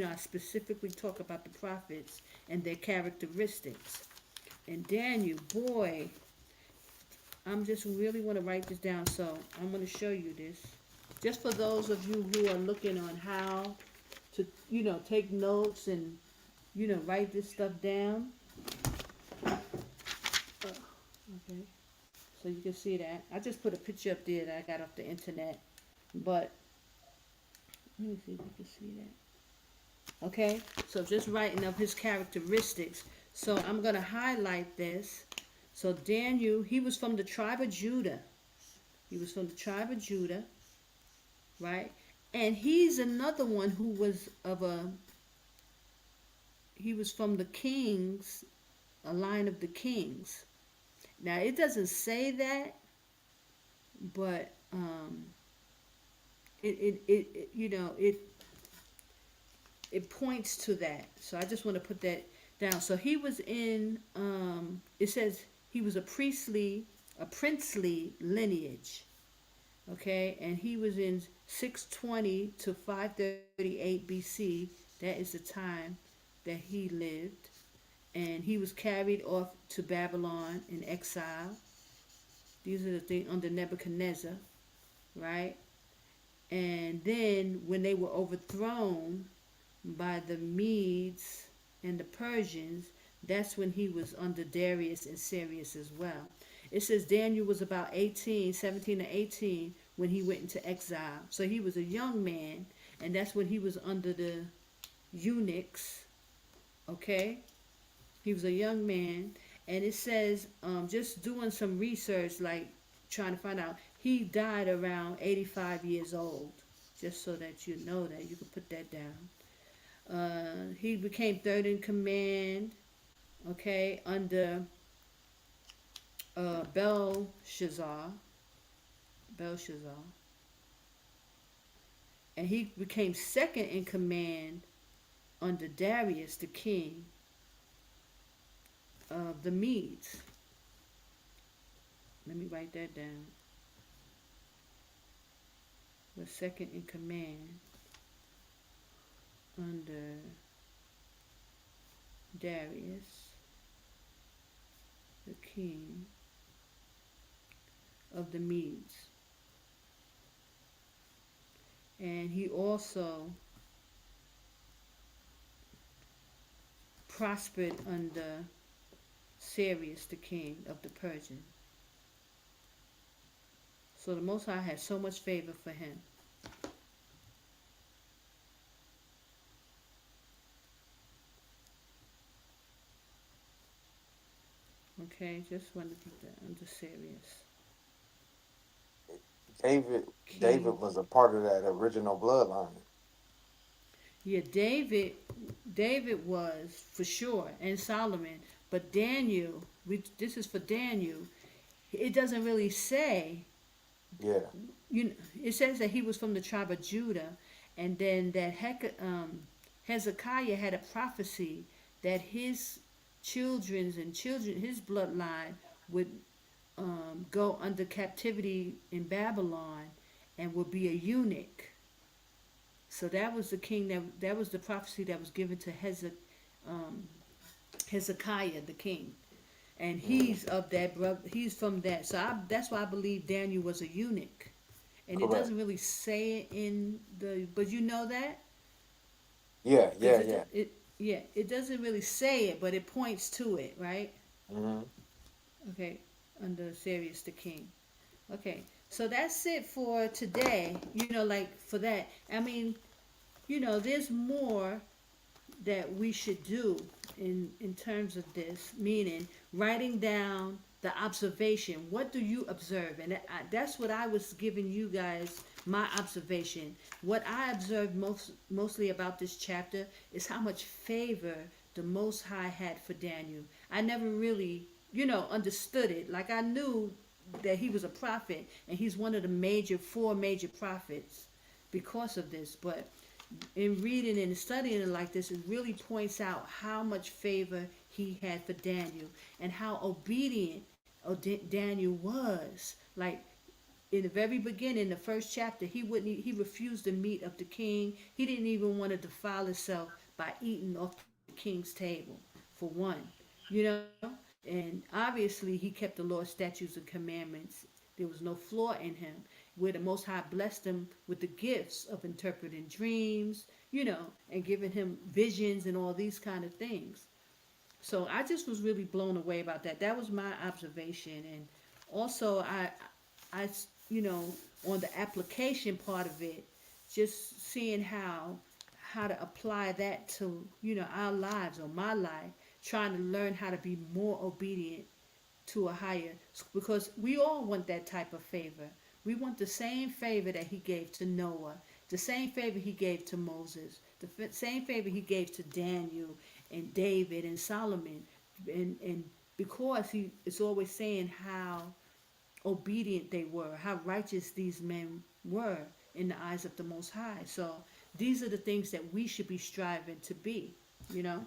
I specifically talk about the prophets and their characteristics. And Daniel, boy, I'm just really want to write this down, so I'm going to show you this. Just for those of you who are looking on how to, take notes and, write this stuff down. Okay, so you can see that. I just put a picture up there that I got off the internet, but let me see if you can see that. Okay, so just writing up his characteristics. So I'm going to highlight this. So Daniel, he was from the tribe of Judah. He was from the tribe of Judah, right? And he's another one who was he was from the kings, a line of the kings. Now it doesn't say that, but it points to that. So I just want to put that down. So he was in it says he was a princely lineage. Okay, and he was in 620 to 538 BC. That is the time that he lived. And he was carried off to Babylon in exile. These are the things under Nebuchadnezzar, right? And then when they were overthrown by the Medes and the Persians, that's when he was under Darius and Cyrus as well. It says Daniel was about 17 to 18 when he went into exile. So he was a young man, and that's when he was under the eunuchs. Okay? He was a young man. And it says, just doing some research, like trying to find out, he died around 85 years old. Just so that you know that. You can put that down. He became third in command, okay, under Belshazzar. And he became second in command under Darius, the king of the Medes. Let me write that down. Was second in command under Darius, the king of the Medes. And he also prospered under Cyrus, the king of the Persian. So the Most High had so much favor for him. Okay, just wanted to put that under Cyrus. David was a part of that original bloodline. Yeah, David was for sure, and Solomon. But Daniel, this is for Daniel. It doesn't really say. Yeah. It says that he was from the tribe of Judah, and then that Hezekiah had a prophecy that his his bloodline would go under captivity in Babylon and would be a eunuch. So that was the king that was the prophecy that was given to Hezekiah the king, and he's of that brother. He's from that. So that's why I believe Daniel was a eunuch, and Correct. It doesn't really say it in the. But you know that. Yeah. It doesn't really say it, but it points to it, right? Mm-hmm. Okay, under Cyrus the king. Okay, so that's it for today. Like for that. I mean, there's more that we should do in terms of this, meaning writing down the observation. What do you observe? And that's what I was giving you guys my observation. What I observed mostly about this chapter is how much favor the Most High had for Daniel. I never really, understood it. Like I knew that he was a prophet and he's one of the four major prophets because of this, but in reading and studying it like this, it really points out how much favor he had for Daniel and how obedient Daniel was. Like in the very beginning, the first chapter, he refused the meat of the king. He didn't even want to defile himself by eating off the king's table, for one. You know? And obviously he kept the Lord's statutes and commandments. There was no flaw in him. Where the Most High blessed him with the gifts of interpreting dreams, and giving him visions and all these kind of things. So I just was really blown away about that. That was my observation, and also I, you know, on the application part of it, just seeing how to apply that to our lives or my life, trying to learn how to be more obedient to a higher, because we all want that type of favor. We want the same favor that he gave to Noah, the same favor he gave to Moses, the same favor he gave to Daniel and David and Solomon, and because he is always saying how obedient they were, how righteous these men were in the eyes of the Most High. So these are the things that we should be striving to be, you know.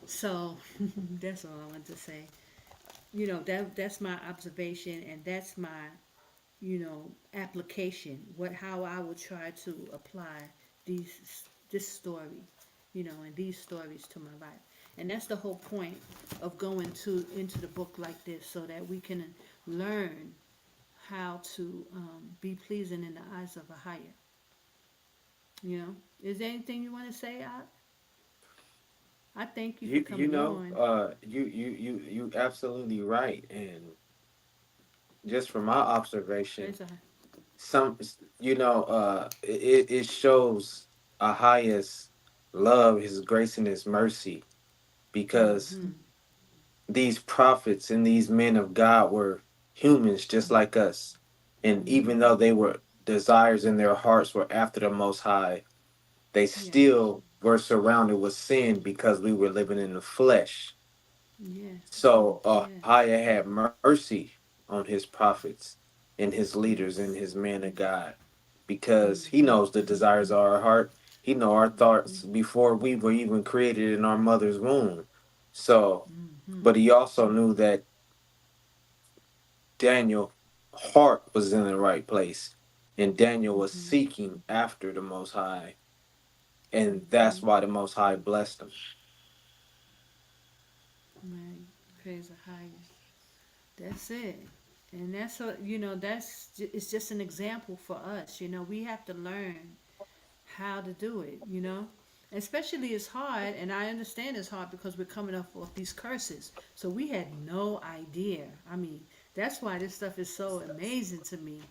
So that's all I want to say. That's my observation, and that's my application. What how I would try to apply this story, and these stories to my life. And that's the whole point of going to into the book like this, so that we can learn how to be pleasing in the eyes of a higher. Is there anything you want to say? I thank you for coming on. You absolutely right, and just from my observation, Praise the some it shows a highest love, His grace, and His mercy, because Mm-hmm. these prophets and these men of God were humans just like us, and Mm-hmm. even though they were desires in their hearts were after the Most High, they Yes. still were surrounded with sin because we were living in the flesh. Yes. So Yes. Haya had mercy on his prophets and his leaders and Yes. his men of God, because he Mm-hmm. knows the desires of our heart. He know our Mm-hmm. thoughts before we were even created in our mother's womb. So, Mm-hmm. but he also knew that Daniel' heart was in the right place, and Daniel was Mm-hmm. seeking after the Most High, and Mm-hmm. that's why the Most High blessed him. Right. Praise the highest. That's it. And that's what it's just an example for us. We have to learn how to do it. Especially it's hard, and I understand it's hard because we're coming up with these curses. So we had no idea. I mean, that's why this stuff is so amazing to me,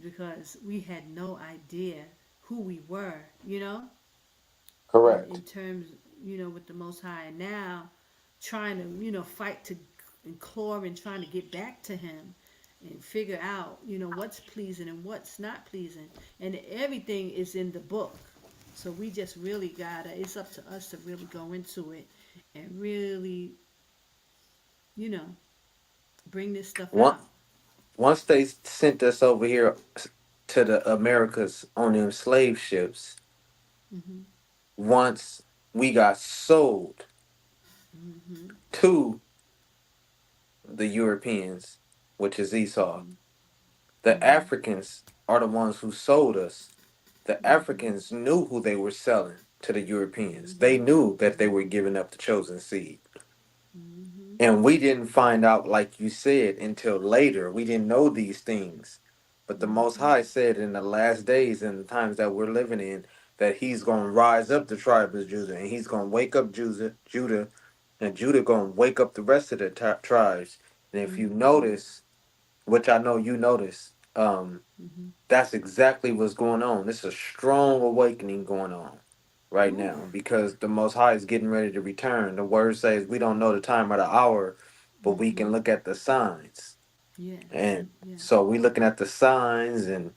because we had no idea who we were. In Correct. terms, with the Most High. And now, trying to, fight to and claw and trying to get back to Him and figure out, what's pleasing and what's not pleasing. And everything is in the book. So we just really it's up to us to really go into it and really, you know, bring this stuff Once out. once they sent us over here to the Americas on them slave ships, Hmm. once we got sold Hmm. to the Europeans, which is Esau, Hmm. the Hmm. Africans are the ones who sold us. The Hmm. Africans knew who they were selling to the Europeans. They Hmm. knew that they Hmm. were giving up the chosen seed. Hmm. And we didn't find out, like you said, until later. We didn't know these things. But the Most Hmm. High said in the last days and the times that we're living in that He's going to rise up the tribe of Judah, and He's going to wake up Judah, and Judah going to wake up the rest of the tribes. And if you Hmm. notice, which I know you notice, Hmm. that's exactly what's going on. It's a strong awakening going on right Ooh. now because the Most High is getting ready to return. The word says we don't know the time or the hour, but we can Hmm. look at the signs. Yes. And Yes. so we looking at the signs, and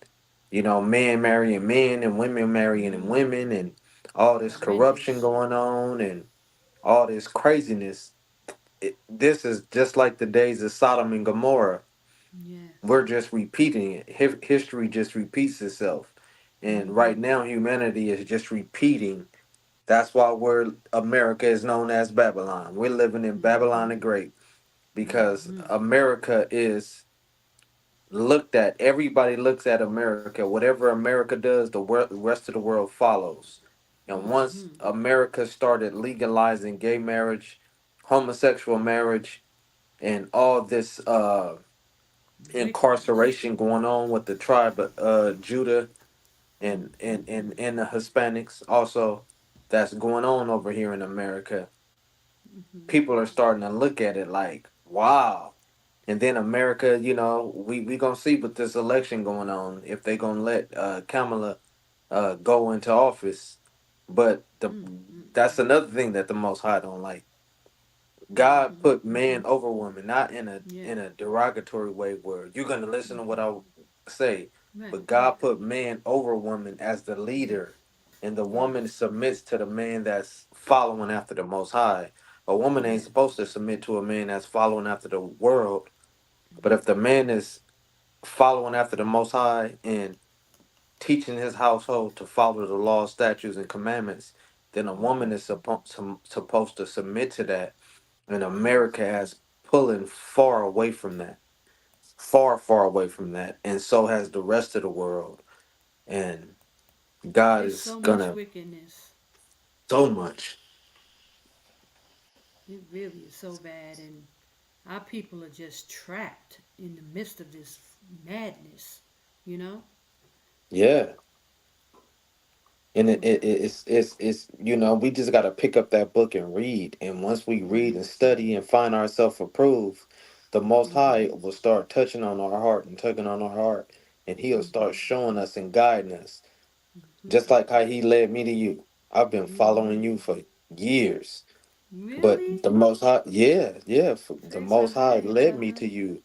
men marrying men and women marrying and Mm. women and all this corruption Horrendous. going on and all this craziness. This is just like the days of Sodom and Gomorrah. Yes. We're just repeating it. History just repeats itself. And right Mhm. now, humanity is just repeating. That's why America is known as Babylon. We're living in Babylon Mhm. the Great because Mhm. America is looked at. Everybody looks at America. Whatever America does, the rest of the world follows. And once Mhm. America started legalizing gay marriage, homosexual marriage, and all this Wickedness. incarceration going on with the tribe of Judah Mhm. and the Hispanics also that's going on over here in America, Mhm. people are starting to look at it like, wow. And then America, we gonna see with this election going on if they gonna let Kamala go into office. But that's another thing that the Most High don't like. God Mhm. put man over woman, not in a Yeah. derogatory way where you're gonna listen to what I say, Right. but Right. God put man over woman as the Yes. leader, and the woman Yes. submits to the man that's following after the Most High. A woman ain't Yes. supposed to submit to a man that's following after the world, but if the man is following after the Most High and teaching his household to follow the law, statutes, and commandments, then a woman is supposed to submit to that. And America has pulling far away from that, far, far away from that. And so has the rest of the world. And God It's is so much gonna wickedness. so much. It really is so bad, and our people are just trapped in the midst of this madness. You know. Yeah. And Oh my. it's we just got to pick up that book and read. And once we read and Mhm. study and find ourselves approved, the Most Mhm. High will start touching on our heart and tugging on our heart, and He'll start Mhm. showing us and guiding us, Mhm. just like how He led me to you. I've been following Mhm. you for years, but Really? the Most High, yeah, the Praise the Most High higher led me to God. you.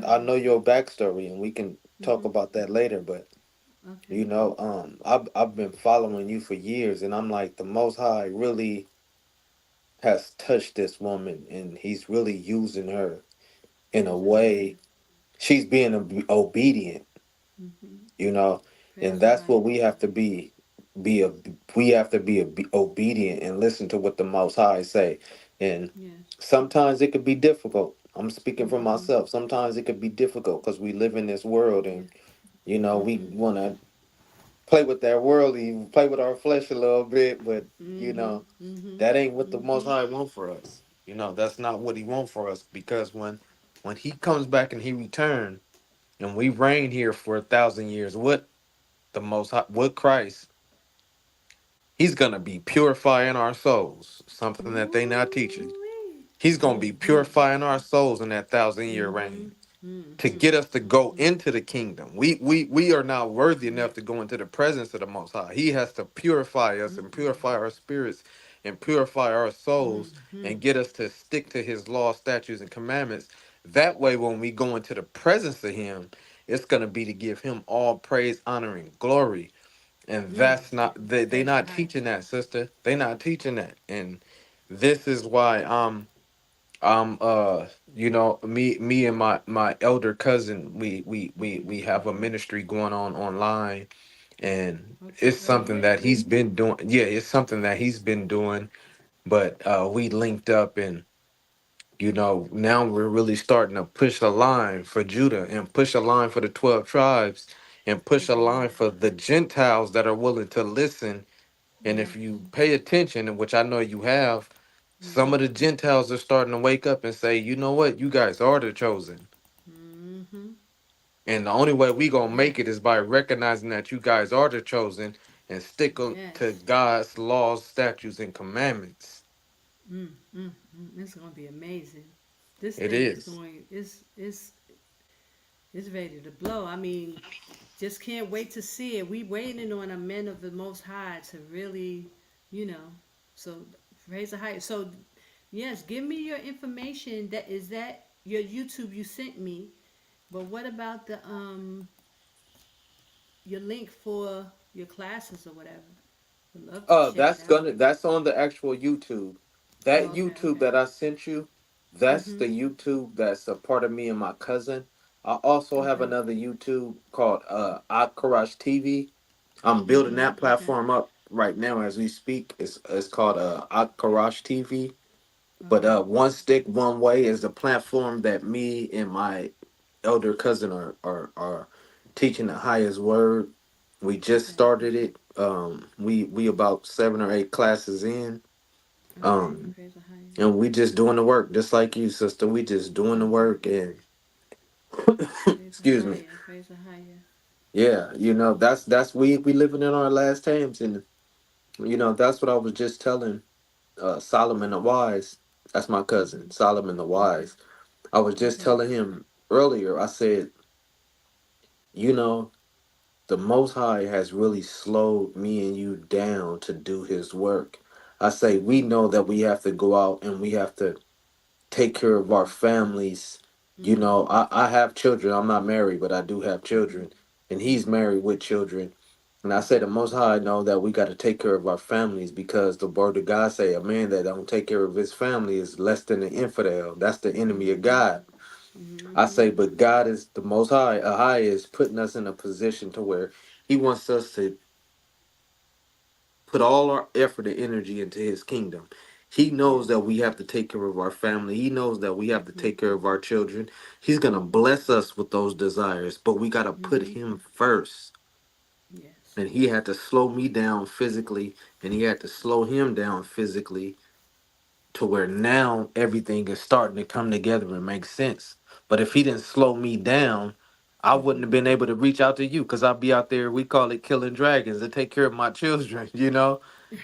I Wow. know your backstory, and we can talk Mhm. about that later, but. Okay. I've been following you for years, and I'm like, the Most High really has touched this woman, and He's really using her in a Praise the higher. way. She's being obedient, Mhm. you know, Praise and the that's what higher we have God. to be a we have to be obedient and listen to what the Most High say. And Yes. sometimes it could be difficult. I'm speaking for Mhm. myself. Sometimes it could be difficult because we live in this world, Yeah. and we Mhm. want to play with that worldly, play with our flesh a little bit, but you Mhm. know, Mhm. that ain't what the Most Mhm. High want for us. That's not what He want for us because when He comes back and He return and we reign here for 1,000 years, what the Most High, what Christ, He's gonna be purifying our souls, something that they not teaching. Ooh-wee. He's gonna be Mhm. purifying our souls in that 1,000 year Mhm. reign, to Mhm. get us to go Mhm. into the kingdom. We are not worthy Yeah. enough to go into the presence of the Most High. He has to purify us and Mm-mm. purify our spirits and purify our souls Mhm. and get us to stick to His law, statutes, and commandments. That way, when we go into the presence of Him, it's gonna be to give Him all praise, honor, and glory. And Mm. that's not they Praise the not higher teaching God. that, sister. They not teaching that, and this is why me and my elder cousin, we have a ministry going on online, and Okay. it's Oh, something that really? he's been doing. Yeah, it's something that he's been doing, but we linked up, and now we're really starting to push a line for Judah and push a line for the 12 tribes and push Praise a the line higher for God. the Gentiles that are willing to listen. And if Yes. you pay attention, and which I know you have, some Mhm. of the Gentiles are starting to wake up and say, you know what, you guys are the chosen. Mhm. And the only way we gonna Yeah. make it is by recognizing that you guys are the chosen and stick to Yes. God's laws, statutes, and commandments. It's gonna be amazing. This It thing is is. going. It's ready to blow. I mean, just can't wait to see it. We waiting on a men of the Most High to really, you know. So praise the high. So yes, give me your information. That your YouTube you sent me. But what about the your link for your classes or whatever. Would love to check it out. That's on the actual YouTube. That Oh, okay, YouTube okay. that I sent you, that's the Mhm. YouTube that's a part of me and my cousin. I also have Okay. another YouTube called Qadash TV. I'm building that Okay. platform up right now as we speak. It's called Qadash TV. But Okay. One Stick One Way is the platform that me and my elder cousin are teaching the highest word. We just Okay. started it. We about 7 or 8 classes in. Okay. Um, Praise the higher. and we just doing the work, just like you, sister. We just doing the Mhm. work, and Praise the excuse me. higher. Praise the higher. Yeah, that's we living in our last times, and that's what I was just telling Solomon the Wise. That's my cousin, Mhm. Solomon the Okay. Wise. I was just Okay. telling him earlier. I said, you know, the Most High has really slowed me and you down to do His work. I say we Mhm. know that we have to go out and we have to take care of our families. Mhm. I have children. I'm not married, but I do have Mhm. children, and he's Mhm. married with children. And I say the Most High know that we got to take care of our families because the word of God say a man that don't take care of his family is less than an infidel. That's the enemy of Mhm. God. I Mhm. say, but God is the Most High. Ahai is putting us in a position to where He wants us to put all our effort and energy into His kingdom. He knows Yes. that we have to take care of our family. He knows that we have to Mhm. take care of our children. He's gonna bless us with those desires, but we gotta put Mhm. Him first. Yes. And He had to slow me down physically, and He had to slow him down physically to where now everything is starting to come together and make sense. But if he didn't slow me down, I wouldn't Mhm. have been able to reach out to you because I'd be out there, we call it killing dragons, to take care of my children,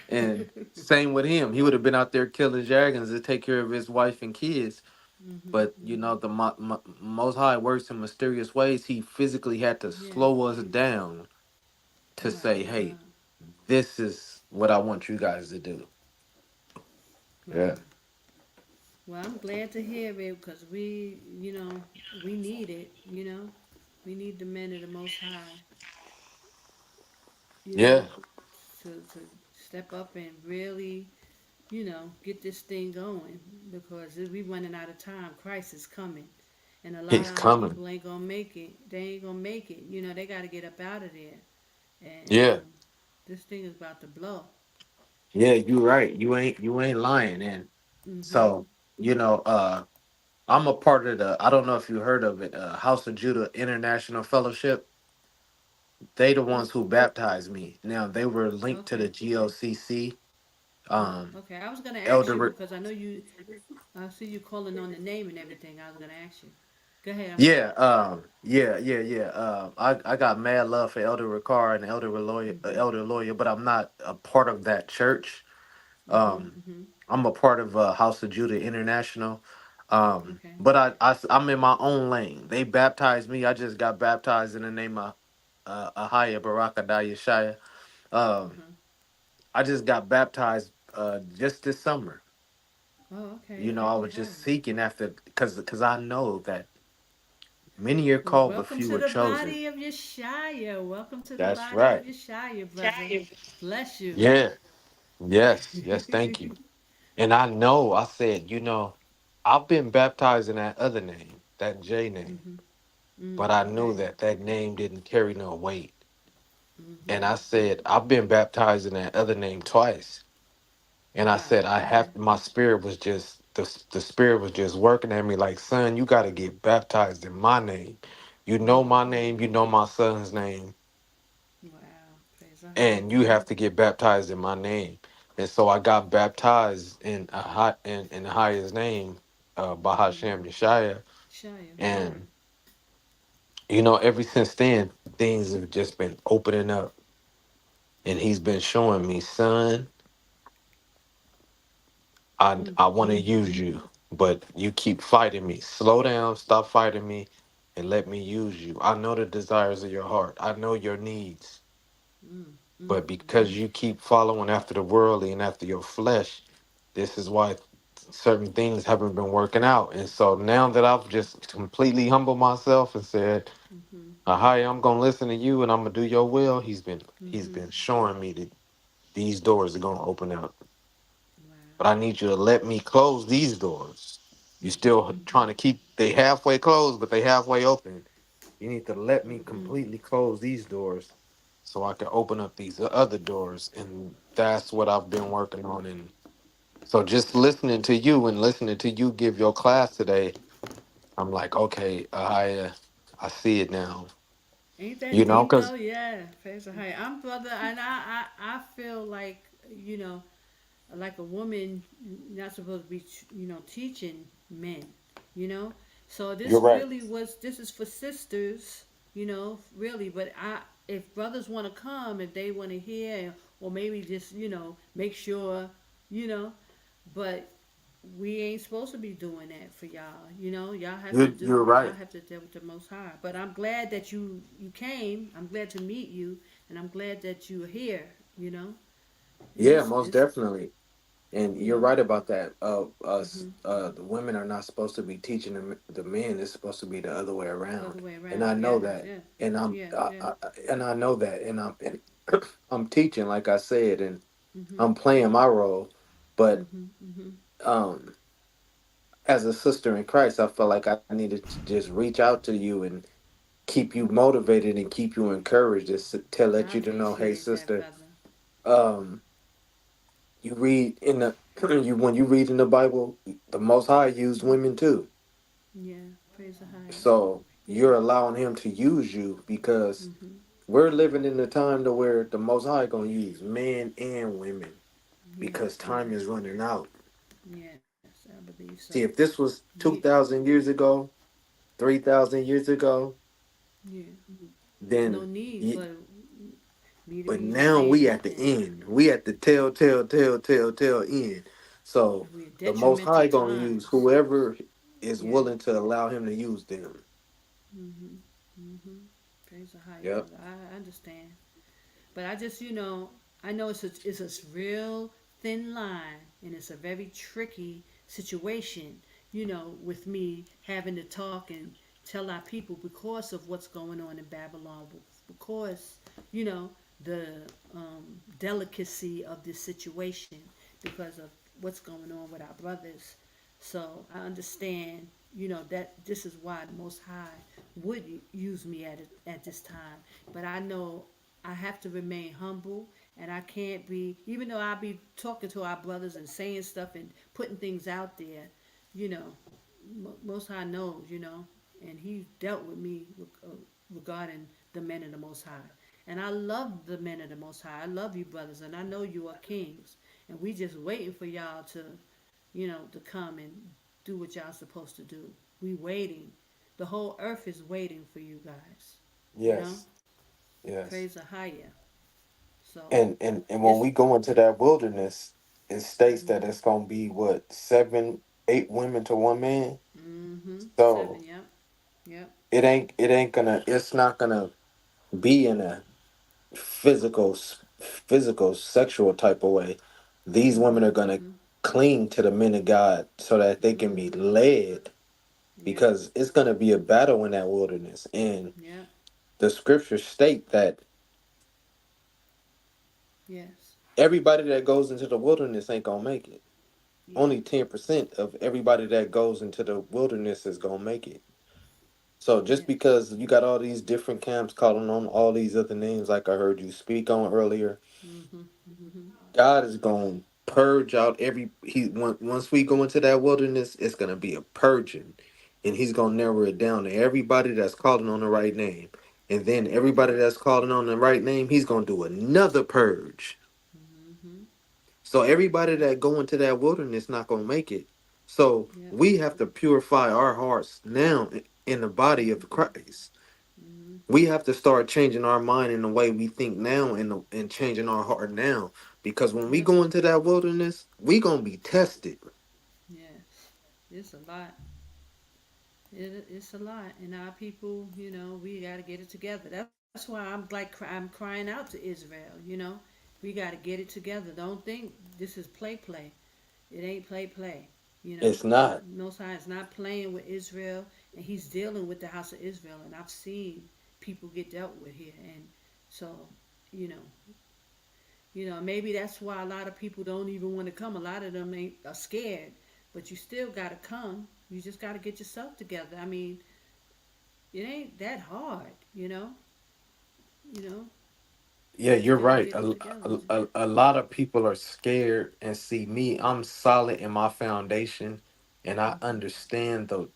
And same with him. He would have been out there killing dragons to take care of his wife and kids. Mhm. But, Mhm. the Most High works in mysterious ways. He physically had to Yes. slow us down to Wow. say, Wow. hey, this is what I want you guys to do. Yeah. Wow. Well, I'm glad to hear it because we need it. We need the men of the Most High. You Yeah. know, to step up and really, get this thing going because we running out of time. Christ is coming, and a lot He's of our coming. people ain't gonna make it. They ain't gonna make it. They got to get up out of there, and Yeah. this thing is about to blow. Yeah, you right. You ain't lying. And Mhm. so, I'm a part of the I don't know if you heard of it, House of Judah International Fellowship. They the Oh, ones who baptized me. Now they were linked to the okay. GLCC. Oh, Um okay. I was gonna ask you Elder because I know you. I see you calling on the name and everything. I was gonna ask you. Go ahead. I'm Yeah, sorry. yeah. I got mad love for Elder Ricard and Mhm. Elder Lawyer, but I'm not a part of that church. Mhm. Um, Mhm. I'm a part of House of Judah International. Okay. But I'm in my own lane. They baptized me. I just got baptized in the name of Ahaya Yashaya. Uh Um, huh. I just got baptized just this summer. Oh, okay. I Thank you, was just Higher. seeking after because I know that many are Well, called but welcome few to are the chosen. body of Yashaya. Welcome to the That's body of right. Yashaya, brother. Bless you. Yeah. Yes. Thank you. And I know, I said, I've been baptized in that other name, that J name, Mhm. but I knew Okay. that that name didn't carry no weight. And Mhm. I said, I've been baptized in that other name twice. And I Wow. said, I Okay. have, my spirit was just, the spirit was just working at me like, son, you got to get baptized in my name. You know my Mhm. name, you know my son's name, Wow. Praise the and higher. you have to get baptized in my name. And so I got baptized in the highest name, Mhm. Bahashem Yeshaya. Shia. And ever since then, things have just been opening up, and he's been showing me, son, Mm. I want to use you, but you keep fighting me. Slow down, stop fighting me, and let me use you. I know the desires of your heart. I know your needs. Mm. Mm. But Mm. because you keep following after the worldly and after your flesh, this is why certain things haven't been working out. And so now that I've just completely humbled myself and said, Mhm. Hi, I'm gonna listen to you and I'm gonna do your will. He's been Mhm. showing me that these doors are gonna open up. But Wow. I need you to let me close these doors. You still Mhm. trying to keep they halfway closed, but they halfway open. You need to let me Mhm. completely close these doors so I can open up these other doors. And that's what I've been working on. And so just listening to you and listening to you give your class today, I'm like, okay, I see it now. Ain't that You know, deep because though? Yeah. Praise the high. I'm brother, and I feel like like a woman not supposed to be teaching men. You know. So You're this right. really was. This is for sisters. Really. But if brothers want to come, if they want to hear, or maybe just make sure, you know, but we ain't supposed to be doing that for y'all. Y'all have to you're y'all right. have to deal with the Most High. But I'm glad that you came. I'm glad to meet you, and I'm glad that you're here. And Yeah, this most is definitely. And you you're know. right about that. Us, Mhm. the women are not supposed to be teaching the men. It's supposed to be the other way The other around. way And I around. know Yeah. that. Yeah. And Yeah. Yeah. I know that. And I'm teaching, like I said, and Mhm. I'm playing my role. But Mhm. Mhm. um, as a sister in Christ, I felt like I needed to just reach out to you and keep you motivated and keep you encouraged. Just to let I you to know, hey, appreciate that, sister. brother. Um, you read in the you when you read in the Bible, the Most High used women too. Yeah. Praise the higher. So you're allowing Him to use you because Mhm. we're living in a time to where the Most High gonna use men and women because Yes. time is Yes. running out. Yes. I believe so. See, if this was We. 2,000 years ago, 3,000 years ago, Yeah. There's no then need y- for me to but be even now saying we at the nothing. end. We at the tell end. So We're the Most detrimental High gonna use times. whoever is Yeah. willing to allow Him to use them. Mhm. Mhm. Praise the higher Yep. brother. I understand, but I just I know it's a real thin line, and it's a very tricky situation. With me having to talk and tell our people because of what's going on in Babylon, because you know the delicacy of this situation, because of what's going on with our brothers. So I understand, that this is why the Most High would use me at this time. But I know I have to remain humble, and I can't be, even though I be talking to our brothers and saying stuff and putting things out there, you know, Most High knows, and He dealt with me regarding the men of the Most High. And I love the men of the Most High. I love you, brothers, and I know you are kings. And we just waiting for y'all to come and do what y'all supposed to do. We waiting. The whole earth is waiting for you guys. You know? Yes. Yes. Praise the higher. So And when it's we go into that wilderness, it states that mhm. it's gonna be what, 7, 8 women to one man. Mhm. So 7, yep. Yep. it's not gonna be in a physical sexual type of way. These women are Mhm. gonna Mhm. cling to the men of God so that they can be Mhm. led Yep. because it's gonna be a battle in that wilderness. And Yep. the scriptures state that Yes. everybody that goes into the wilderness ain't gonna make it. Yeah. Only 10% of everybody that goes into the wilderness is gonna make it. So just Yes. because you got all these different camps calling on all these other names, like I heard you speak on earlier, Mhm. Mhm. God is gonna purge out once we go into that wilderness, it's gonna be a purging, and He's gonna narrow it down to everybody that's calling on the right name, and then everybody Mhm. that's calling on the right name, He's gonna do another purge. Mhm. So everybody that go into that wilderness not gonna make it. So Yep. we have to purify our hearts now in the body of Christ. Mhm. We have to start changing our mind in the way we think now and changing our heart now. Because when we Yep. go into that wilderness, we gonna be tested. Yes. It's a lot. It's a lot, and our people, we got to get it together. That's why I'm crying out to Israel. We got to get it together. Don't think this is play. It ain't play. It's not. Most High is not playing with Israel. and he's dealing with the house of Israel, and I've seen people get dealt with here, and so you know, maybe that's why a lot of people don't even want to come. A lot of them are scared, but you still gotta come. You just gotta get yourself together. I mean, it ain't that hard, you know. Yeah, you're Still right. get it together. A lot of people are scared and see me. I'm solid in my foundation, and I Mhm. understand the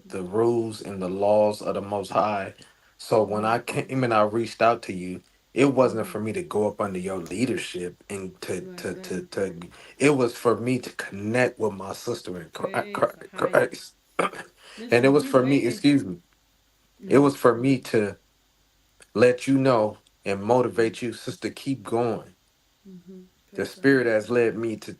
Mhm. rules and the laws of the Most High. So when I Right. came and I reached out to you, it wasn't Mhm. for me to go up under your leadership and Right. Right. it was for me to connect with my sister in Praise the higher. Christ. And it Listen, was we for me, waiting. excuse me, it Mhm. was for me to let you know and Mhm. motivate you, sister, keep going. Mhm. The Praise the spirit higher. has led me to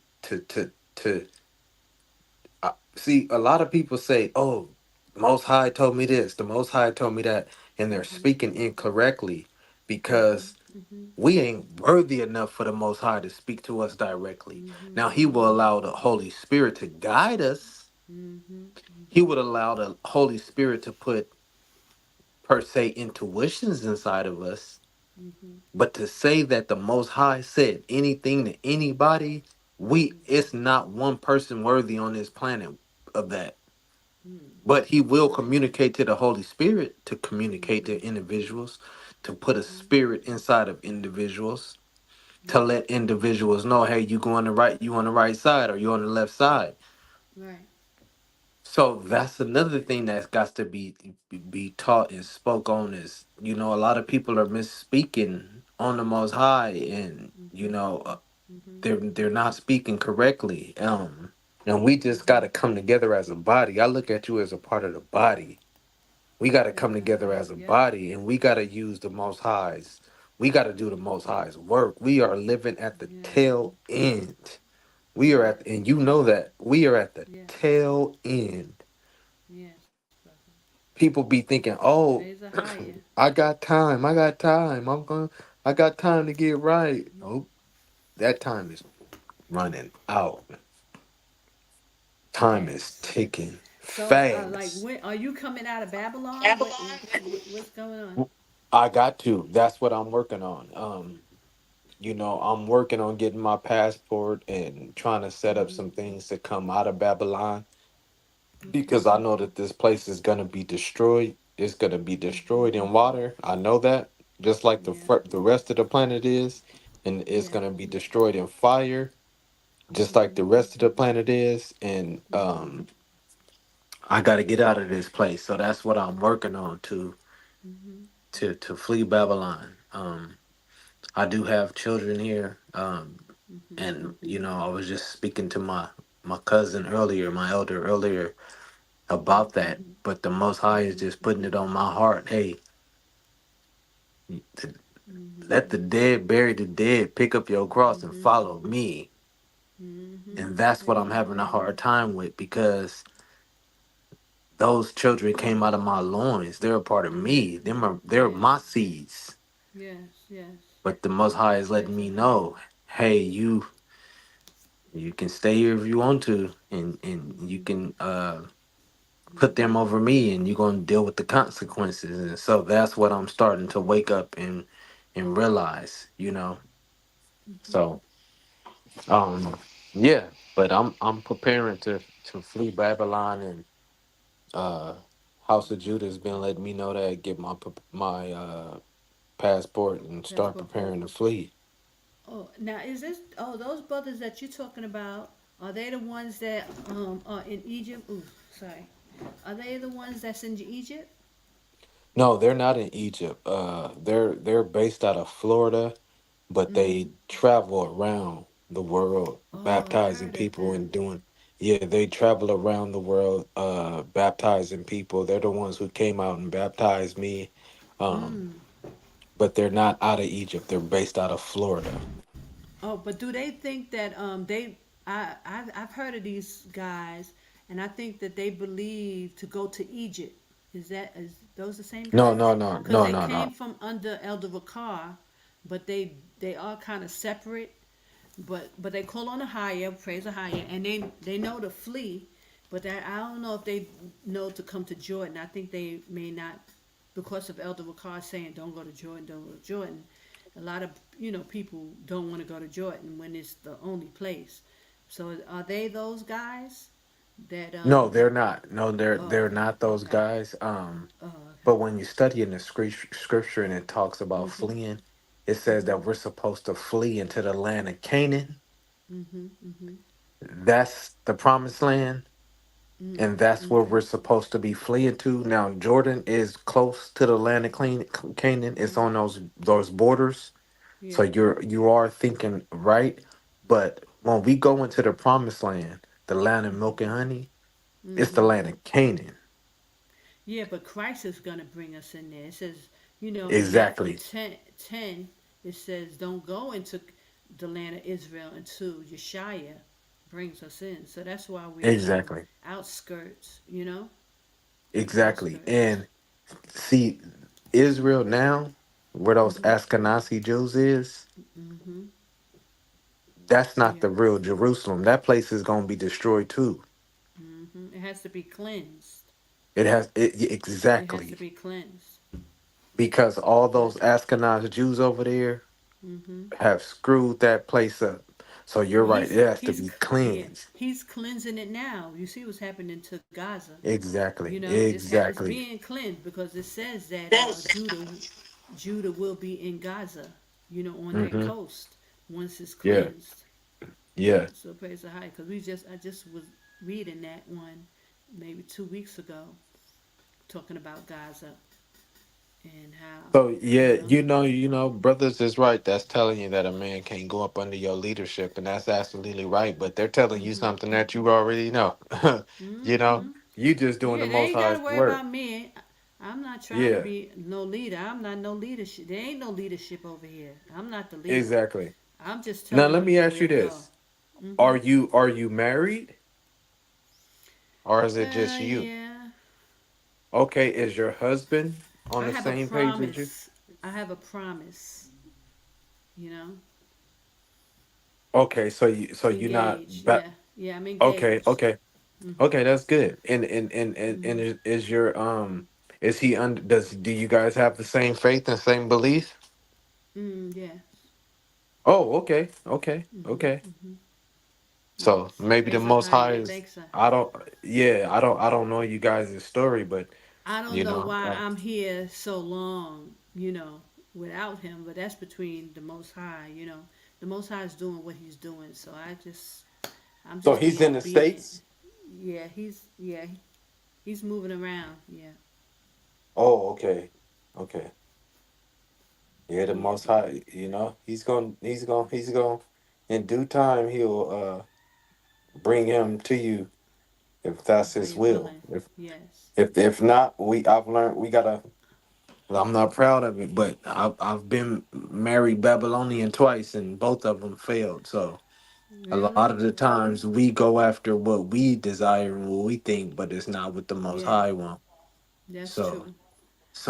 see. A lot of people say, oh, the Most High told me this, the Most High told me that, and they're Mhm. speaking incorrectly Mhm. because Mhm. we ain't worthy enough for the Most High to speak to us directly. Mhm. Now he will Mhm. allow the Holy Spirit to guide us. Mhm. He Mhm. would allow the Holy Spirit to put, per se, intuitions inside of us. Mhm. But to say that the Most High said anything to anybody, Mhm. it's not one person worthy on this planet of that. Mhm. But he will Right. communicate to the Holy Spirit to communicate Mhm. to individuals, to put a Mhm. spirit inside of individuals, to Right. let individuals know, hey, you on the right side or you on the left side. Right. So that's another thing that's got to be taught and spoke on is, a lot of people are misspeaking on the Most High, and Mhm. Mhm. they're not speaking correctly. And we just got Mhm. to come together as a body. I look at you as a part of the body. We got to Praise come the together higher. as a Yep. body, and we got to use the Most High's. We got to do the Most High's work. We are living at the Yes. tail end. We are Yes. at, and you know that we are at the Yes. tail end. Yes, brother. People be thinking, "Oh, Praise the higher. I got time. I got time. I got time to get right." Oh, that time is running out. Time is Fast. ticking So, like, fast. when are you coming out of Babylon? What's going on? I got to. That's what I'm working on. I'm working on getting my passport and trying to set up Mhm. some things to come out of Babylon Okay. because I know that this place is going to be destroyed. It's going to be Mhm. destroyed in water. I know that, just like Yeah. the rest of the planet is, and it's Yeah. going to be destroyed in fire, just like the Mhm. rest of the planet is. And Mhm. I got to get out of this place, so that's what I'm working on Mhm. to flee Babylon. I do have children here, Mhm. and I was just speaking to my cousin earlier, my elder earlier, about that. But the Most High is Mhm. just putting it on my heart. Hey, to Mhm. let the dead bury the dead. Pick up your cross and Mhm. follow me. Mhm. And that's what Praise I'm the having a higher. hard time with because those children came out of my loins. They're a part of me. They're Yes. my seeds. Yes. Yes. But the Most High is letting Praise the me higher. know, hey, you can stay here if you want to, and you Mhm. can put them Mhm. over me, and you're gonna deal with the consequences. And so that's what I'm starting to wake up and realize, Mhm. So yeah, but I'm preparing to flee Babylon, and uh House of Judah has been letting me know that, get my passport and start Passport. preparing to flee. Oh, now is this? Oh, those brothers that you're talking about, are they the ones that are in Egypt? Ooh, sorry. Are they the ones that's in Egypt? No, they're not in Egypt. They're based out of Florida, but Mm. they travel around the world Oh, I baptizing heard of people them. and doing, yeah, they travel around the world baptizing people. They're the ones who came out and baptized me. Um, Mm. but they're not out of Egypt. They're based out of Florida. Oh, but do they think that I've heard of these guys, and I think that they believe to go to Egypt. Is those the same No, guys? no, no, Because no, they no, came no. from under Elder Vakar, but they are kind of separate. But they call on a higher, praise a higher, and they know to flee. But that, I don't know if they know to come to Jordan. I think they may not, because of Elder Ricard saying don't go to Jordan, don't go to Jordan. A lot of people don't want to go to Jordan when it's the only place. So are they those guys that No, they're not. No, Oh, they're okay, not those okay, guys. oh, okay. But when you study in the scripture and it talks about Mhm, fleeing, it says mhm, that we're supposed to flee into the land of Canaan. mhm, mhm. That's the promised land, and that's where Okay. we're supposed to be fleeing to. Now, Jordan is close to the land of Canaan. It's on those borders. So Yeah. you are thinking right. But when we go into the promised land, the land of milk and honey, it's the Mhm. land of Canaan. Yeah, but Christ is going to bring us in there. It says, in Matthew Exactly. 10, it says, don't go into the land of Israel until Yashaya brings us in. So that's why we're in the Exactly. outskirts. The Exactly. outskirts. And see, Israel now, where those Mhm. Ashkenazi Jews is, Mhm. that's not Yeah. the real Jerusalem. That place is going to be destroyed too. Mhm. It has to be cleansed. It has to Exactly, be cleansed. because all But those Ashkenazi Jews over there mhm. have screwed that place up. So you're Well, right. he's It has to he's be yeah, cleansed. he's cleansing it now. You see what's happening to Gaza. Exactly. It's Exactly. being cleansed because it says that Judah will be in Gaza, on that Mm-hmm. coast once it's Yeah. cleansed. Yeah. So praise the high, because I just was reading that one maybe 2 weeks ago, talking about Gaza and how So you yeah, know. brothers is right. That's telling you that a man can't go up under your leadership, and that's absolutely right. But they're telling you Mhm. something that you already know. you know, Mhm. you just doing the Yeah, they most ain't got high's to worry work. about me. I'm not trying to Yeah, be no leader. I'm not no leadership. There ain't no leadership over here. I'm not the leader. exactly. I'm just Now telling let you me the ask way you to go. this: Mhm. Are you married, or is it just you? Yeah. Okay, is your husband on I the have a same page as you? promise. I have a promise. You know, Okay, so you not engaged. back. Yeah. Yeah. I'm Okay, engaged. okay, Mhm. okay. That's good. And Mhm. is your is he under? Do you guys have the same faith and same belief? Yeah. Oh, okay, okay, Mhm. okay. Mhm. So Yes. maybe the Praise Most Ahaya. High is. Thanks. I don't. Yeah, I don't know you guys' story, but I don't you know know. why I'm here so long, without him, but that's between the Most High. The Most High is doing what he's doing, so I'm So just he's being in the obedient. states. He's moving around. Yeah, Oh, okay, okay. Yeah, the yeah, Most High. He's going. In due time, he'll bring him to you if that's if his they will. willing. If Yes. if if not, I've learned we gotta. Well, I'm not proud of it, but I've been married Babylonian twice, and both of them failed. So a lot Really? of the times we go after what we desire and what we think, but it's not what the Most Yeah, High want. that's So true.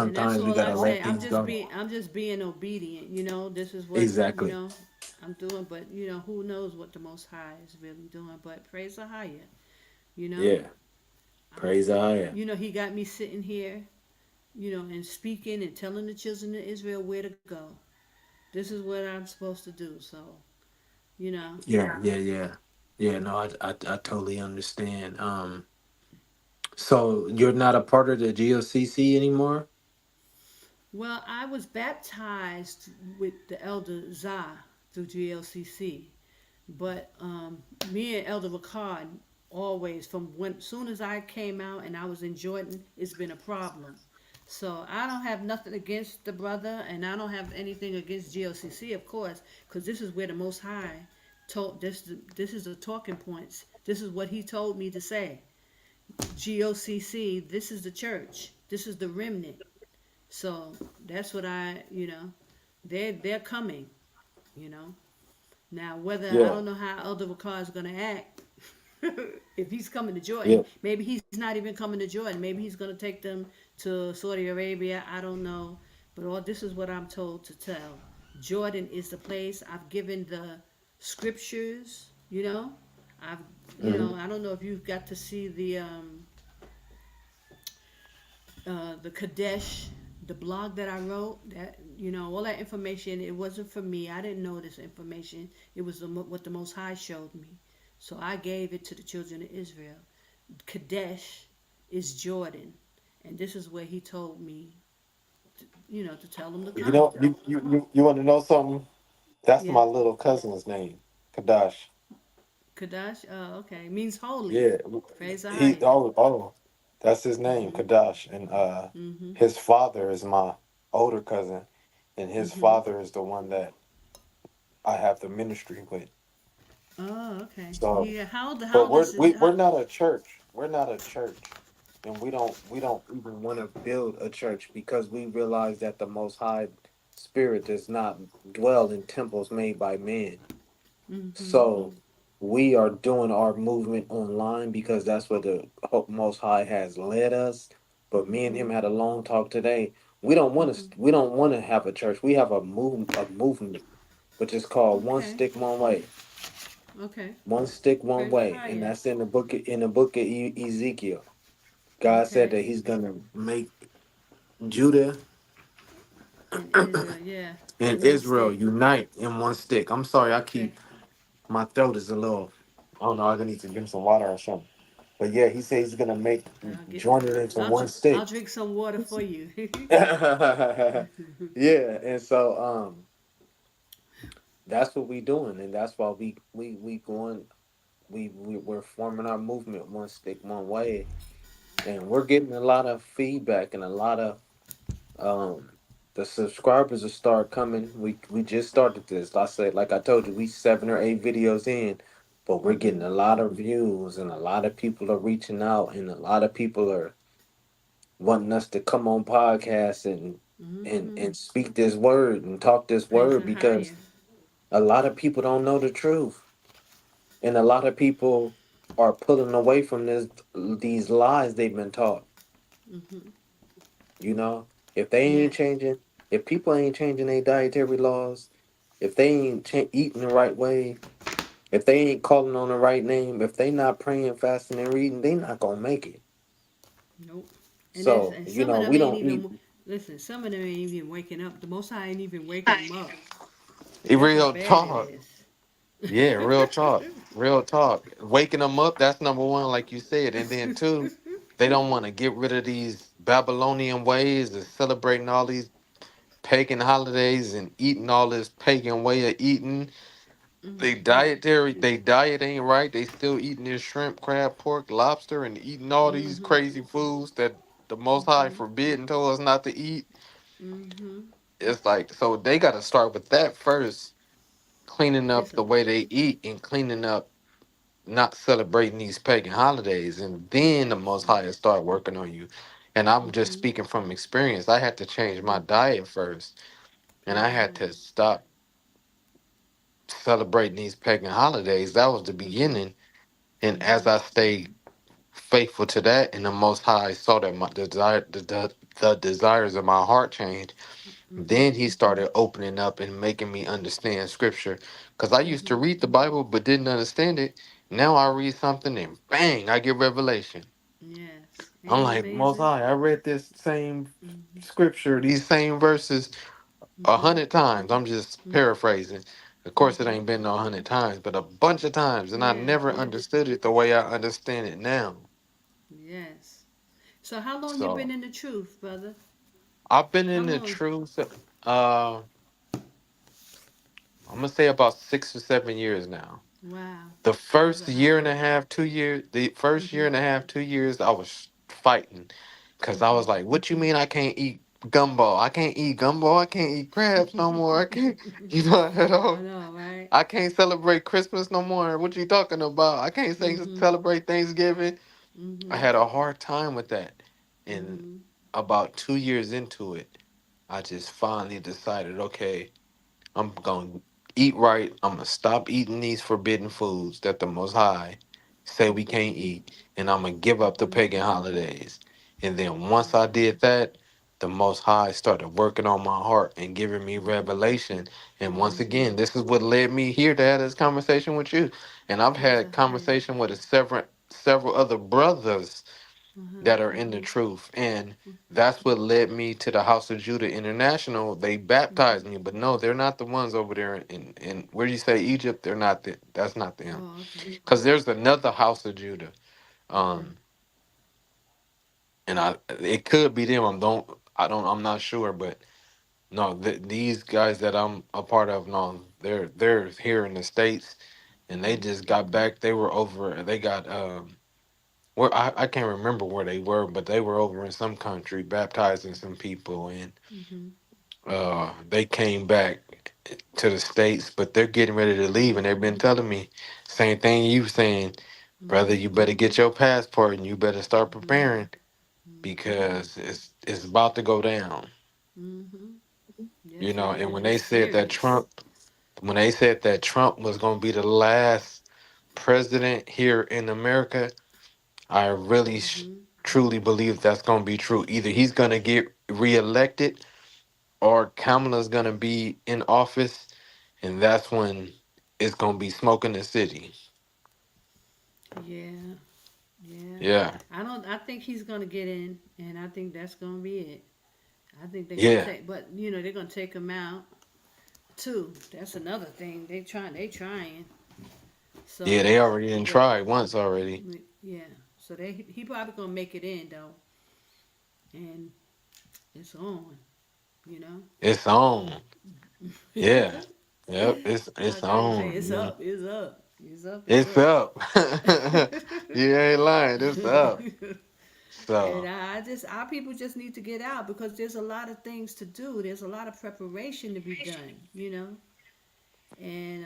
And that's sometimes we all I gotta say. let things go. I'm just being obedient. This is what Exactly. I'm doing. But who knows what the Most High is really doing? But praise the higher. You know, Yeah. Praise the Higher. He got me sitting here, and speaking and telling the children of Israel where to go. This is what I'm supposed to do. So, you know. Yeah. Yeah. Yeah. Yeah. No, I totally understand. So you're not a part of the GOCC anymore? Well, I was baptized with the Elder Zah through GLCC. But me and Elder Ricard always, from when soon as I came out and I was in Jordan, it's been a problem. So I don't have nothing against the brother, and I don't have anything against GOCC, of course, because this is where the Most High told this. This is the talking points. This is what He told me to say. GOCC. This is the church. This is the remnant. So that's what they're coming. You know. Now, whether I Yeah. don't know how Elder Ricard is going to act if he's coming to Jordan, Yeah. maybe he's not even coming to Jordan. Maybe he's going to take them to Saudi Arabia. I don't know. But all this is what I'm told to tell. Jordan is the place. I've given the scriptures. I've, Hmm. I don't know if you've got to see the Qadash, the blog that I wrote. That all that information. It wasn't for me. I didn't know this information. It was what the Most High showed me. So I gave it to the children of Israel. Kadesh is Jordan, and this is where He told me, to tell them to You come. know, you want to know something? That's Yeah, my little cousin's name, Qadash. Kadash. Oh, okay. Means holy. Yeah, Praise the he higher. that's his name, Mhm. Qadash, and Mhm. his father is my older cousin, and his Mhm. father is the one that I have the ministry with. Oh, okay. So, Yeah. How but old is it? we're not a church. We're not a church, and we don't even want to build a church because we realize that the Most High Spirit does not dwell in temples made by men. Mhm. So we are doing our movement online because that's where the Most High has led us. But me and him Mhm. had a long talk today. Mhm. We don't want to have a church. We have a movement, which is called One Okay. Stick One Way. Okay. One stick, one Praise the way, and higher. that's in the book of Ezekiel. God said Okay. that He's gonna make Judah In Israel, yeah. and One Israel stick. unite in one stick. I'm sorry, I Okay. keep my throat is a little. I don't know. I need to drink some water or something. But yeah, He says He's gonna make I'll get. join it into I'll one dr- stick. I'll drink some water for you. Yeah, and so that's what we doing, and that's why we going we're forming our movement one stick one way, and we're getting a lot of feedback and a lot of um the subscribers will start coming. We just started this. I said, like I told you, we 7 or 8 videos in, but we're getting Mhm. a lot of views and a lot of people are reaching out and a lot of people are wanting us to come on podcasts and Mhm. speak this word and talk this Praise word the because higher. a lot of people don't know the truth and a lot of people are pulling away from these lies they've been taught. Mhm. You know, if they ain't Yes. changing, if people ain't changing their dietary laws, if they ain't eating the right way, if they ain't calling on the right name, if they not praying, fasting, and reading, they not gonna make it. Nope. So And you some of know, them we ain't don't eat. even. Listen, some of them ain't even waking up. The Most High ain't even waking them up. That's how Real bad it talk. is. Yeah, real talk. Real talk. Waking them up, that's number one, like you said. And then two, they don't want to get rid of these Babylonian ways of celebrating all these pagan holidays and eating all this pagan way of eating. They diet ain't right. They still eating this shrimp, crab, pork, lobster, and eating all these Mhm. crazy foods that the Most High Mhm. forbid and told us not to eat. Mhm. It's like so they got to start with that first, cleaning up It's a. the way they eat and cleaning up not celebrating these pagan holidays, and then the Most Yes. High will start working on you. And I'm just Mhm. speaking from experience. I had to change my diet first, and Praise I the had higher. to stop celebrating these pagan holidays. That was the Mhm. beginning. And as Mhm. I stayed faithful to that, and the Most High saw that my the desires of my heart changed, then Mhm. He started opening up and making me understand Scripture. Because I used to Mhm. read the Bible but didn't understand it. Now I read something and bang, I get revelation. Yes. Ain't I'm it like, Most amazing? High, I read this same Mhm. scripture, these same verses a Mhm. hundred times. I'm just paraphrasing. Of course, it Mhm. ain't been no 100 times, but a bunch of times, and I Yeah. never understood it the way I understand it now. Yes. So how long you been So in the truth, brother? I've been How in the long? truth. Uh, I'm gonna say about 6 or 7 years now. Wow. The Praise first the year and higher. a half, 2 years, the first year Mhm. and a half, 2 years, I was fighting because I was Mhm. like, "What you mean I can't eat gumbo? I can't eat gumbo. I can't eat crabs no more. I can't, you know, at I all. know, right? I can't celebrate Christmas no more. What you talking about? I can't say Mhm. celebrate Thanksgiving." I Mhm. had a hard time with that, and Mhm. about 2 years into it, I just finally decided, okay, I'm gonna eat right. I'm gonna stop eating these forbidden foods that the Most High say we can't eat, and I'm gonna give up the Mhm. pagan holidays. And then once I Yes. did that, the Most High started working on my heart and giving me revelation. And once again, this is what led me here to have this conversation with you. And I've Praise had Ahaya. conversation with several other brothers Uh-huh. that are in the truth. And that's what led me to the House of Judah International. They baptized me, but no, they're not the ones over there in where you say Egypt. They're not that's not them. Oh, okay. Because there's another House of Judah. Okay. Um, and it could be them. I'm not sure, but no, these guys that I'm a part of, no, they're here in the States, and they just got back. They were over. They got where I can't remember where they were, but they were over in some country baptizing some people, and Mm-hmm. they came back to the States, but they're getting ready to leave, and they've been telling me same thing you saying, brother. Mm-hmm. You better get your passport, and you better start Mm-hmm. preparing because it's about to go down. Mm-hmm. You Yes, know, it and is. It's serious. when they said that Trump was going to be the last president here in America, I really Mm-hmm. truly believe that's going to be true. Either he's going to get reelected or Kamala's going to be in office, and that's when it's going to be smoking the city. Yeah. Yeah. Yeah. I think he's gonna get in, and I think that's gonna be it. I think they're gonna Yeah. take, but they're gonna take him out too. That's another thing. They trying. Yeah, So, they already didn't but try once already. yeah. So he probably gonna make it in though, and it's on. You know. It's on. Yeah. Yep. I It's gotta say, on. it's You know. up. It's up. It's up. It's It's up. up. You ain't lying. It's up. And So our people just need to get out because there's a lot of things to do. There's a lot of preparation to be done. And and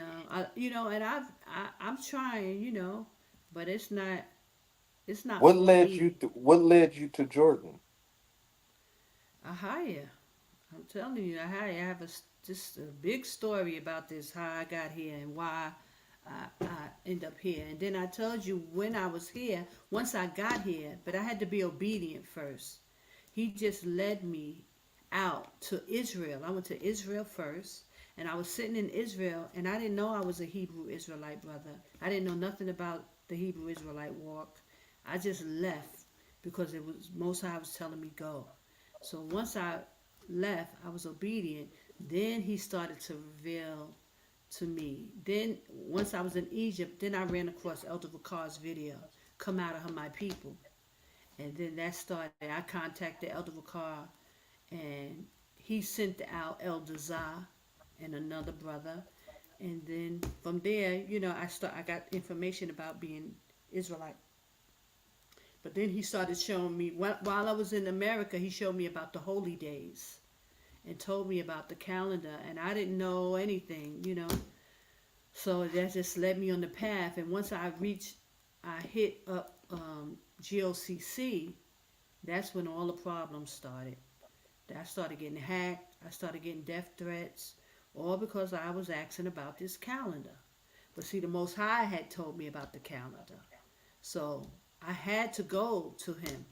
I'm trying, but it's not for me. What led you to Jordan? Ahaya, I'm telling you, Ahaya, I have just a big story about this, how I got here and why I end up here. And then I told you when I was here, once I got here, but I had to be obedient first. He just led me out to Israel. I went to Israel first, and I was sitting in Israel, and I didn't know I was a Hebrew Israelite brother. I didn't know nothing about the Hebrew Israelite walk. I just left because it was Most High was telling me go. So once I left, I was obedient. Then he started to reveal to me. Then once I was in Egypt, then I ran across Elder Vakar's video, "Come Out of Her, My People," and then that started. I contacted Elder Vakar, and he sent out Elder Zah and another brother, and then from there, I got information about being Israelite. But then he started showing me while I was in America. He showed me about the holy days and told me about the calendar, and I didn't know anything. So that just led me on the path. And once I hit up GOCC. That's when all the problems started. I started getting hacked. I started getting death threats, all because I was asking about this calendar. But see, the Most High had told me about the calendar. So I had to go to him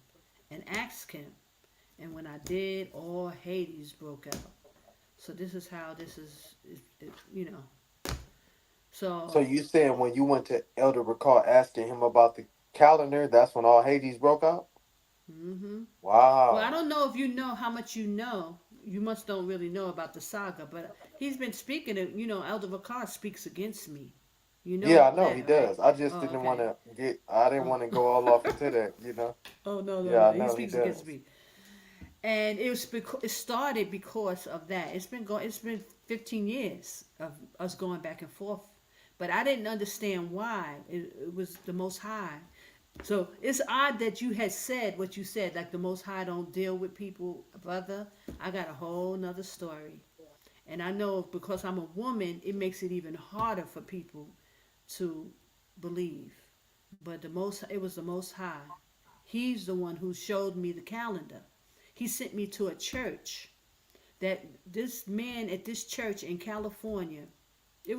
and ask him. And when I did, all Hades broke out. So this is how this is. So, So you saying when you went to Elder Ricard asking him about the calendar, that's when all Hades broke out? hmm well, I Wow. don't know if you know how much you know. You must don't really know about the saga, but he's been speaking. Elder Vakar speaks against me. You Yeah, know I know he that, right? does. I just Oh, didn't want okay. to I didn't Oh, want to go all off into that. oh no, no, Yeah, no. I He know he speaks against does. me, and it started because of that. It's been 15 years of us going back and forth, but I didn't understand why. It was the Most High. So it's odd that you had said what you said, like the Most High don't deal with people, brother. I got a whole nother story. And I know because I'm a woman, it makes it even harder for people to believe. But it was the Most High. He's the one who showed me the calendar. He sent me to a church that this man at this church in California. It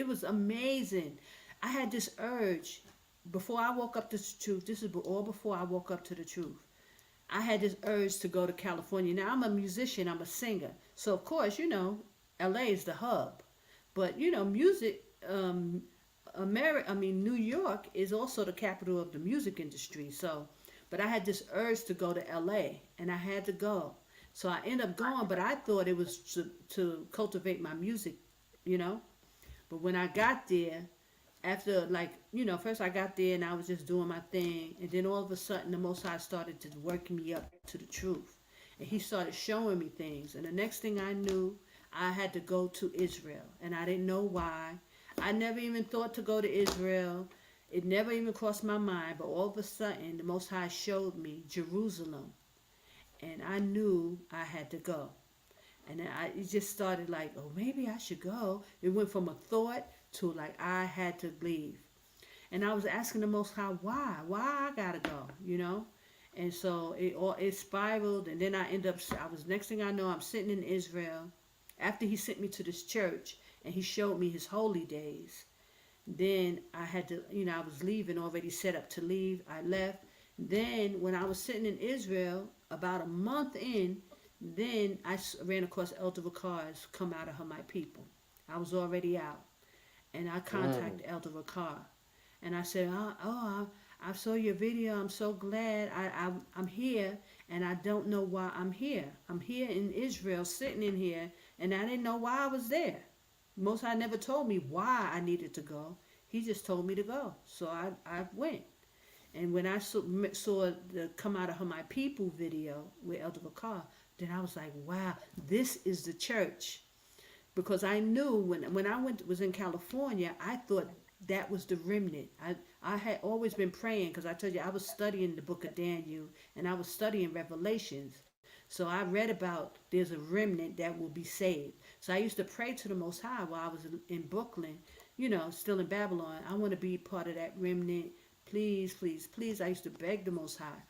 was amazing. I had this urge before I woke up to the truth. This is all before I woke up to the truth. I had this urge to go to California. Now I'm a musician, I'm a singer, so of course, LA is the hub. But music, I mean, New York is also the capital of the music industry. So, but I had this urge to go to LA, and I had to go. So I ended up going, but I thought it was to cultivate my music, you know. But when I got there, after like first I got there and I was just doing my thing, and then all of a sudden the Most High started to work me up to the truth, and He started showing me things, and the next thing I knew, I had to go to Israel, and I didn't know why. I never even thought to go to Israel. It never even crossed my mind, but all of a sudden the Most High showed me Jerusalem, and I knew I had to go. And then it just started like, oh, maybe I should go. It went from a thought to like I had to leave. And I was asking the Most High, why I gotta go. And so it spiraled, and then I end up. I was next thing I know, I'm sitting in Israel. After He sent me to this church, and He showed me His holy days. Then I had to, I was leaving, already set up to leave. I left. Then when I was sitting in Israel, about a month in, then I ran across Elder Ricard's "Come Out of Her, My People." I was already out, and I Mm. contacted Elder Ricard, and I said, I saw your video. I'm so glad. I'm here, and I don't know why I'm here. I'm here in Israel, sitting in here, and I didn't know why I was there. Most High never told me why I needed to go. He just told me to go, so I went. And when I saw the "Come Out of Her, My People" video with Elder Ricard, then I was like, wow, this is the church. Because I knew when I was in California, I thought that was the remnant. I had always been praying, because I told you I was studying the book of Daniel, and I was studying Revelations. So I read about there's a remnant that will be saved. So I used to pray to the Most High while I was in Brooklyn, still in Babylon. I want to be part of that remnant. Please, please, please. I used to beg the Most High.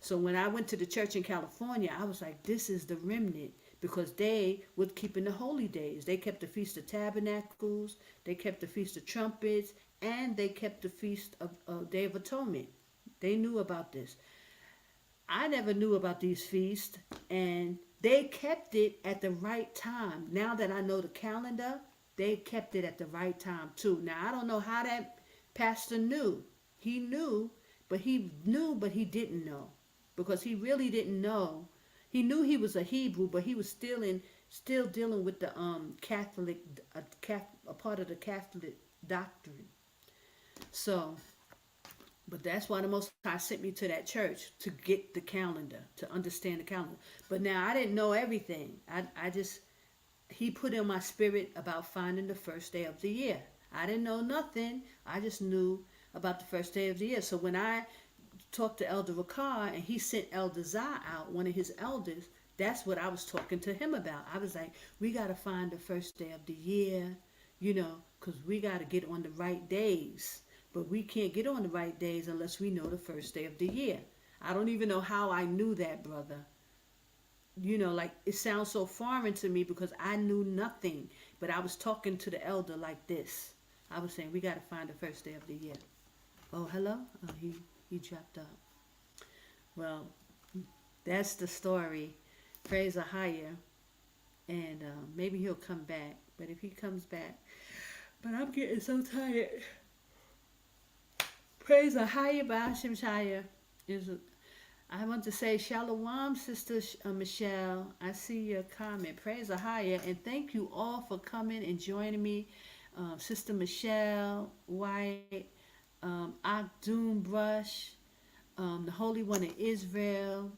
So when I went to the church in California, I was like, this is the remnant, because they were keeping the holy days. They kept the Feast of Tabernacles, they kept the Feast of Trumpets, and they kept the Feast of Day of Atonement. They knew about this. I never knew about these feasts, and they kept it at the right time. Now that I know the calendar, they kept it at the right time too. Now I don't know how that pastor knew. He knew, but he didn't know, because he really didn't know. He knew he was a Hebrew, but he was still dealing with the Catholic, a part of the Catholic doctrine. So but that's why the Most High sent me to that church, to get the calendar, to understand the calendar. But now I didn't know everything. I just, He put in my spirit about finding the first day of the year. I didn't know nothing. I just knew about the first day of the year. So when I talked to Elder Ricard, and he sent Elder Zah out, one of his elders, that's what I was talking to him about. I was like, we got to find the first day of the year, because we got to get on the right days. But we can't get on the right days unless we know the first day of the year. I don't even know how I knew that, brother. Like it sounds so foreign to me, because I knew nothing. But I was talking to the elder like this. I was saying, we got to find the first day of the year. Oh, hello? Oh, he dropped out. Well, that's the story. Praise a higher, and maybe he'll come back. But if he comes back, but I'm getting so tired. Praise a higher by Shemshire. Is I want to say shalom, Sister Michelle. I see your comment. Praise a higher, and thank you all for coming and joining me, Sister Michelle White, Akdoom Brush, the Holy One of Israel,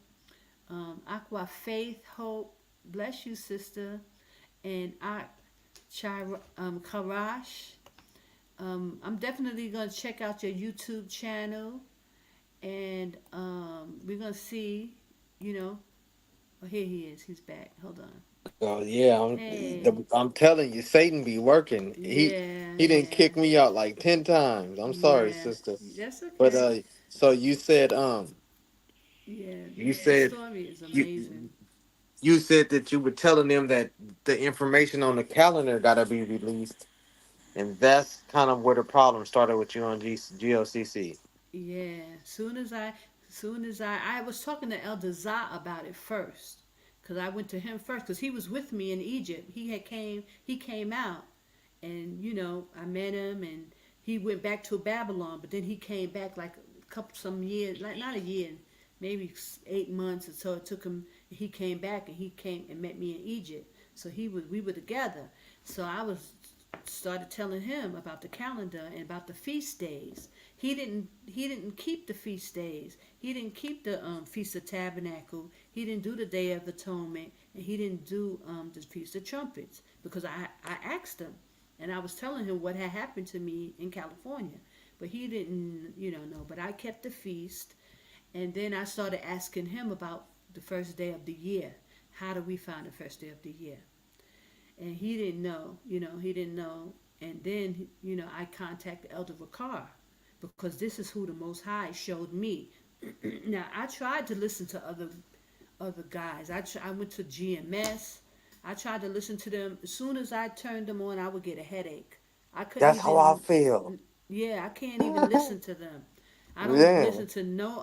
Aqua Faith Hope. Bless you, sister, and Karash. I'm definitely gonna check out your YouTube channel, and we're gonna see, you know. Oh, here he is. He's back. Hold on. Oh yeah, Hey. I'm telling you, Satan be working. Yeah, He didn't yeah, kick me out like 10 times. I'm sorry, yeah. sister. That's But okay. so you said Yeah, you the said story is you amazing. you said that you were telling them that the information on the calendar gotta be released, and that's kind of where the problem started with you on GLCC. Yeah. Soon as I was talking to Elder Zah about it first, because I went to him first, because he was with me in Egypt. He came out, and I met him, and he went back to Babylon, but then he came back like some years, like not a year, maybe 8 months or so. It took him. He came back, and he came and met me in Egypt. So we were together. So I was started telling him about the calendar and about the feast days. He didn't keep the feast days. He didn't keep the Feast of Tabernacle. He didn't do the Day of Atonement, and he didn't do the Feast of Trumpets, because I asked him, and I was telling him what had happened to me in California, but he didn't know. But I kept the feast, and then I started asking him about the first day of the year. How do we find the first day of the year? And he didn't know. He didn't know. And then I contacted Elder Ricard, because this is who the Most High showed me. Now I tried to listen to other guys. I went to GMS. I tried to listen to them. As soon as I turned them on, I would get a headache. I couldn't That's how I even. feel. Yeah, I can't even listen to them. I don't Yeah. listen to no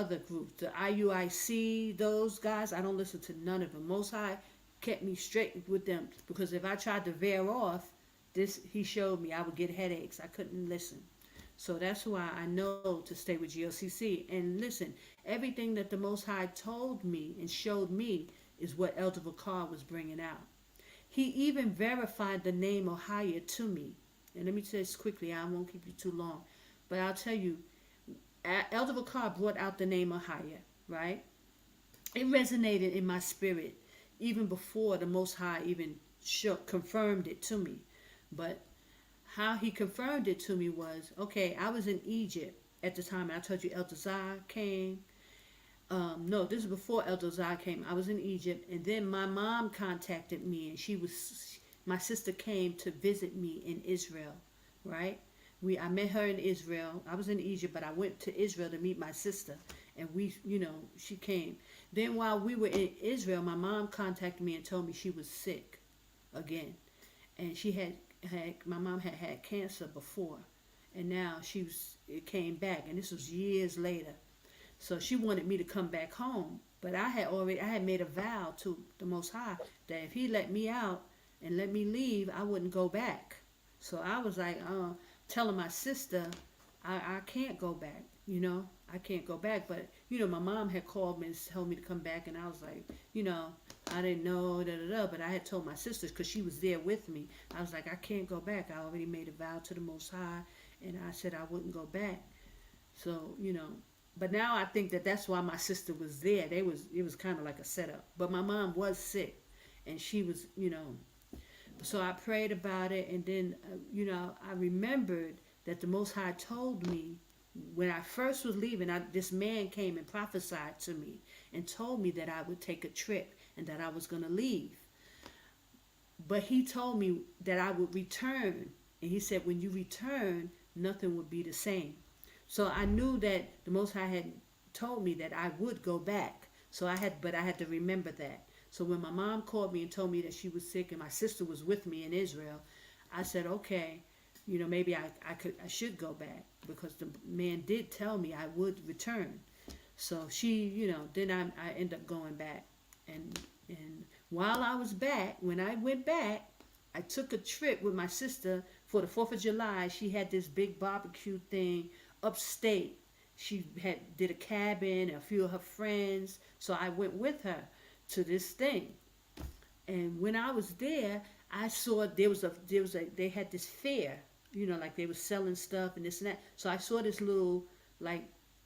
other group. The IUIC, those guys, I don't listen to none of them. Most High kept me straight with them, because if I tried to veer off, he showed me I would get headaches. I couldn't listen. So that's why I know to stay with GOCC. And listen, everything that the Most High told me and showed me is what Elder Vakar was bringing out. He even verified the name Ohio to me. And let me say this quickly, I won't keep you too long. But I'll tell you, Elder Vakar brought out the name Ohio, right? It resonated in my spirit even before the Most High even confirmed it to me. But how he confirmed it to me was, okay, I was in Egypt at the time. I told you Elder Zah came. No, this is before Elder Zah came. I was in Egypt, and then my mom contacted me, and my sister came to visit me in Israel, right? I met her in Israel. I was in Egypt, but I went to Israel to meet my sister, and she came. Then while we were in Israel, my mom contacted me and told me she was sick again, and my mom had cancer before, and now it came back, and this was years later. So she wanted me to come back home, but I had made a vow to the Most High that if He let me out and let me leave, I wouldn't go back. So I was like, telling my sister, I can't go back. I can't go back. But my mom had called me and told me to come back, and I was like, I didn't know, but I had told my sisters, because she was there with me. I was like, I can't go back. I already made a vow to the Most High, and I said I wouldn't go back. So but now I think that that's why my sister was there. It was kind of like a setup. But my mom was sick, and she was, So I prayed about it, and then, I remembered that the Most High told me when I first was leaving. This man came and prophesied to me and told me that I would take a trip and that I was going to leave. But he told me that I would return, and he said, when you return, nothing would be the same. So I knew that the Most High had told me that I would go back. But I had to remember that. So when my mom called me and told me that she was sick and my sister was with me in Israel, I said, okay, maybe I should go back, because the man did tell me I would return. So then I ended up going back. And while I was back, when I went back, I took a trip with my sister for the 4th of July. She had this big barbecue thing upstate. She did a cabin, a few of her friends. So I went with her to this thing. And when I was there, I saw they had this fair, like they were selling stuff and this and that. So I saw this little like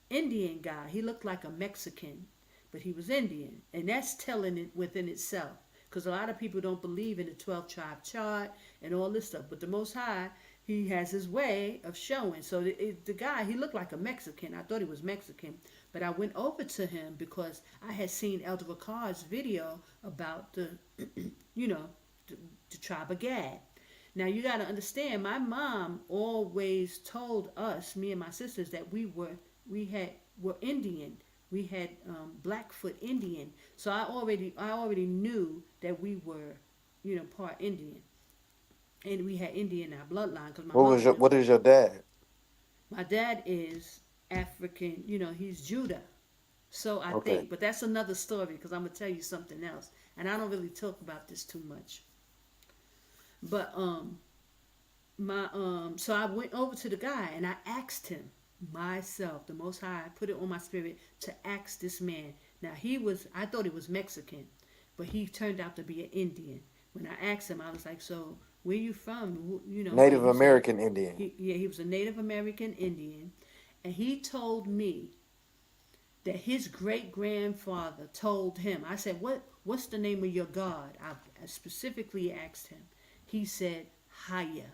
Indian guy. He looked like a Mexican, but he was Indian. And that's telling it within itself. Because a lot of people don't believe in the 12 tribe chart and all this stuff. But the Most High, He has His way of showing. So the guy, he looked like a Mexican. I thought he was Mexican. But I went over to him because I had seen Elder Ricard's video about the tribe of Gad. Now you got to understand, my mom always told us, me and my sisters, that we were Indian. We had Blackfoot Indian. So I already knew that we were, part Indian, and we had Indian in our bloodline. Because What is your dad? my dad is African, he's Judah. So I Okay. think, but that's another story because I'm gonna tell you something else, and I don't really talk about this too much. But my so I went over to the guy and I asked him myself, the Most High put it on my spirit to ask this man. Now I thought he was Mexican, but he turned out to be an Indian. When I asked him, I was like, so where you from? And Native he said, American Indian. he was a Native American Indian, and he told me that his great grandfather told him. I said, what's the name of your God? I specifically asked him. He said, Haya.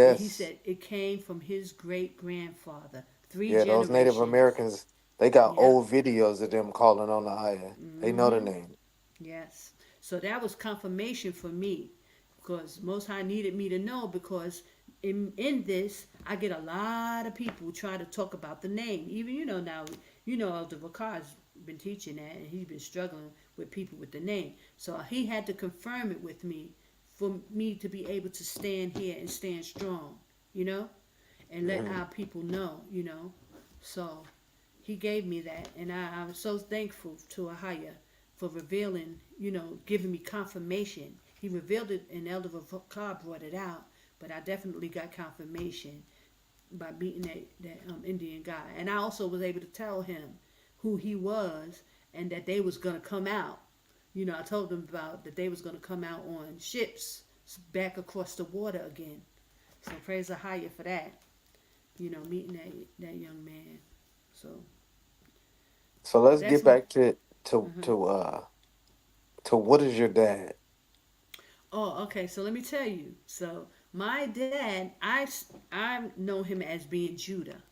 And he Yes. said it came from his great grandfather, three Yeah, those Native generations. Americans, they got Yep. old videos of them calling on the ayah. They know the Mm-hmm. name. Yes. So that was confirmation for me because Most High needed me to know because in this I get a lot of people try to talk about the name. Even now Elder Vakar's been teaching that and he's been struggling with people with the name. So he had to confirm it with me for me to be able to stand here and stand strong, you know, and let Hmm. our people know. So he gave me that, and I'm so thankful to Ahaya for revealing, giving me confirmation. He revealed it, and Elder Vakar brought it out, but I definitely got confirmation by meeting that Indian guy, and I also was able to tell him who he was and that they was gonna come out. I told them about that they was gonna come out on ships back across the water again. So praise Ahaya for that. Meeting that young man. So So let's that's get what. back to Uh-huh. to uh to what is your dad? Oh, okay. So let me tell you. So my dad, I know him as being Judah,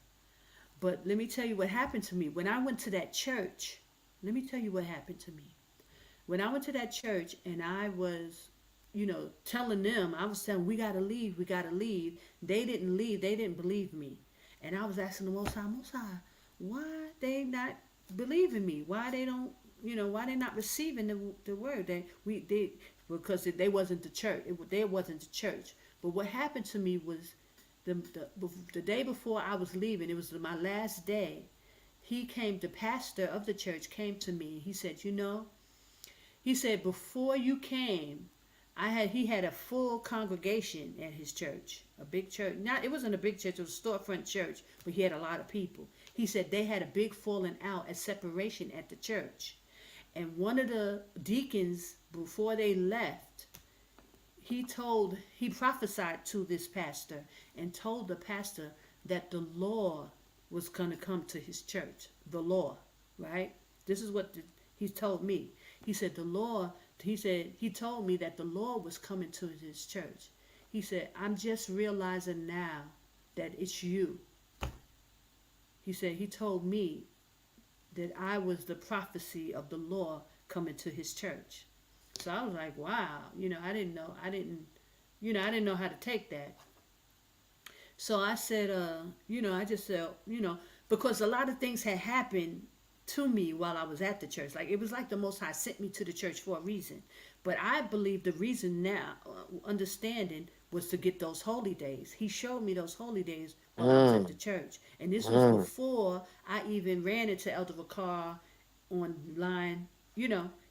but let me tell you what happened to me when I went to that church. Let me tell you what happened to me when I went to that church, and I was, telling them, I was telling, we gotta leave. They didn't leave. They didn't believe me, and I was asking the Most High, why they not believing me? Why they don't, why they not receiving the word? They because they wasn't the church. They wasn't the church. But what happened to me was the day before I was leaving. It was my last day. He came. The pastor of the church came to me. He said, he said, before you came, he had a full congregation at his church, a big church. Not it wasn't a big church, it was a storefront church, but he had a lot of people. He said they had a big falling out, a separation at the church. And one of the deacons, before they left, he prophesied to this pastor and told the pastor that the law was going to come to his church. The law, right? This is what he told me. He said he told me that the law was coming to his church. He said, I'm just realizing now that it's you. He said he told me that I was the prophecy of the law coming to his church. So I was like, wow, I didn't know. I didn't know how to take that. So I said, I just said, because a lot of things had happened to me while I was at the church. Like it was like the Most High sent me to the church for a reason. But I believe the reason now, understanding, was to get those holy days. He showed me those holy days while I was at the Mm, church, and this was mm. before I even ran into Elder Vakar online.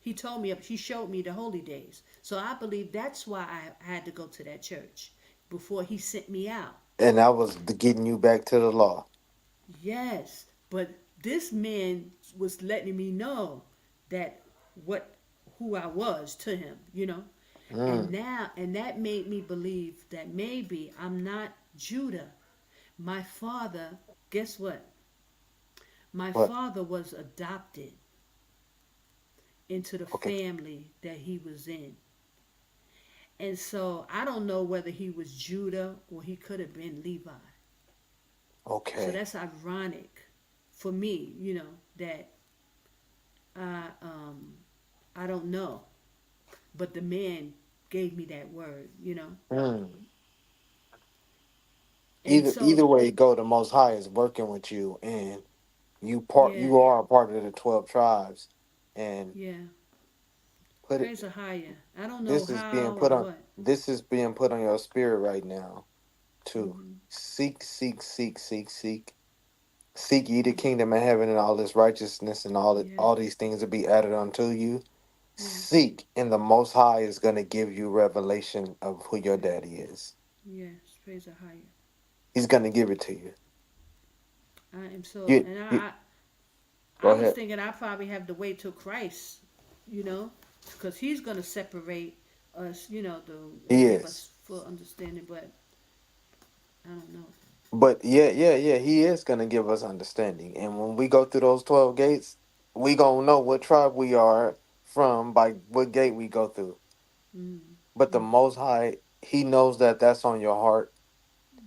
He told me, he showed me the holy days. So I believe that's why I had to go to that church before he sent me out. And that was the getting you back to the law. Yes, but this man was letting me know that what who I was to him. Mm. And that made me believe that maybe I'm not Judah. My father, guess what? My What? father was adopted into the Okay. family that he was in. And so I don't know whether he was Judah or he could have been Levi. So Okay. that's ironic for me, that I I don't know, but the man gave me that word. Mm. And Either so way you go, the Most High is working with you, and yeah, you are a part of the 12 tribes, and yeah, put it praise a higher. I don't know this is being how or put on what. your spirit right now to Hmm. seek, seek, seek, seek, seek, Seek ye the kingdom of heaven and all this righteousness and all Yes. these things will be added unto you. Yes. Seek, and the Most High is going to give you revelation of who your Yes. daddy is. Yes. Praise the higher. He's going to give it to you. I am so, You, and you I go was ahead. thinking I probably have to wait till Christ, you know, because He's gonna separate us, and He give is. us full understanding. But I don't know. But yeah, he is going to give us understanding. And when we go through those 12 gates, we going to know what tribe we are from by what gate we go through. Mm, But the mm, Most High, he knows that that's on your heart.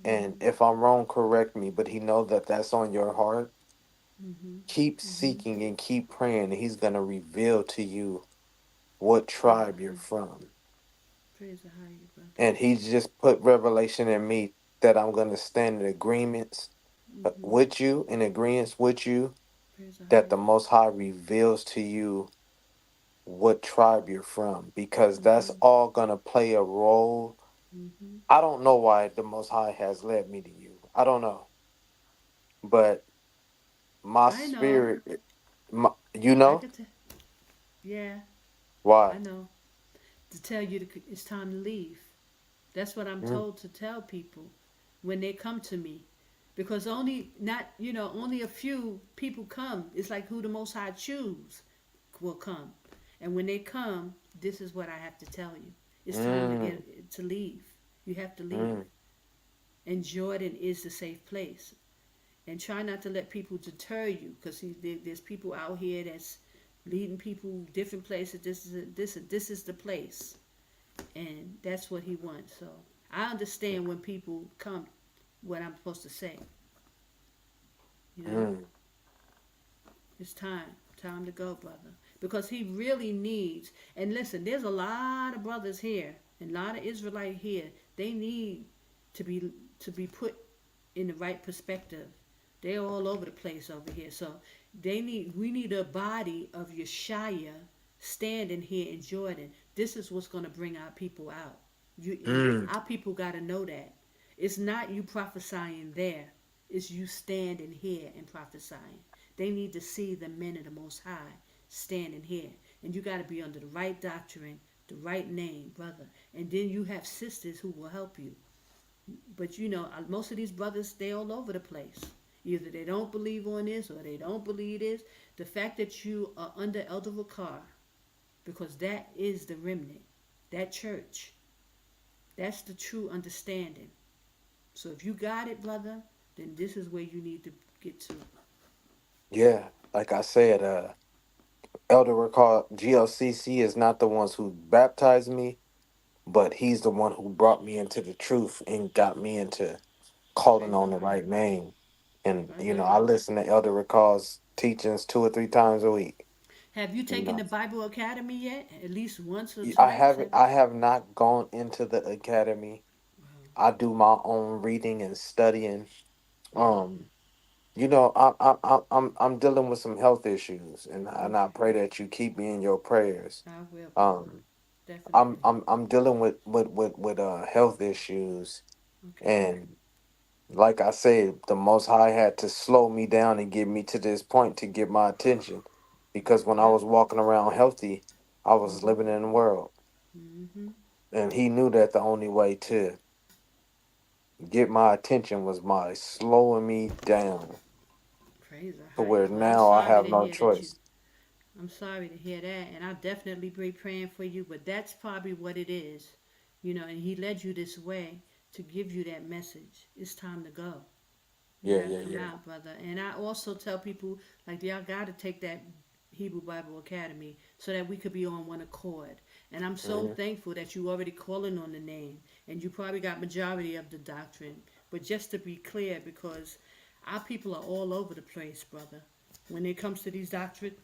And mm, if I'm wrong, correct me, but he knows that that's on your heart. mm-hmm, Keep mm-hmm. seeking and keep praying, and he's going to reveal to you what Praise the tribe you're high. from. Praise the higher, brother. And he just put revelation in me that I'm going to stand in agreements Mm-hmm. with you, in agreements with you, Praise the that the higher. Most High reveals to you what tribe you're from, because that's Mm-hmm. all going to play a role. Mm-hmm. I don't know why the Most High has led me to you. I don't know. But my I know. spirit, you I know could. Yeah, why? I know. To tell you it's time to leave. That's what I'm Mm, told to tell people when they come to me. Because only a few people come. It's like who the Most High choose will come. And when they come, this is what I have to tell you. It's time to mm, get to leave. You have to leave. mm, And Jordan is the safe place. And try not to let people deter you, because there's people out here that's leading people different places. This is the place, and that's what he wants. So I understand when people come, what I'm supposed to say. You know, mm, it's time to go, brother, because he really needs. And listen, there's a lot of brothers here, and a lot of Israelite here. They need to be to be put in the right perspective. They're all over the place over here. So we need a body of Yashaya standing here in Jordan. This is what's going to bring our people out. And mm, our people got to know that. It's not you prophesying there. It's you standing here and prophesying. They need to see the men of the Most High standing here. And you got to be under the right doctrine, the right name, brother. And then you have sisters who will help you. But most of these brothers, they all over the place. Either they don't believe on this or they don't believe this. The fact that you are under Elder Ricard, because that is the remnant, that church, that's the true understanding. So if you got it, brother, then this is where you need to get to. yeah, like I said, Elder recall GLCC is not the ones who baptized me, but he's the one who brought me into the truth and got me into calling Praise the on the higher. right name. And I heard I it. listen to Elder Recall's teachings 2 or 3 times a week. Have you You taken know, the Bible Academy yet? At least once or I twice? haven't I have not gone into the academy. I do my own reading and studying. Um, I'm dealing with some health issues, and I Okay. pray that you keep me in your prayers. I will, brother. Um, Definitely. I'm dealing with health issues, Okay. and like I said, the Most High had to slow me down and get me to this point to get my attention, because when I Yep. was walking around healthy, I was Mhm. living in the world, Mhm. and He knew that the only way to get my attention was by slowing me down Praise the to higher. where Well, I'm now I sorry have to no hear that you. choice. I'm sorry to hear that, and I'll definitely be praying for you. But that's probably what it is, And He led you this way to give you that message. It's time to go. You Yeah, got to yeah, come yeah. out, brother. And I also tell people, like, y'all got to take that Hebrew Bible Academy so that we could be on one accord. And I'm so Hmm. thankful that you already calling on the name, and you probably got majority of the doctrine. But just to be clear, because our people are all over the place, brother, when it comes to these doctrine.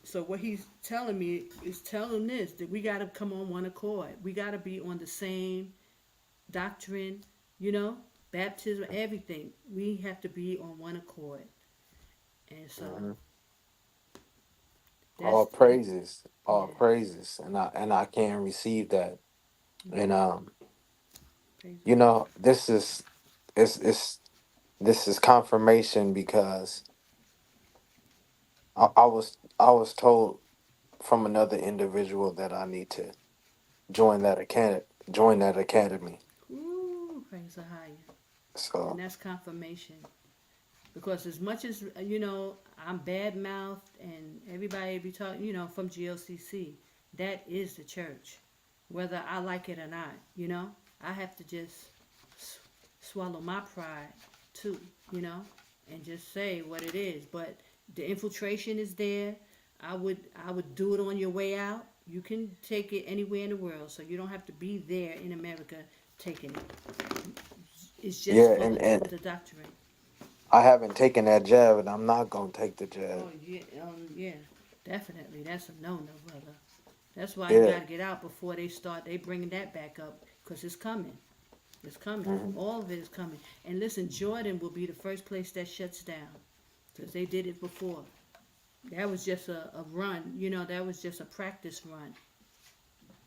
So what he's telling me is telling this, that we got to come on one accord. We got to be on the same doctrine, you know, baptism, everything. We have to be on one accord. And so Hmm. that's All yeah, praises, and I can receive that. And praise the high. this is it's this is confirmation because I was told from another individual that I need to join that academy. Ooh, praise the higher. And So that's confirmation. Because as much as, I'm bad mouthed and everybody be talking, from GLCC, that is the church. Whether I like it or not, I have to just swallow my pride too, you know, and just say what it is. But the infiltration is there. I would do it on your way out. You can take it anywhere in the world, so you don't have to be there in America taking it. It's just yeah, for and the doctrine. I haven't taken that jab, and I'm not gonna take the jab. Oh yeah, definitely. That's a no-no, brother. That's why you Yeah. got to get out before they start. They bringing that back up because it's coming. It's coming. Hmm. All of it is coming. And listen, Jordan will be the first place that shuts down because they did it before. That was just a run. That was just a practice run.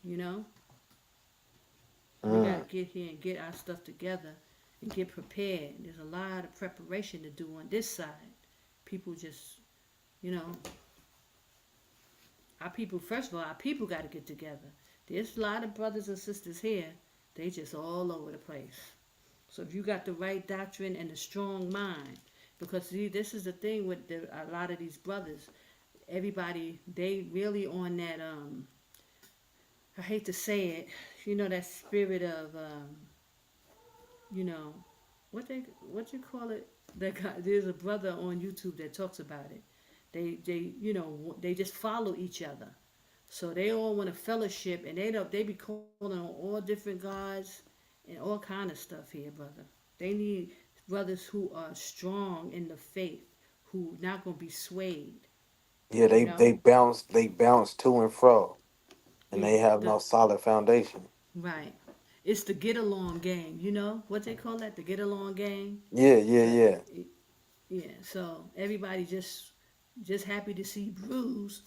You know, we got to Mm. get here and get our stuff together and get prepared. There's a lot of preparation to do on this side. People just, you know, our people, first of all, our people got to get together. There's a lot of brothers and sisters here. They just all over the place. So if you got the right doctrine and a strong mind, because see, this is the thing with a lot of these brothers. Everybody, they really on that. I hate to say it. That spirit of you know, what you call it? There's a brother on YouTube that talks about it. They just follow each other. So they all want a fellowship, and they be calling on all different gods and all kind of stuff here, brother. They need brothers who are strong in the faith, who not gonna be swayed. Yeah, You know, they bounce to and fro, and yeah, they have the no solid foundation. right. It's the get along gang. You know what they call that? The get along gang. Yeah, yeah, The yeah, Yeah. So everybody just happy to see Bruce.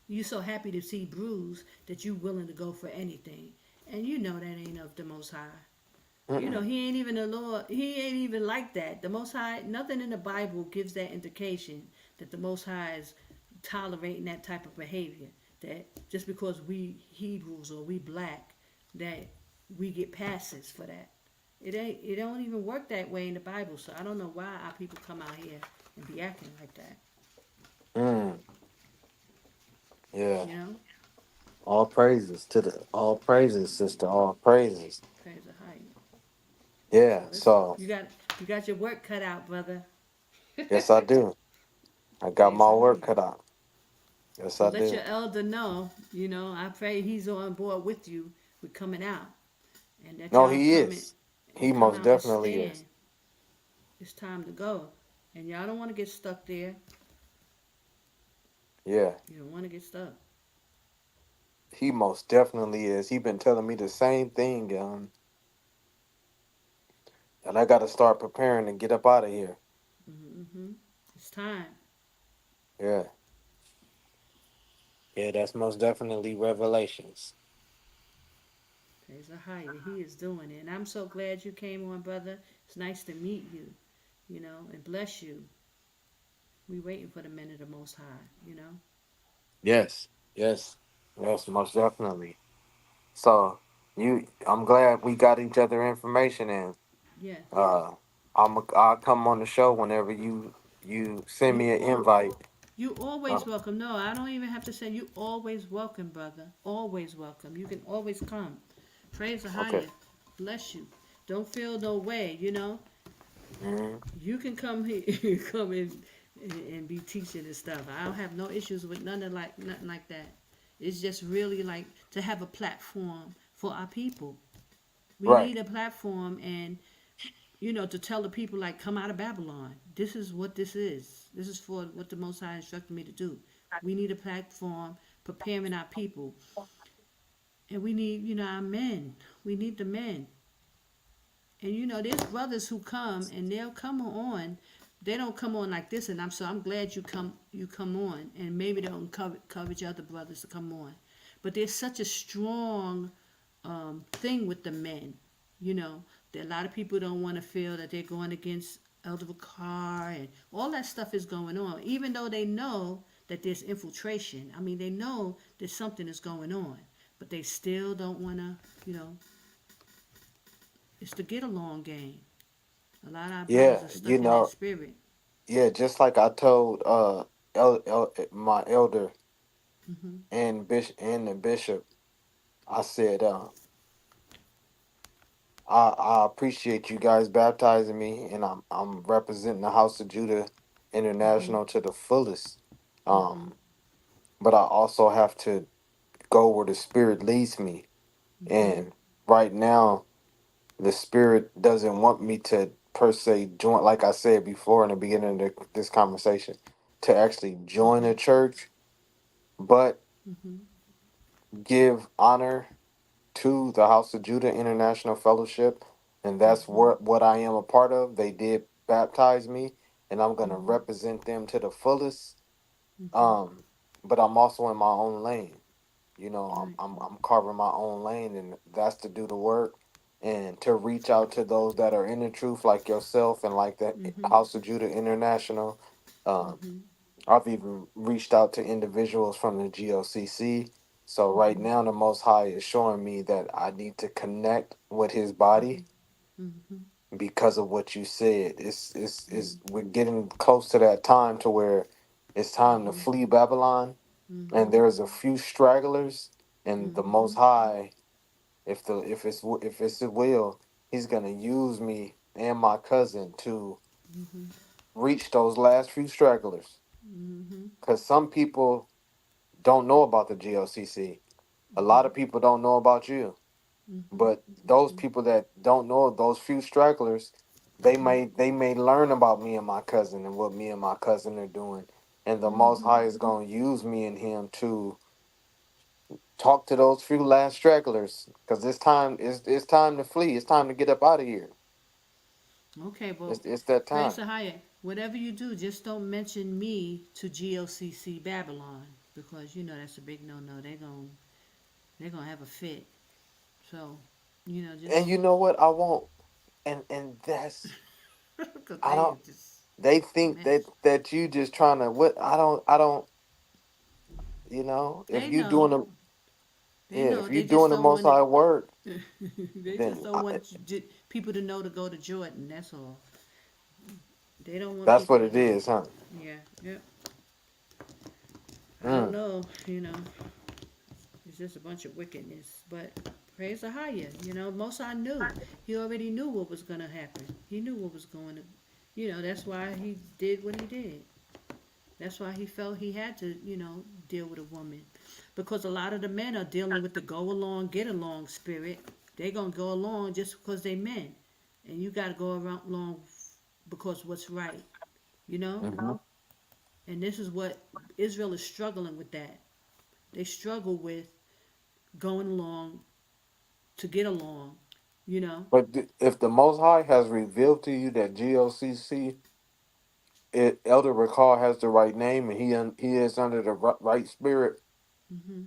You so happy to see Bruce that you willing to go for anything, and that ain't of the Most High. mm-mm. He ain't even the Lord. He ain't even like that. The Most High, nothing in the Bible gives that indication that the Most High is tolerating that type of behavior. That just because we Hebrews or we black, that we get passes for that. It ain't. It don't even work that way in the Bible. So I don't know why our people come out here and be acting like that. Mm. Yeah. You know, All praises, sister, all praises. praise the high. So Yeah. it's So you got your work cut out, brother. yes, I do. I got Praise my the work high. cut out. Yes, So I let your do. elder know. I pray he's on board with you with coming out, and that No, y'all he coming is. He and come most out and definitely is. stand. It's time to go, and y'all don't want to get stuck there. Yeah, You don't want to get stuck. he most definitely is. He been telling me the same thing, and I got to start preparing and get up out of here. Mm-hmm. It's time. Yeah. Yeah, that's most definitely revelations. Praise the higher. He is doing it, and I'm so glad you came on, brother. It's nice to meet you. And bless you. We waiting for the men of the Most High. Yes. Yes. Yes, most definitely. So I'm glad we got each other information, and Yes. uh, I'll come on the show whenever you send You me an all invite. You Uh, always welcome. No, I don't even have to say you always welcome, brother. Always welcome. You can always come. Praise the okay. higher. Bless you. Don't feel no way, Hmm. You can come here, come in and be teaching and stuff. I don't have no issues with nothing like that. It's just really like to have a platform for our people. We Right. need a platform and to tell the people like come out of Babylon. This is what this is. This is for what the Most High instructed me to do. We need a platform preparing our people, and we need our men. We need the men, and there's brothers who come and they'll come on. They don't come on like this, and I'm glad you come on, and maybe they'll encourage other brothers to come on. But there's such a strong thing with the men, you know, that a lot of people don't want to feel that they're going against Elder Car and all that stuff is going on, even though they know that there's infiltration. I mean, they know that something is going on, but they still don't want to, you know, it's the get along game. A lot of our brothers Yeah, are you stuck in that know, spirit. yeah, just like I told my elder Hmm. and the bishop, I said, I appreciate you guys baptizing me, and I'm representing the House of Judah Hmm. International to the fullest. Hmm. Um, but I also have to go where the Spirit leads me, Hmm. and right now the Spirit doesn't want me to per se join, like I said before in the beginning of this conversation, to actually join a church, but Hmm. give honor to the House of Judah International Fellowship, and that's Hmm. what I am a part of. They did baptize me, and I'm gonna Hmm. represent them to the fullest. Hmm. Um, but I'm also in my own lane. You know, Right. I'm carving my own lane, and that's to do the work and to reach out to those that are in the truth, like yourself and like the Hmm. House of Judah International. Um, Hmm. I've even reached out to individuals from the GOCC. So right Hmm. now, the Most High is showing me that I need to connect with His body Hmm. because of what you said. It's we're getting close to that time to where it's time to flee Babylon, and Hmm. there's a few stragglers, and the Hmm. Most High, if it's His will, He's gonna use me and my cousin to Hmm. reach those last few stragglers. Hmm. Because some people don't know about the GLCC. A lot of people don't know about you. Hmm. But those people that don't know, those few stragglers, they may learn about me and my cousin and what me and my cousin are doing. And the Most Hmm. High is gonna use me and him to talk to those few last stragglers. Because it's time to flee. It's time to get up out of here. Okay, well, It's that praise time. the higher. Whatever you do, just don't mention me to GOCC Babylon because you know that's a big no-no. They're gonna have a fit. So, And just you know what? I won't. And that's because I they don't. are just They a think that mess. you just trying to what I don't. If They you know. doing the They yeah, know. if you They just doing the don't Most want High work, it. They just then don't want people to know to go to Jordan. That's all. They don't want that's people what to it know. is, huh? Yeah. Yep. I don't Mm. know. It's just a bunch of wickedness. But praise the higher. Most I knew. He already knew what was going to happen. He knew what was going to, that's why he did what he did. That's why he felt he had to, deal with a woman. Because a lot of the men are dealing with the go along, get along spirit. They're going to go along just because they men. And you got to go around along because what's right, you know? Hmm. And this is what Israel is struggling with that. They struggle with going along to get along, you know. But if the Most High has revealed to you that GOCC, Elder Ricard has the right name and he is under the right spirit, Hmm.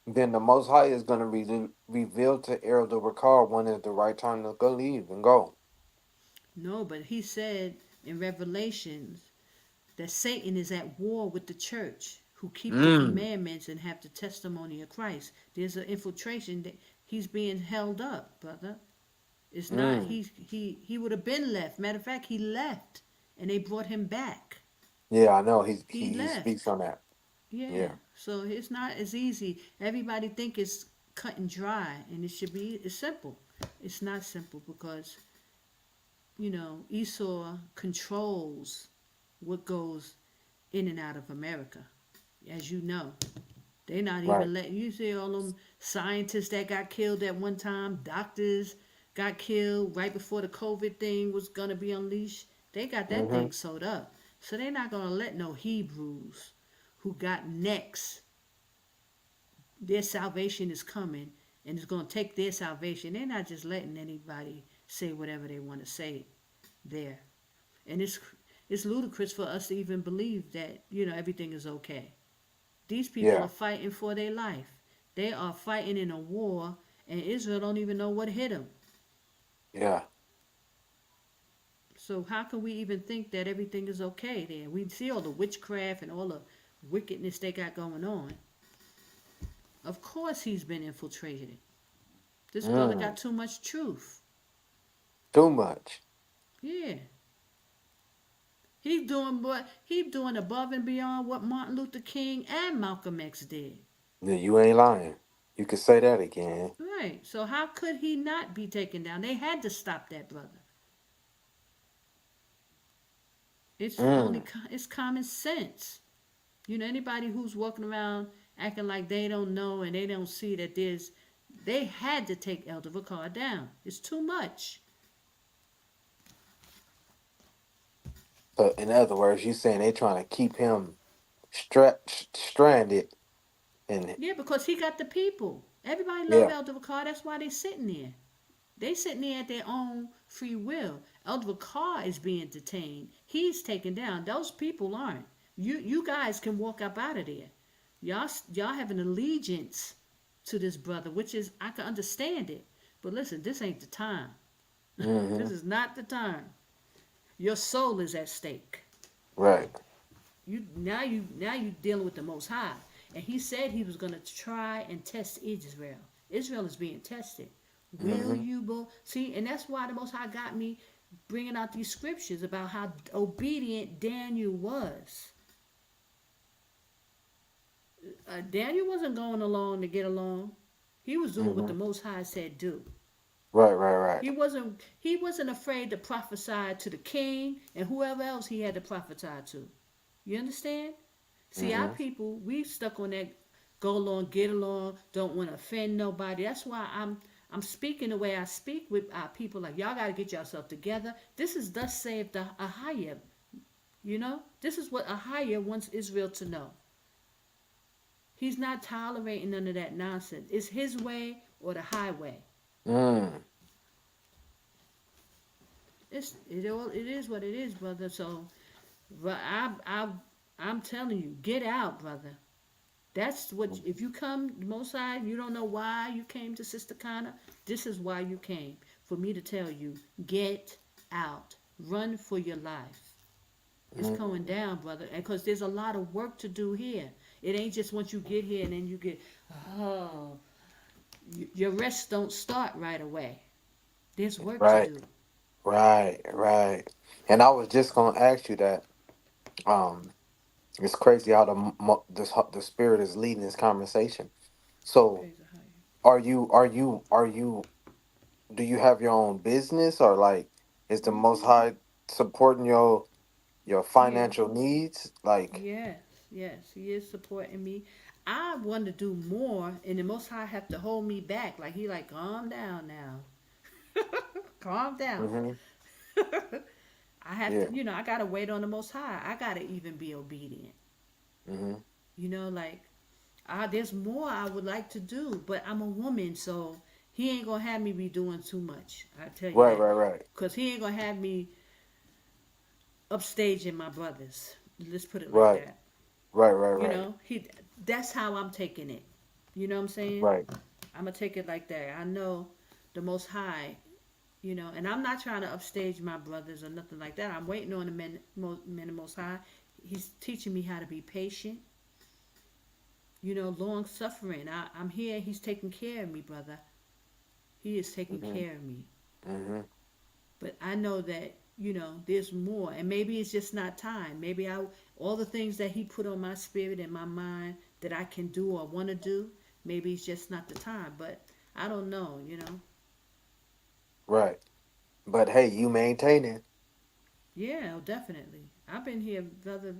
then the Most High is going to reveal to Elder Ricard when is the right time to go leave and go. No, but he said in Revelations that Satan is at war with the church who keep the Mm. commandments and have the testimony of Christ. There's an infiltration that he's being held up, brother. It's not Mm. he would have been left. Matter of fact, he left and they brought him back. Yeah, I know. He He speaks left. on that. Yeah. Yeah. So it's not as easy. Everybody think it's cut and dry and it should be it's simple. It's not simple because, Esau controls what goes in and out of America, as you know. They not Right. even letting you see all them scientists that got killed at one time, doctors got killed right before the COVID thing was gonna be unleashed. They got that Mm-hmm. thing sewed up. So they're not gonna let no Hebrews who got necks, their salvation is coming and it's gonna take their salvation. They're not just letting anybody say whatever they want to say there. And it's ludicrous for us to even believe that, everything is okay. These people are Yeah. fighting for their life. They are fighting in a war, and Israel don't even know what hit them. Yeah. So how can we even think that everything is okay there? We see all the witchcraft and all the wickedness they got going on. Of course he's been infiltrated. This brother got Mm. too much truth. Too much. Yeah. He doing above and beyond what Martin Luther King and Malcolm X did. Yeah, you ain't lying. You could say that again. Right. So how could he not be taken down? They had to stop that brother. Mm. It's common sense. Anybody who's walking around acting like they don't know and they don't see that they had to take Elder Ricard down. It's too much. So in other words, you saying they trying to keep him stranded and Yeah, because he got the people. Everybody love yeah. Elder Ricard. That's why they sitting there. They sitting there at their own free will. Elder Ricard is being detained. He's taken down. Those people aren't. You guys can walk up out of there. Y'all have an allegiance to this brother, which is I can understand it. But listen, this ain't the time. This Mm-hmm. is not the time. Your soul is at stake. Right. You dealing with the Most High, and He said He was going to try and test Israel. Israel is being tested. Will Mm-hmm. you see? And that's why the Most High got me bringing out these scriptures about how obedient Daniel was. Daniel wasn't going along to get along. He was doing what Mm-hmm. the Most High said do. Right, right, right. He wasn't afraid to prophesy to the king and whoever else he had to prophesy to. You understand? See, our Mm-hmm. people, we stuck on that go along, get along, don't want to offend nobody. That's why I'm speaking the way I speak with our people. Like y'all got to get yourself together. This is thus saith the Ahaya. This is what Ahaya wants Israel to know. He's not tolerating none of that nonsense. It's his way or the highway. Mm. It is what it is, brother. So, but I'm telling you, get out, brother. That's what if you come most side, you don't know why you came to Sister Connor. This is why you came. For me to tell you, get out. Run for your life. It's going Mm. down, brother. And because there's a lot of work to do here. It ain't just once you get here and then you get, oh, your rest don't start right away. There's work to Right, do. right, right. And I was just gonna ask you that. Um, it's crazy how the spirit is leading this conversation. So, Praise the higher. are you? Do you have your own business, or like is the Most Mm-hmm. High supporting your Yeah. financial needs? Like, Yes, yes, he is supporting me. I want to do more, and the Most High have to hold me back. Like he like, calm down now, calm down. hmm I have yeah, to, I gotta wait on the Most High. I gotta even be obedient. hmm Like there's more I would like to do, but I'm a woman, so he ain't gonna have me be doing too much. I tell you right, that, right, right, cause he ain't gonna have me upstaging my brothers. Let's put it like right, that. right, right, You right, know, he that's how I'm taking it. You know what I'm saying? right. I'm gonna take it like that. I know the Most High, and I'm not trying to upstage my brothers or nothing like that. I'm waiting on the men the Most High. He's teaching me how to be patient. Long suffering. I'm here. He's taking care of me, brother. He is taking hmm care of me. hmm But I know that there's more, and maybe it's just not time. Maybe all the things that He put on my spirit and my mind that I can do or want to do. Maybe it's just not the time. But I don't know. Right. But hey, you maintaining. Yeah, definitely. I've been here another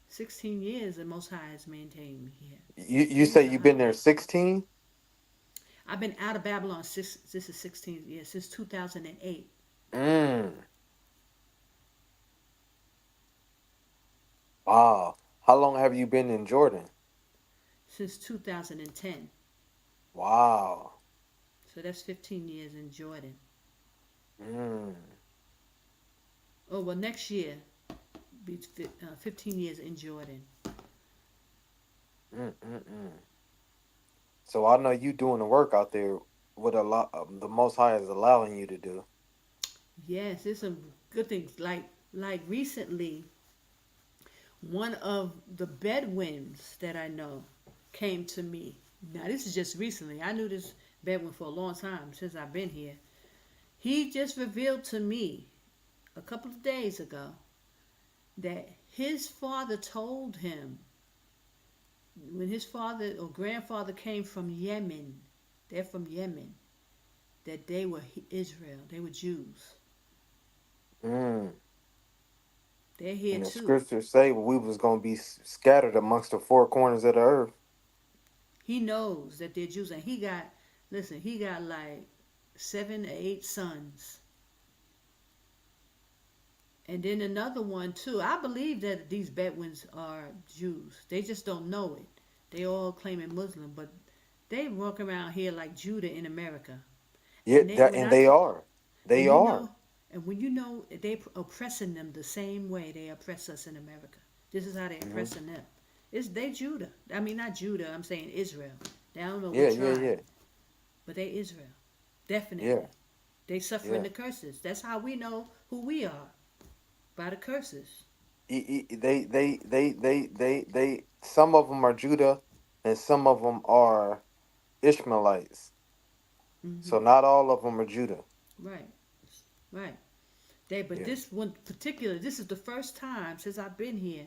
16 years, and Most High has maintained me here. You say Praise you've been there Ahaya. 16? I've been out of Babylon since this is 16 years since 2008. Mm. Wow. How long have you been in Jordan? Since 2010. Wow. So that's 15 years in Jordan. Mm. Oh well, next year be 15 years in Jordan. Mm. So I know you doing the work out there. What a lot the Most High is allowing you to do. Yes, it's a good things. Like recently, one of the Bedouins that I know came to me. Now this is just recently. I knew this Bedouin for a long time since I've been here. He just revealed to me a couple of days ago that his father told him when his father or grandfather came from Yemen, they're from Yemen, that they were Israel, they were Jews. Mm. They're here And the too. scriptures say we was gonna be scattered amongst the four corners of the earth. He knows that they're Jews, and he got, listen, he got like 7 or 8 sons. And then another one too. I believe that these Bedouins are Jews. They just don't know it. They all claiming Muslim, but they walk around here like Judah in America. Yeah, And they that when and I they t- are. They when you are. know when you know they oppressing them the same way they oppress us in America. This is how they Hmm. oppressing them. It's they Judah. I mean not Judah. I'm saying Israel. They don't know Yeah, what yeah, tribe, yeah, but they Israel. yeah, Definitely. They suffering yeah. the curses. That's how we know who we are, by the curses. They. Some of them are Judah, and some of them are Ishmaelites. So Hmm. not all of them are Judah. Right. Right. But Yeah. this one particular, this is the first time since I've been here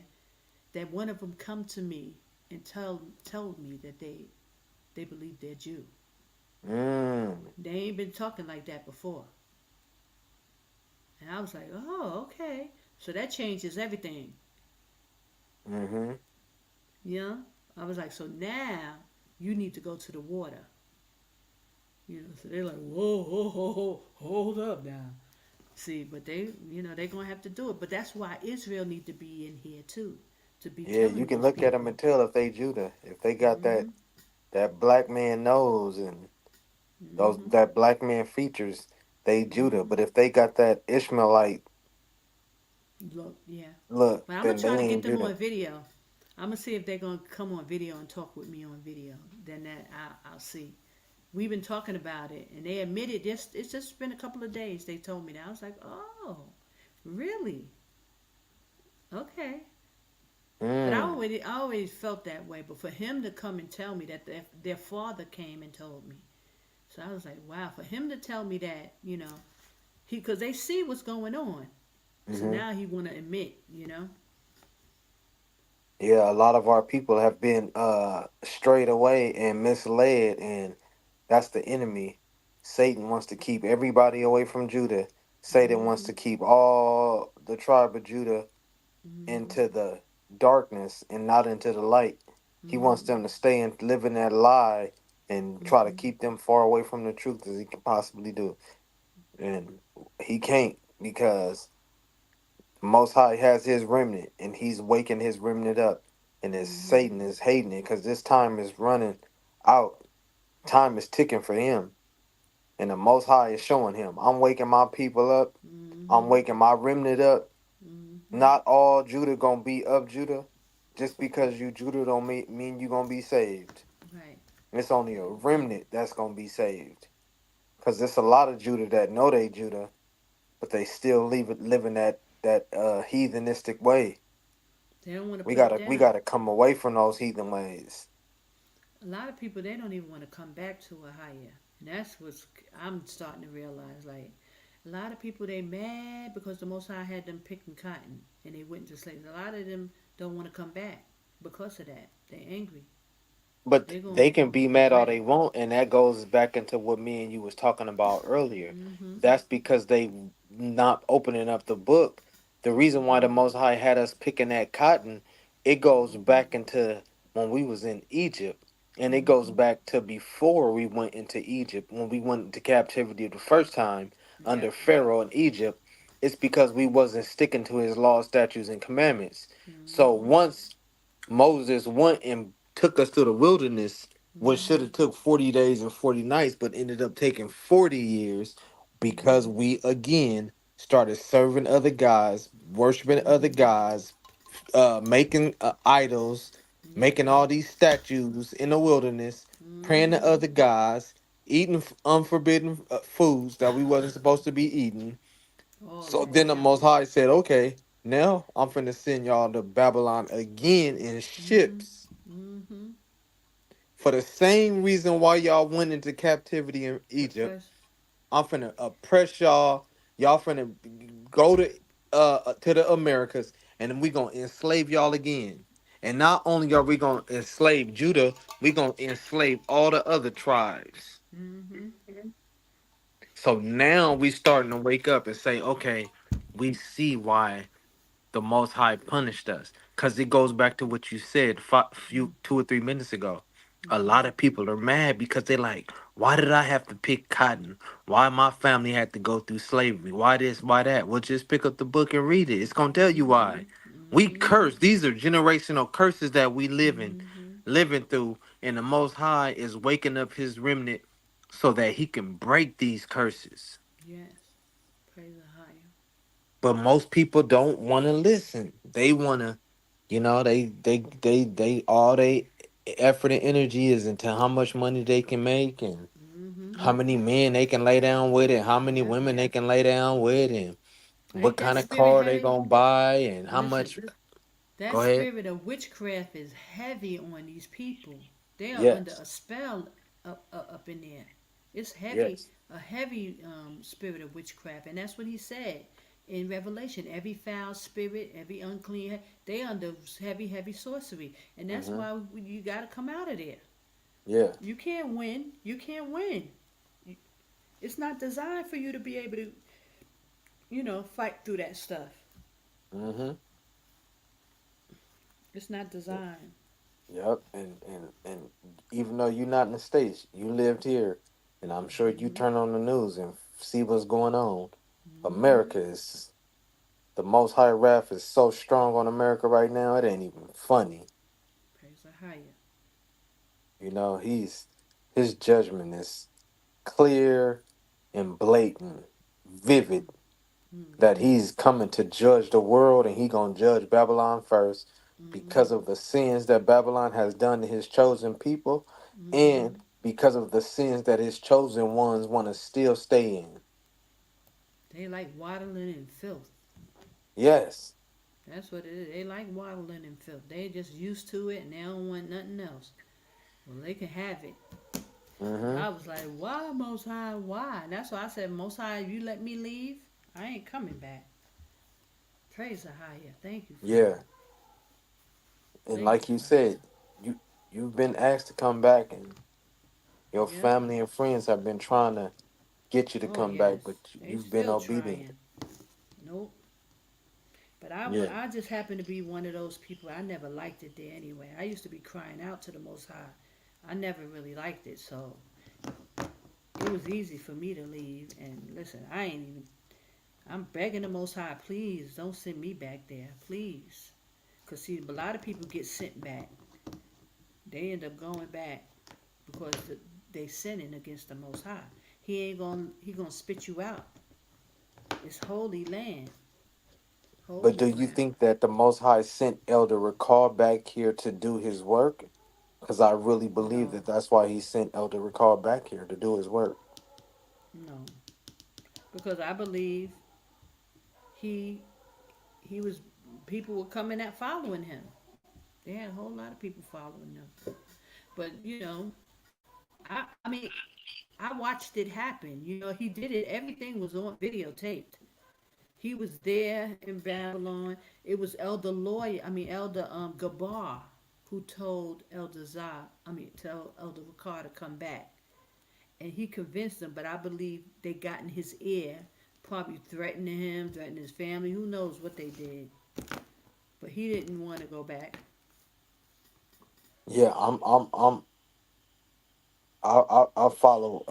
that one of them come to me and told me that they believe they're Jew. Mm. They ain't been talking like that before. And I was like, oh, okay. So that changes everything. Mm-hmm. You know? I was like, so now you need to go to the water. So they're like, whoa, whoa, whoa, whoa, hold up now. See, but they're gonna have to do it. But that's why Israel need to be in here too, to be Yeah, you killing can those look at them people. and tell if they Judah, if they got Hmm. that black man nose and those Hmm. that black man features, they Judah. Hmm. But if they got that Ishmaelite Look, yeah. look, But I'm gonna then they try to get ain't them Judah. on video. I'm gonna see if they're gonna come on video and talk with me on video. Then I'll see. We've been talking about it, and they admitted this. It's just been a couple of days. They told me that. I was like, oh, really? Okay. But Mm. I always felt that way. But for him to come and tell me that their father came and told me, so I was like, wow. For him to tell me that, because they see what's going on. So Hmm. now he want to admit. Yeah, a lot of our people have been strayed away and misled, and that's the enemy. Satan wants to keep everybody away from Judah. Satan wants Mhm. to keep all the tribe of Judah Mhm. into the darkness and not into the light. He wants Mhm. them to stay and live in that lie and try to Mhm. keep them far away from the truth as he can possibly do. And he can't because the Most High has his remnant, and he's waking his remnant up. And as Mhm. Satan is hating it, because this time is running out. Time is ticking for him. And the Most High is showing him, I'm waking my people up. I'm Mhm. waking my remnant up. Mhm. Not all Judah gonna be of Judah. Just because you Judah don't mean you gonna be saved. Right. It's only a remnant that's gonna be saved. Because there's a lot of Judah that know they Judah, but they still living that heathenistic way. They don't want to We put it gotta down. come away from those heathen ways. A lot of people they don't even want to come back to a higher, and that's what's I'm starting to realize. Like a lot of people they mad because the Most High had them picking cotton and they went into slavery. A lot of them don't want to come back because of that. They angry. But They're they gonna can be mad all regret they it. want, and that goes back into what me and you was talking about earlier. Mhm. That's because they not opening up the book. The reason why the Mhm. Most High had us picking that cotton, it goes Mhm. back into when we was in Egypt, and it goes Mhm. back to before we went into Egypt. When we went into captivity the first time under Yep. Pharaoh in Egypt, it's because we wasn't sticking to his laws, statutes, and commandments. So Mhm. once Moses went and took us to the wilderness, which should Mhm. have took 40 days and 40 nights, but ended up taking 40 years because Mhm. we again started serving other gods, worshiping other Mhm. gods, making idols, making Mhm. all these statues in the wilderness, praying to Mhm. other gods, eating unforbidden foods that we wasn't supposed to be eating, All So that. then the Yep. Most High said, "Okay, now I'm finna send y'all to Babylon again in Mhm. ships Mhm. for the same reason why y'all went into captivity in Egypt. Oppress. I'm finna oppress y'all. Y'all finna go to the Americas, and then we gonna enslave y'all again. And not only are we gonna enslave Judah, we gonna enslave all the other tribes. Mhm. So now we starting to wake up and say, okay, we see why the Most High punished us, because it goes back to what you said few 2 or 3 minutes ago. A lot Mhm. of people are mad because they're like, why did I have to pick cotton? Why my family had to go through slavery? Why this? Why that? Well, just pick up the book and read it. It's gonna tell you why. Mhm. We Mhm. curse. These are generational curses that we Mhm. living through, and the Most High is waking up His remnant so that He can break these curses. Yes. Praise the higher. But most people don't want to listen. They want to, they all they effort and energy is into how much money they can make and Mhm. how many men they can lay down with and how many Yep. women they can lay down with and what Ain't that kind of spirit car they heavy? gonna buy and how Listen, much. that Go ahead. spirit of witchcraft is heavy on these people. They are under Yes. a spell up in there. It's heavy, Yes. a heavy spirit of witchcraft, and that's what he said in Revelation. Every foul spirit, every unclean, they under heavy sorcery, and that's Mm-hmm. why you got to come out of there. Yeah. You can't win. You can't win. It's not designed for you to be able to, fight through that stuff. Mm-hmm. It's not designed. Yep. And even though you're not in the States, you lived here, and I'm sure you Mhm. turn on the news and see what's going on. Mhm. America is The Most High wrath is so strong on America right now, it ain't even funny. Praise the higher. His judgment is clear and blatant, vivid, that Mhm. he's coming to judge the world and he gonna judge Babylon first because Mhm. of the sins that Babylon has done to his chosen people and Mhm. because of the sins that his chosen ones want to still stay in. They like waddling in filth. Yes. That's what it is. They like waddling in filth. They just used to it and they don't want nothing else. Well, they can have it. Mm-hmm. I was like, why, Most High? Why? And that's why I said, Most High, if you let me leave, I ain't coming back. Praise the higher. Thank you, Father. Yeah. And Thank you, like you Father. said, you you've been asked to come back and your Yep. family and friends have been trying to get you to Oh, come back, yes. but They you've been still obedient. trying. Nope. But Yeah. I just happen to be one of those people. I never liked it there anyway. I used to be crying out to the Most High. I never really liked it, so it was easy for me to leave. And listen, I ain't even. I'm begging the Most High, please don't send me back there, please. Cause see, a lot of people get sent back. They end up going back because they sinning against the Most High. He gonna spit you out. It's holy land, But holy do you ground. think that the Most High sent Elder Ricard back here to do his work? Because I really believe No, that that's why he sent Elder Ricard back here to do his work. no, because I believe he he was people were coming out following him. They had a whole lot of people following them. But I mean, I watched it happen. He did it. Everything was on videotaped. He was there in Babylon. It was Elder Gabar, who told tell Elder Ricard to come back, and he convinced them. But I believe they got in his ear, probably threatening him, threatening his family. Who knows what they did? But he didn't want to go back. Yeah, I follow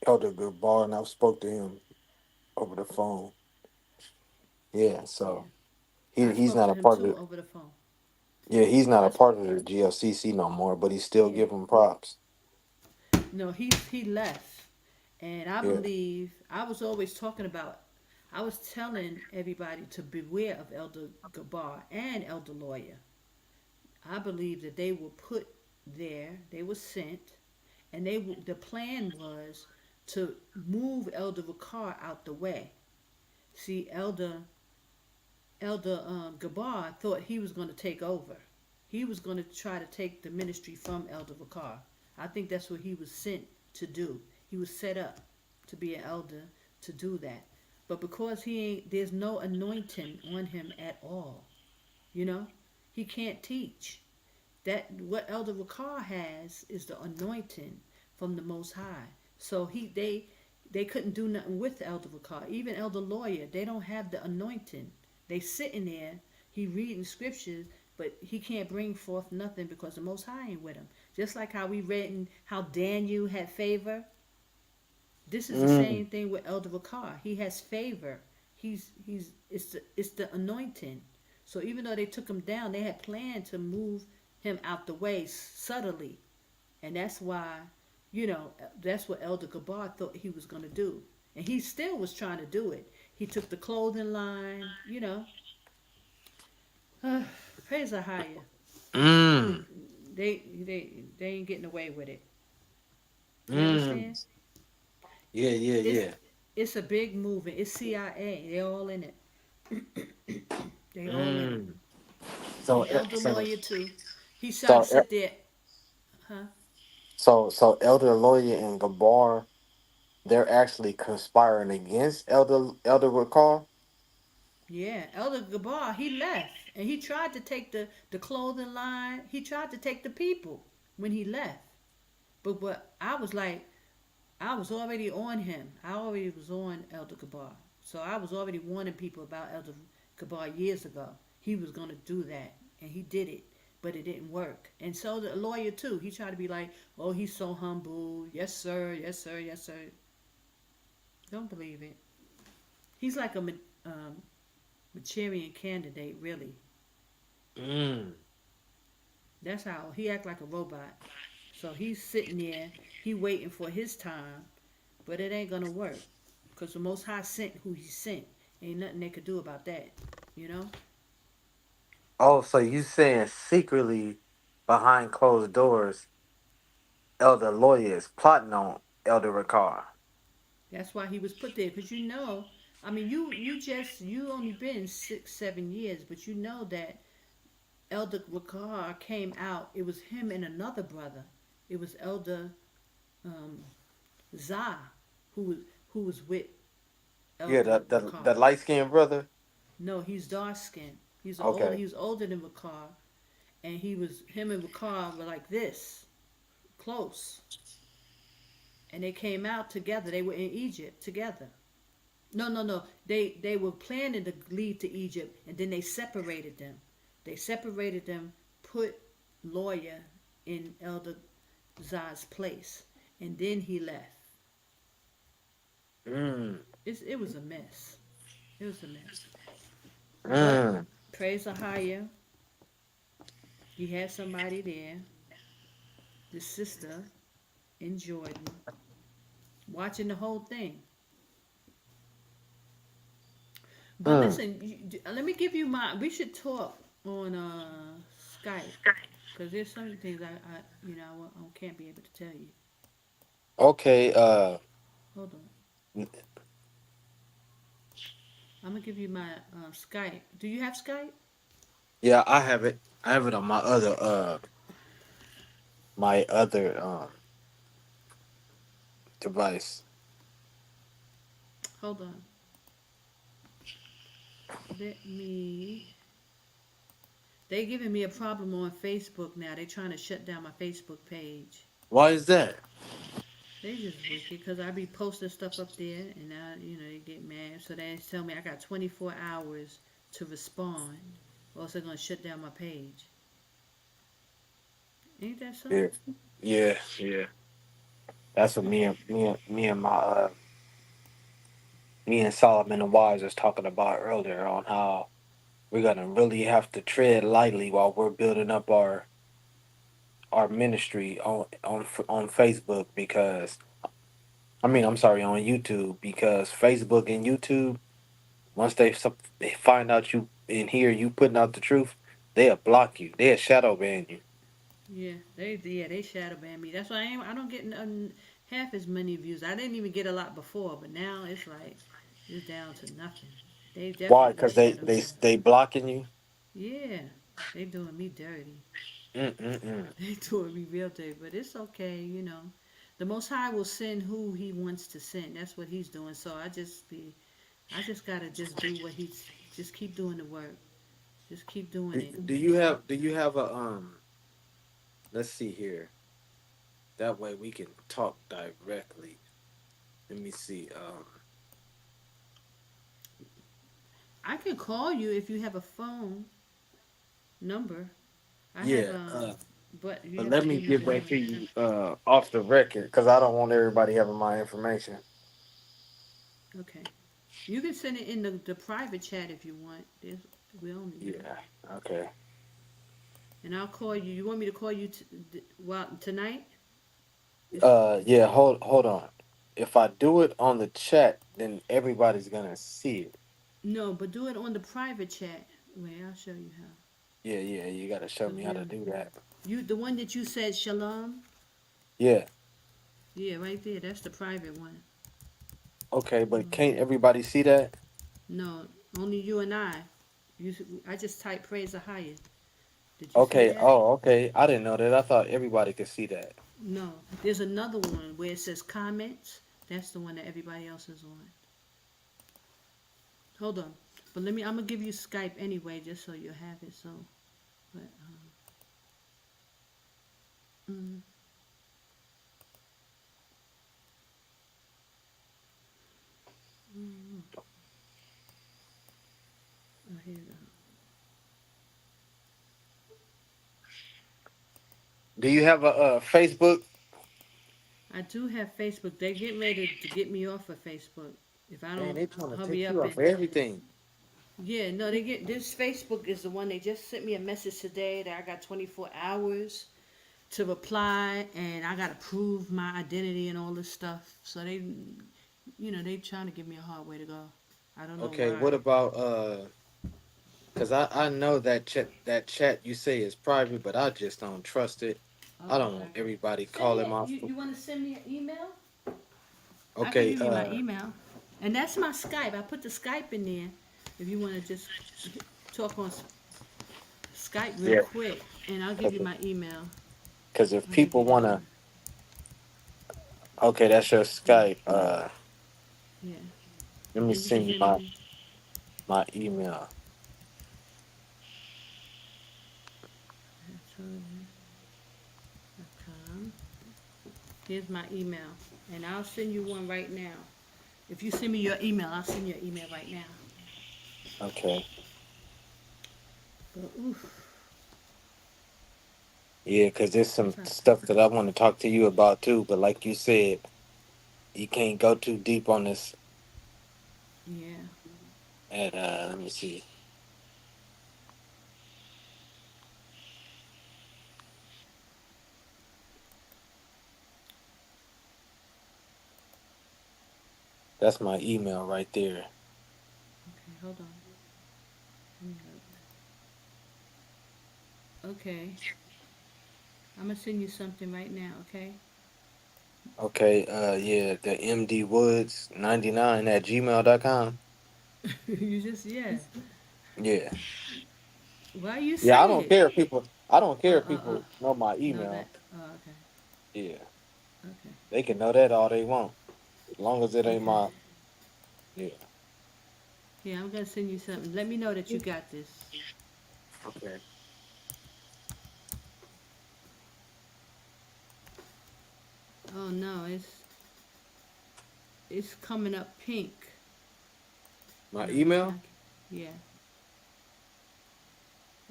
Elder Goodbar and I've spoke to him over the phone. Yeah, Yeah, so I he's spoke not to a him part of too it. over the phone. Yeah, he's not a I part of the GLCC no more, but he still Yeah, give him props. no, he left, and I Yeah. believe I was always talking about. I was telling everybody to beware of Elder Gabar and Elder Lawyer. I believe that they were put there, they were sent, and the plan was to move Elder Ricard out the way See, Elder Gabar thought he was going to take over. He was going to try to take the ministry from Elder Vakar. I think that's what he was sent to do. He was set up to be an elder to do that. But because he ain't, there's no anointing on him at all. You know, he can't teach. That what Elder Vakar has is the anointing from the Most High. So they couldn't do nothing with Elder Vakar. Even Elder Lawyer, they don't have the anointing. They sitting there, he reading scriptures, but he can't bring forth nothing because the Most High ain't with him. Just like how we read in how Daniel had favor. This is the Mm. same thing with Elder Vakar. He has favor. He's it's the anointing. So even though they took him down, they had planned to move him out the way subtly, and that's why, that's what Elder Gabar thought he was gonna do, and he still was trying to do it. He took the clothing line. Praise the higher. Mm. They ain't getting away with it. You Mm. understand? Yeah, yeah, It's yeah. it's a big movement. It's CIA. They all in it. They all in it. Mm. So, And Elder so, Lawyer too. He's trying to so, sit there, huh? so, Elder Lawyer and Gabar, they're actually conspiring against Elder Ricard. Yeah, Elder Gabar, he left and he tried to take the clothing line. He tried to take the people when he left. But I was like, I was already on him. I already was on Elder Gabar. So I was already warning people about Elder Gabar years ago. He was going to do that, and he did it, but it didn't work. And so the lawyer, too, he tried to be like, oh, he's so humble. Yes, sir. Yes, sir. Yes, sir. Don't believe it. He's like a Manchurian candidate, really. Mm. That's how he act like a robot. So he's sitting there, he waiting for his time, but it ain't gonna work, cause the Most High sent who He sent. Ain't nothing they could do about that, you know. Oh, so you saying secretly behind closed doors, Elder Lawyer is plotting on Elder Ricard. That's why he was put there, cause I mean, you only been 6 7 years, but you know that Elder Wakar came out. It was him and another brother. It was Elder um, Zah, who was with Yeah, Elder the Wakar. light skinned brother. No, he's dark skinned. Okay. He was older than Vakar, and him and Vakar were like this, close. And they came out together. They were in Egypt together. No, no, no. They were planning to leave to Egypt, and then they separated them. They separated them, put Lawyer in Elder Zah's place, and then he left. Mm. It was a mess. It was a mess. But Mm. praise the higher, he had somebody there, the sister in Jordan, watching the whole thing. But Mm. listen, let me give you my. We should talk on Skype because there's some things I can't be able to tell you. Okay. Hold on, I'm gonna give you my Skype. Do you have Skype? Yeah, I have it. I have it on my other device. Hold on. Let me. They giving me a problem on Facebook now. They trying to shut down my Facebook page. Why is that? They just wicked because I be posting stuff up there, and now they get mad. So they tell me I got 24 hours to respond, or else they're gonna shut down my page. Ain't that Yeah. something? Yeah. Yeah. That's what me and Solomon the Wise was talking about earlier on how we're gonna really have to tread lightly while we're building up our ministry on Facebook because I'm sorry, on YouTube, because Facebook and YouTube, once they find out you and hear you putting out the truth, they'll block you. They'll shadow ban you. They shadow ban me. That's why I don't get half as many views. I didn't even get a lot before, but now it's like It's down to nothing. They Why? definitely Because got that on there. they blocking you. Yeah, they doing me dirty. Mm-mm-mm. They doing me real dirty, but it's okay, you know. The Most High will send who He wants to send. That's what He's doing. So I just gotta just do what just keep doing the work. Just keep doing it. Do you have a let's see here. That way we can talk directly. Let me see. I can call you if you have a phone number. I have Yeah. but you But have to let me give me get the back number. to you off the record because I don't want everybody having my information. Okay. You can send it in the private chat if you want. We only, you know. Yeah. Okay. And I'll call you. You want me to call you well tonight? It's Yeah. Hold on. If I do it on the chat, then everybody's gonna see it. no, but do it on the private chat. Wait, I'll show you how. Yeah. Yeah. You gotta show Cause me how to do that. the one that you said shalom. Yeah. Yeah, right there. That's the private one. Okay. Hold But on. can't everybody see that? No, only you and I. You, I just typed praise the higher. Did you see Okay. that? Oh. Okay. I didn't know that. I thought everybody could see that. No. There's another one where it says comments. That's the one that everybody else is on. Hold on. But let me. I'm gonna give you Skype anyway, just so you have it. So, but mm, oh, here you go. Do you have a Facebook? I do have Facebook. They're getting ready to get me off of Facebook if I Man, don't they trying to hurry take you up off and. everything. Yeah, no, they get this Facebook is the one they just sent me a message today that I got 24 hours to reply and I gotta prove my identity and all this stuff. So they trying to give me a hard way to go. I don't know Okay, what why. about because I know that chat you say is private, but I just don't trust it. I Oh, don't okay. want everybody Send me calling my you want to send me an email? I can okay, give you my email. And that's my Skype. I put the Skype in there if you want to just talk on Skype real yeah, quick. And I'll give you my email. because if I'll give you people the wanna email. okay, that's your Yeah, Skype. yeah. Let me And you can send you send me my email. com. Here's my email. And I'll send you one right now. If you send me your email, I'll send you an email right now. Okay, But oof, yeah, because there's I'm some sorry. stuff that I want to talk to you about too. But like you said, you can't go too deep on this. Yeah. At let me see. That's my email right there. Okay, hold on. Let me okay. I'm gonna send you something right now, okay? Okay, yeah, the MD Woods 99 at gmail.com. You just yeah. Yeah. Why you Yeah, say it? I don't care if Oh. people know my No, that. email. Oh, okay. Yeah. Okay. They can know that all they want. As long as it ain't Okay. my yeah. Yeah, I'm gonna send you something. Let me know that you got this. Okay. Oh no, it's coming up pink. My No, it's email? not. Yeah.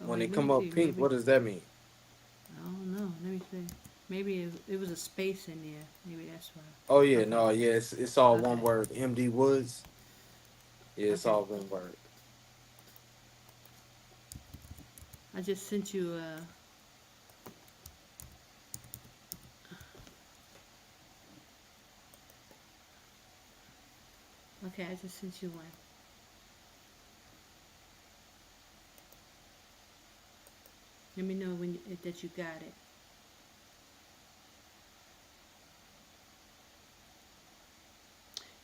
Oh When they wait, let me come up see. pink, Maybe what does that mean? I don't know. Let me see. Maybe it was a space in there. Maybe that's Oh why. yeah, Okay. no, yeah, it's all one Okay. word. MD Woods. Yeah, it's Okay. all one word. I just sent you a. Okay, I just sent you one. Let me know that you got it.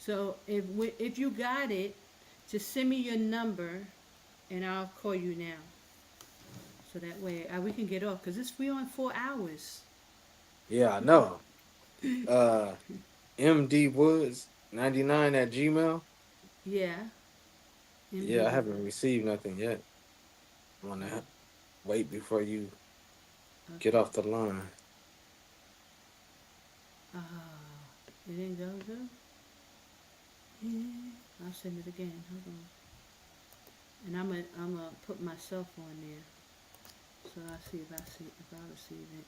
So if you got it, just send me your number, and I'll call you now. So that way we can get off because we on 4 hours. Yeah, I know. Uh, MD Woods 99 at Gmail. Yeah, MD Yeah, I Wood. haven't received nothing yet. I want to wait before you get Okay. off the line. Ah, it didn't go through. Yeah. I'll send it again. Hold on. And I'm gonna put myself on there. So I'll see if I receive it.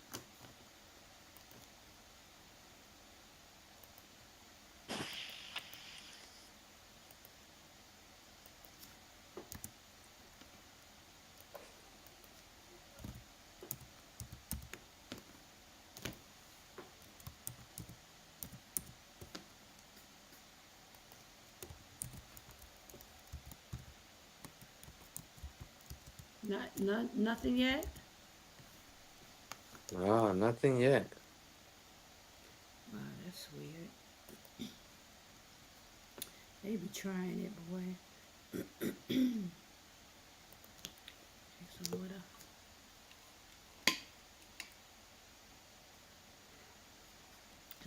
Nothing yet. Ah, nothing yet. Wow, that's weird. They be trying it, boy. Take some water.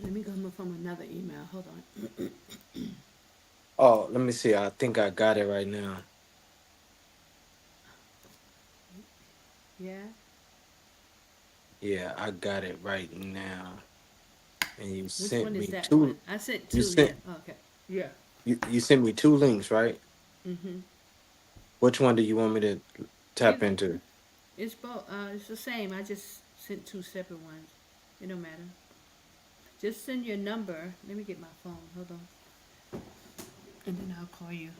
Let me go from another email. Hold on. Oh, let me see. I think I got it right now. Yeah. Yeah, I got it right now. And you Which sent one is me that one? two. I sent You two. Yeah. sent Okay. Yeah. you sent me two links, right? Mhm. Which one do you want me to tap Either into? it's both. It's the same. I just sent two separate ones. It don't matter. Just send your number. Let me get my phone. Hold on. And then I'll call you.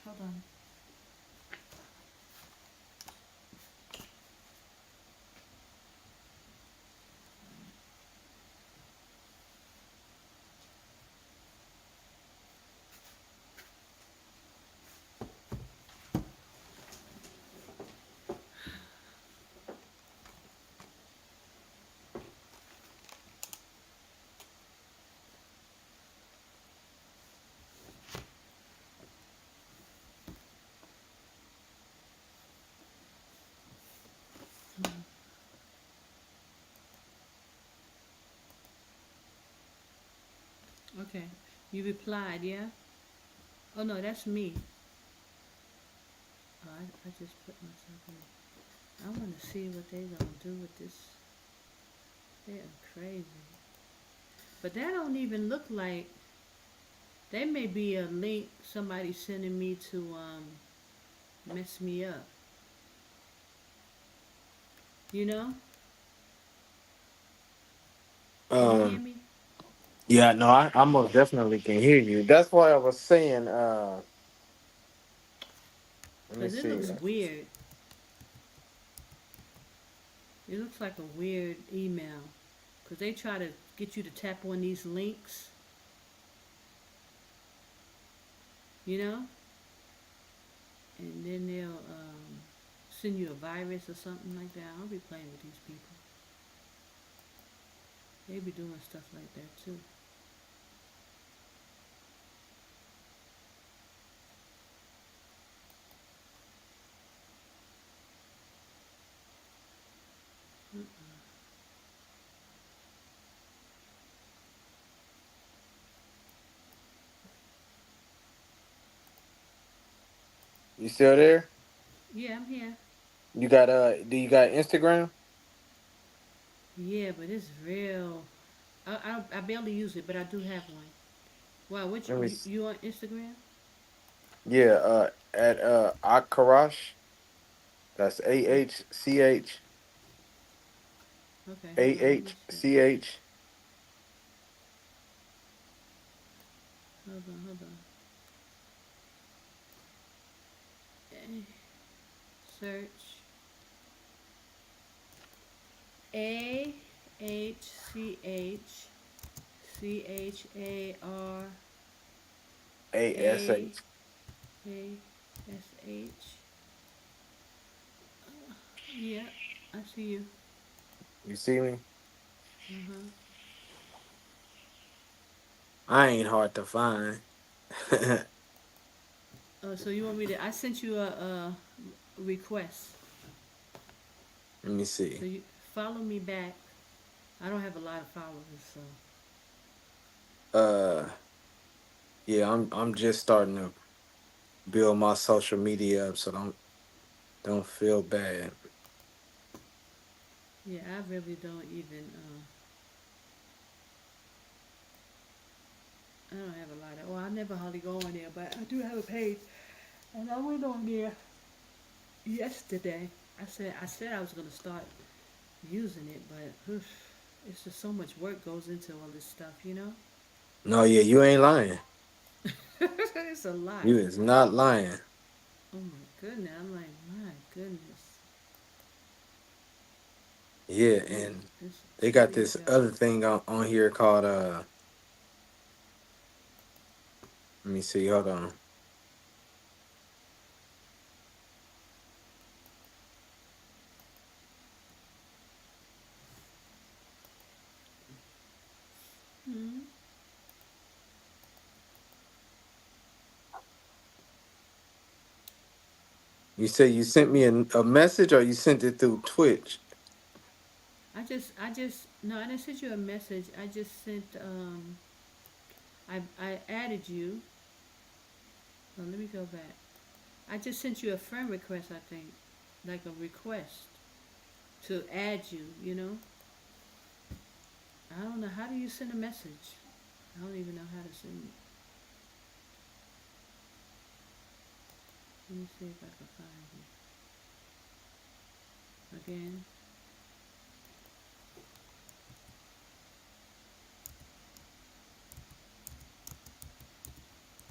Hold on. Okay. You replied, yeah? Oh no, that's me. Oh, I just put myself in. I want to see what they gonna do with this. They are crazy. But that don't even look like. That may be a link somebody sending me to mess me up. You know? Can you hear Um, me? yeah, no, I most definitely can hear you. That's why I was saying, let me Cause it see. looks weird. It looks like a weird email. Cause they try to get you to tap on these links. You know? And then they'll send you a virus or something like that. I'll be playing with these people. They be doing stuff like that too. You still there? Yeah, I'm here. You got do you got Instagram? Yeah, but it's real. I barely use it, but I do have one. Wow, which Let me you on Instagram? yeah, at Akarash. That's Okay, hold on. Let me see. AHCH. Hold on. Eh, Search A ASH. A S H. Yeah, I see you. You see me? Uh huh. I ain't hard to find. Let So you want me to? I sent you a request. me So see. you follow me back. I don't have a lot of followers, so Uh, yeah, I'm just starting to build my social media up, so don't feel bad. yeah, I really don't even. I don't have a lot of. Well, I never hardly go on there, but I do have a page, and I went on there yesterday. I said I was gonna start using it, but oof, it's just so much work goes into all this stuff, you know. No, yeah, you ain't lying. It's a lot. You is not lying. Oh my goodness! I'm like, my goodness. Yeah, Oh, and this. they Oh, got there you this go. other thing on here called let me see, hold on. Hmm. You say you sent me a message or you sent it through Twitch? No, I didn't send you a message. I just sent, I added you. Oh, let me go back. I just sent you a friend request, I think. Like a request to add you, you know? I don't know. How do you send a message? I don't even know how to send it. Let me see if I can find you. Again.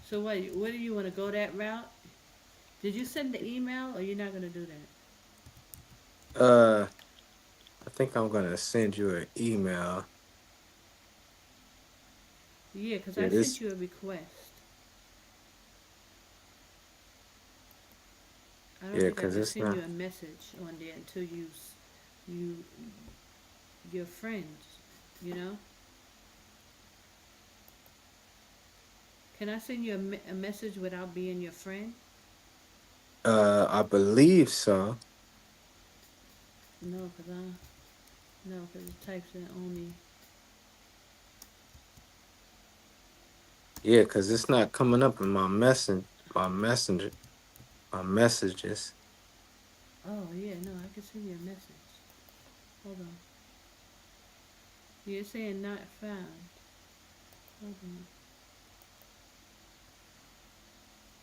So what do you want to go that route? Did you send the email or you're not going to do that? Uh, I think I'm gonna send you an email. Yeah, because I Yeah, sent this. you a request. I don't Yeah, think I cause can it's send not. you a message on there until you, your friends, you know? Can I send you a message without being your friend? I believe so. No, because no, because it types in only. Yeah, cause it's not coming up in messenger, my messages. Oh, yeah, no, I can send you a message. Hold on. You're saying not found. Hold on.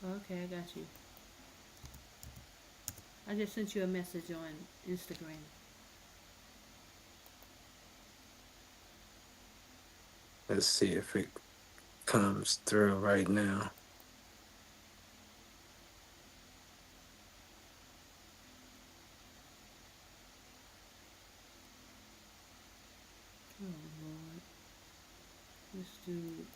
Oh, okay, I got you. I just sent you a message on Instagram. Let's see if it comes through right now. Oh, Lord. This dude.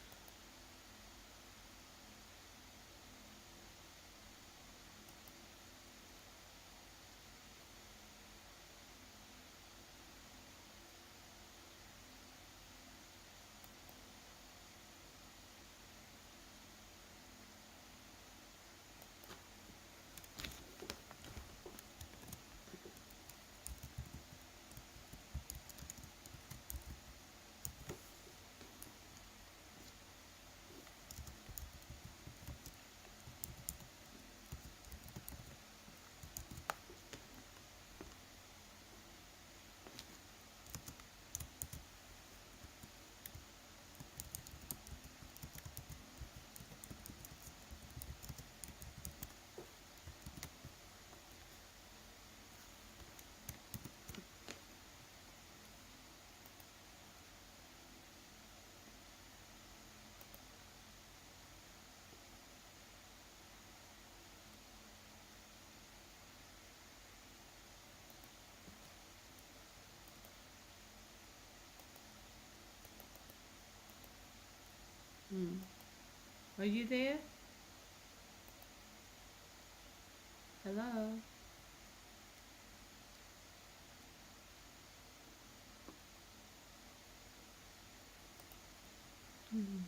Hmm. Are you there? Hello? Hmm.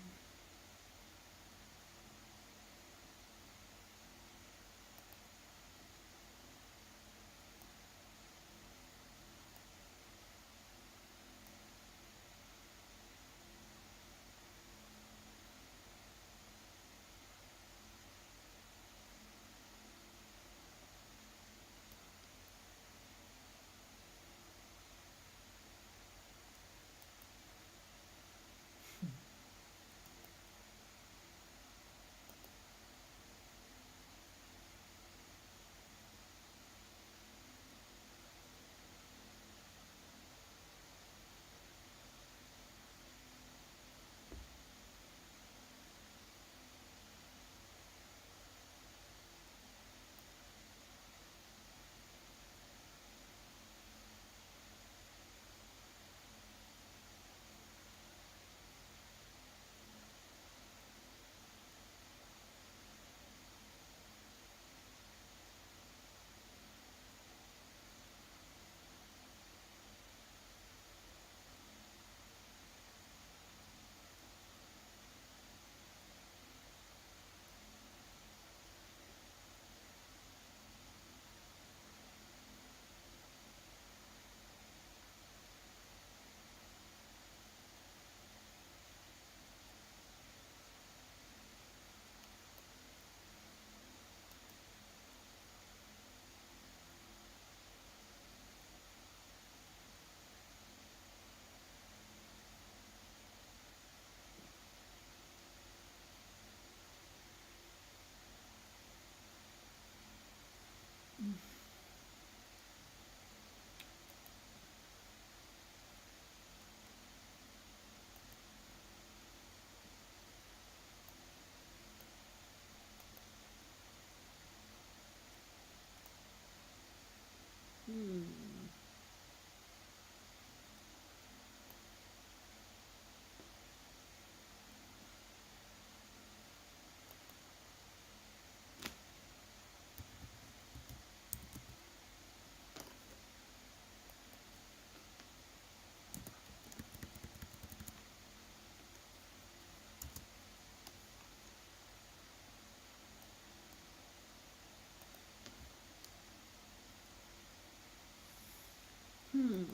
Hmm.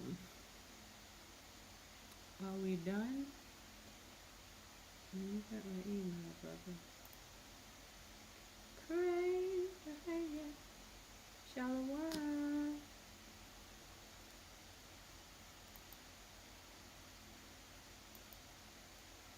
Are we done? Look at my email, brother. Pray.